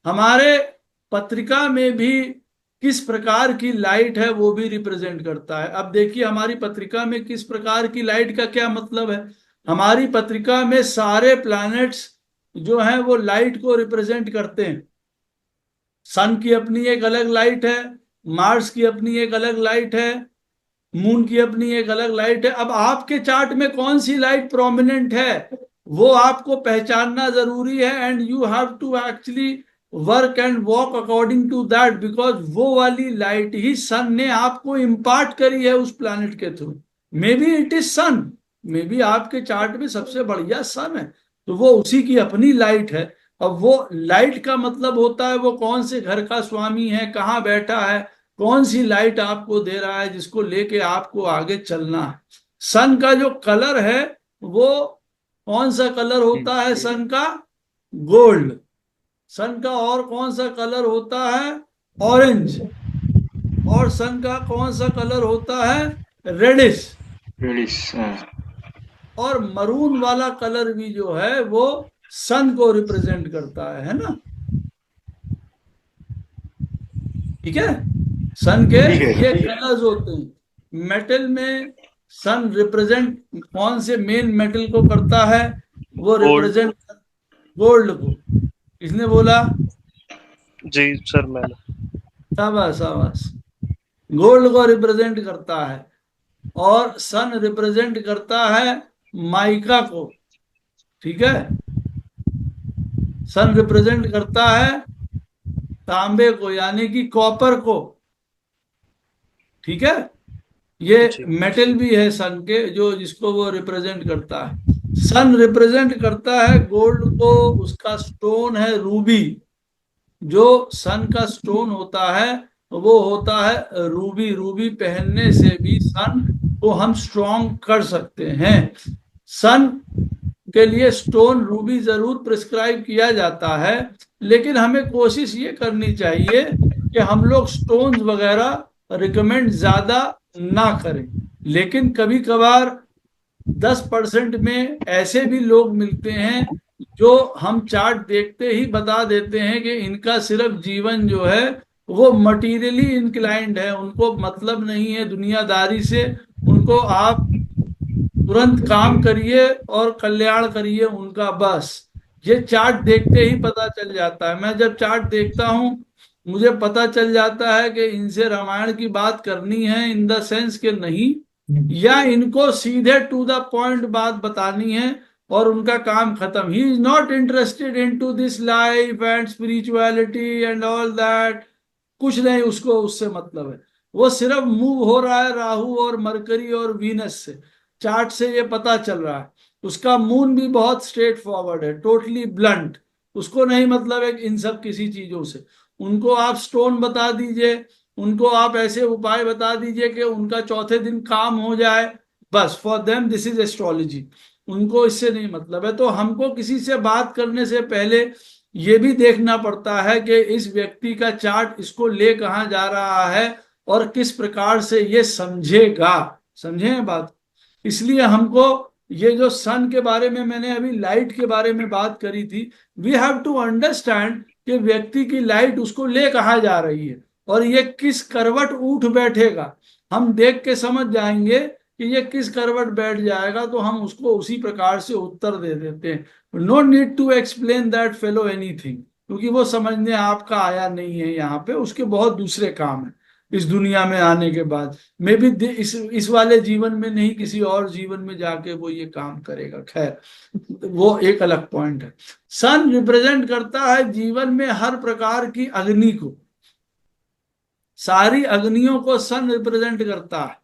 हमारे पत्रिका में भी किस प्रकार की लाइट है वो भी रिप्रेजेंट करता है। अब देखिए हमारी पत्रिका में किस प्रकार की लाइट का क्या मतलब है। हमारी पत्रिका में सारे प्लैनेट्स जो हैं वो लाइट को रिप्रेजेंट करते हैं। सन की अपनी एक अलग लाइट है, मार्स की अपनी एक अलग लाइट है, मून की अपनी एक अलग लाइट है। अब आपके चार्ट में कौन सी लाइट प्रोमिनेंट है वो आपको पहचानना जरूरी है, and you have to actually work and walk according to that, because वो वाली लाइट ही सन ने आपको इम्पार्ट करी है उस प्लैनेट के थ्रू। Maybe it is sun, maybe आपके चार्ट में सबसे बढ़िया सन है, तो वो उसी की अपनी लाइट है। अब वो लाइट का मतलब होता है वो कौन से घर का स्वामी है, कहाँ बैठा है, कौन सी लाइट आपको दे रहा है जिसको लेके आपको आगे चलना है। सन का जो कलर है वो कौन सा कलर होता है सन का? गोल्ड। सन का और कौन सा कलर होता है? ऑरेंज। और सन का कौन सा कलर होता है? रेडिश। और मरून वाला कलर भी जो है वो सन को रिप्रेजेंट करता है ना? ठीक है, सन के ये कलर्स होते हैं। मेटल में सन रिप्रेजेंट कौन से मेन मेटल को करता है? वो गोल्ड। रिप्रेजेंट गोल्ड को। किसने बोला? जी सर मैंने। शाबाश शाबाश। गोल्ड को रिप्रेजेंट करता है। और सन रिप्रेजेंट करता है माइका को। ठीक है, सन रिप्रेजेंट करता है तांबे को, यानी कि कॉपर को। ठीक है, ये जी मेटल भी है सन के जो जिसको वो रिप्रेजेंट करता है। सन रिप्रेजेंट करता है गोल्ड को, उसका स्टोन है रूबी। जो सन का स्टोन होता है वो होता है रूबी। रूबी पहनने से भी सन को हम स्ट्रॉन्ग कर सकते हैं। सन के लिए स्टोन रूबी जरूर प्रिस्क्राइब किया जाता है, लेकिन हमें कोशिश ये करनी चाहिए कि हम लोग स्टोन्स वगैरह रिकमेंड ज्यादा ना करें। लेकिन कभी कभार 10% में ऐसे भी लोग मिलते हैं जो हम चार्ट देखते ही बता देते हैं कि इनका सिर्फ जीवन जो है वो मटीरियली इंक्लाइंड है, उनको मतलब नहीं है दुनियादारी से। उनको आप तुरंत काम करिए और कल्याण करिए उनका, बस। ये चार्ट देखते ही पता चल जाता है। मैं जब चार्ट देखता हूं मुझे पता चल जाता है कि इनसे रामायण की बात करनी है, इन द सेंस के नहीं, या इनको सीधे टू द पॉइंट बात बतानी है और उनका काम खत्म। He is not interested in to this life and spirituality and all that. कुछ नहीं उसको उससे मतलब है। वो सिर्फ मूव हो रहा है राहु और मरकरी और वीनस से। चार्ट से ये पता चल रहा है। उसका मून भी बहुत स्ट्रेट फॉरवर्ड है, टोटली ब्लंट। उसको नहीं मतलब है इन सब किसी चीजों से। उनको आप स्टोन बता दीजिए, उनको आप ऐसे उपाय बता दीजिए कि उनका चौथे दिन काम हो जाए, बस। For them this is astrology. उनको इससे नहीं मतलब है। तो हमको किसी से बात करने से पहले ये भी देखना पड़ता है कि इस व्यक्ति का चार्ट इसको ले कहाँ जा रहा है और किस प्रकार से ये समझेगा। समझे बात? इसलिए हमको ये जो सन के बारे में मैंने अभी लाइट के बारे में बात करी थी, वी हैव टू अंडरस्टैंड कि व्यक्ति की लाइट उसको ले कहाँ जा रही है और ये किस करवट उठ बैठेगा। हम देख के समझ जाएंगे कि ये किस करवट बैठ जाएगा, तो हम उसको उसी प्रकार से उत्तर दे देते हैं। No need to explain that fellow anything, क्योंकि वो समझने आपका आया नहीं है यहाँ पे, उसके बहुत दूसरे काम है। इस दुनिया में आने के बाद। मे बी इस वाले जीवन में नहीं, किसी और जीवन में जाके वो ये काम करेगा। खैर, वो एक अलग पॉइंट है। सन रिप्रेजेंट करता है जीवन में हर प्रकार की अग्नि को, सारी अग्नियों को सन रिप्रेजेंट करता है।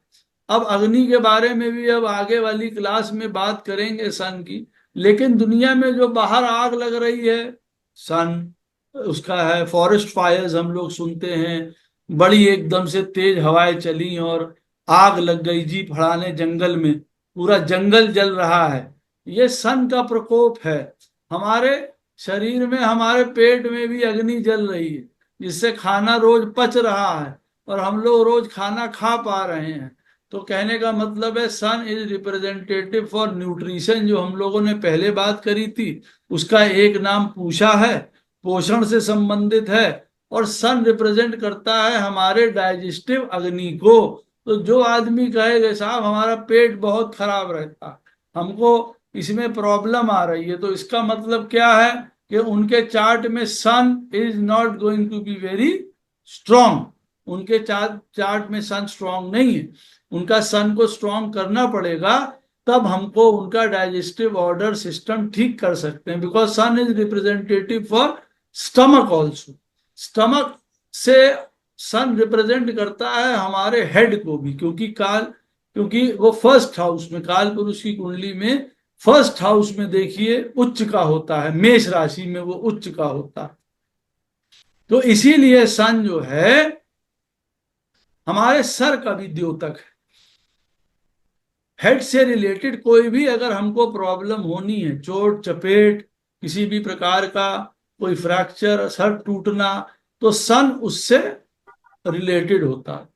अब अग्नि के बारे में भी अब आगे वाली क्लास में बात करेंगे सन की। लेकिन दुनिया में जो बाहर आग लग रही है, सन उसका है। फॉरेस्ट फायर्स हम लोग सुनते हैं, बड़ी एकदम से तेज हवाएं चली और आग लग गई जी फड़ाने जंगल में, पूरा जंगल जल रहा है। ये सन का प्रकोप है। हमारे शरीर में, हमारे पेट में भी अग्नि जल रही है, जिससे खाना रोज पच रहा है और हम लोग रोज खाना खा पा रहे हैं। तो कहने का मतलब है सन इज रिप्रेजेंटेटिव फॉर न्यूट्रिशन। जो हम लोगों ने पहले बात करी थी, उसका एक नाम पूषा है, पोषण से संबंधित है। और सन रिप्रेजेंट करता है हमारे डाइजेस्टिव अग्नि को। तो जो आदमी कहेगा साहब हमारा पेट बहुत खराब रहता, हमको इसमें प्रॉब्लम आ रही है, तो इसका मतलब क्या है कि उनके चार्ट में sun is not going to be very strong. उनके चार्ट में सन स्ट्रॉन्ग नहीं है। उनका सन को स्ट्रॉन्ग करना पड़ेगा, तब हमको उनका डाइजेस्टिव ऑर्डर सिस्टम ठीक कर सकते हैं। Because sun is representative for stomach also. Stomach से सन रिप्रेजेंट करता है हमारे हेड को भी, क्योंकि वो फर्स्ट हाउस में, काल पुरुष की कुंडली में फर्स्ट हाउस में देखिए उच्च का होता है, मेष राशि में वो उच्च का होता है। तो इसीलिए सन जो है हमारे सर का भी द्योतक है। हेड से रिलेटेड कोई भी अगर हमको प्रॉब्लम होनी है, चोट चपेट किसी भी प्रकार का, कोई फ्रैक्चर, सर टूटना, तो सन उससे रिलेटेड होता है।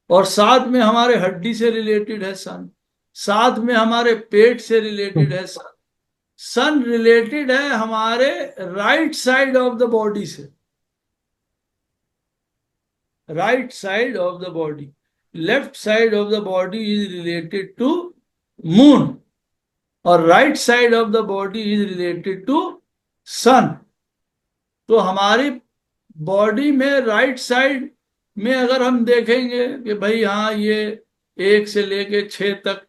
और साथ में हमारे हड्डी से रिलेटेड है सन, साथ में हमारे पेट से रिलेटेड है सन। सन रिलेटेड है हमारे right side of the body से, right side of the body. Left side of the body is related to moon और right side of the body is related to sun. तो हमारी बॉडी में right side में अगर हम देखेंगे कि भाई हाँ ये 1 से लेके 6 तक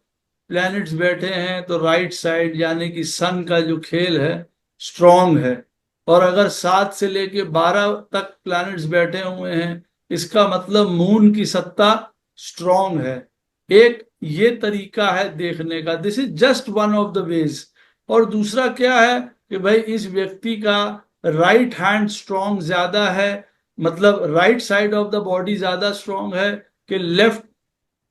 प्लैनेट्स बैठे हैं, तो राइट साइड यानी कि सन का जो खेल है स्ट्रॉन्ग है। और अगर 7 से लेके 12 तक प्लैनेट्स बैठे हुए हैं, इसका मतलब मून की सत्ता स्ट्रॉन्ग है। एक ये तरीका है देखने का, this is just one of the ways. और दूसरा क्या है कि भाई इस व्यक्ति का राइट हैंड स्ट्रॉन्ग ज्यादा है, मतलब right side of the body ज्यादा स्ट्रॉन्ग है कि लेफ्ट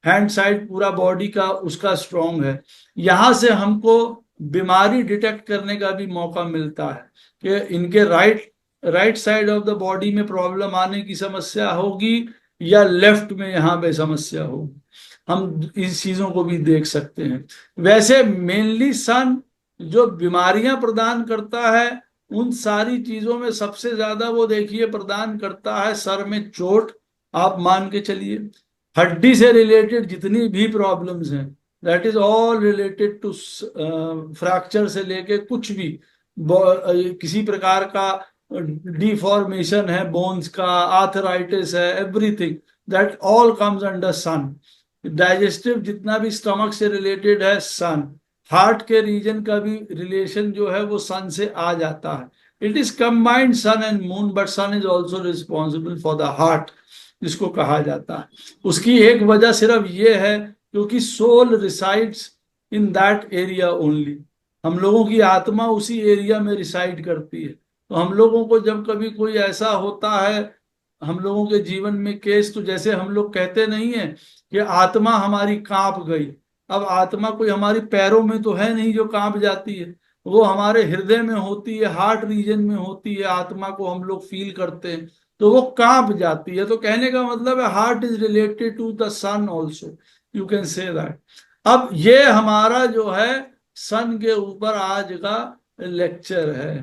हैंड साइड पूरा बॉडी का उसका स्ट्रॉन्ग है। यहां से हमको बीमारी डिटेक्ट करने का भी मौका मिलता है कि इनके right side of the body में प्रॉब्लम आने की समस्या होगी या लेफ्ट में यहां पे समस्या होगी। हम इस चीजों को भी देख सकते हैं। वैसे मेनली सन जो बीमारियां प्रदान करता है, उन सारी चीजों में सबसे ज्यादा वो देखिए प्रदान करता है सर में चोट। आप मान के चलिए हड्डी से रिलेटेड जितनी भी प्रॉब्लम्स हैं, that is all related to fracture से लेके कुछ भी, किसी प्रकार का डिफॉर्मेशन है बोन्स का, आर्थराइटिस है, everything that all comes under sun. Digestive जितना भी स्टमक से रिलेटेड है सन, हार्ट के रीजन का भी रिलेशन जो है वो सन से आ जाता है। It is combined sun and moon, but sun is also responsible for the heart जिसको कहा जाता है। उसकी एक वजह सिर्फ ये है क्योंकि soul resides in that area only. हम लोगों की आत्मा उसी एरिया में रिसाइड करती है। तो हम लोगों को जब कभी कोई ऐसा होता है हम लोगों के जीवन में केस, तो जैसे हम लोग कहते नहीं है कि आत्मा हमारी कांप गई। अब आत्मा कोई हमारी पैरों में तो है नहीं जो कांप जाती है, वो हमारे हृदय में होती है, हार्ट रीजन में होती है। आत्मा को हम लोग फील करते हैं तो वो कांप जाती है। तो कहने का मतलब है heart is related to the sun also, you can say that. अब ये हमारा जो है सन के ऊपर आज का लेक्चर है।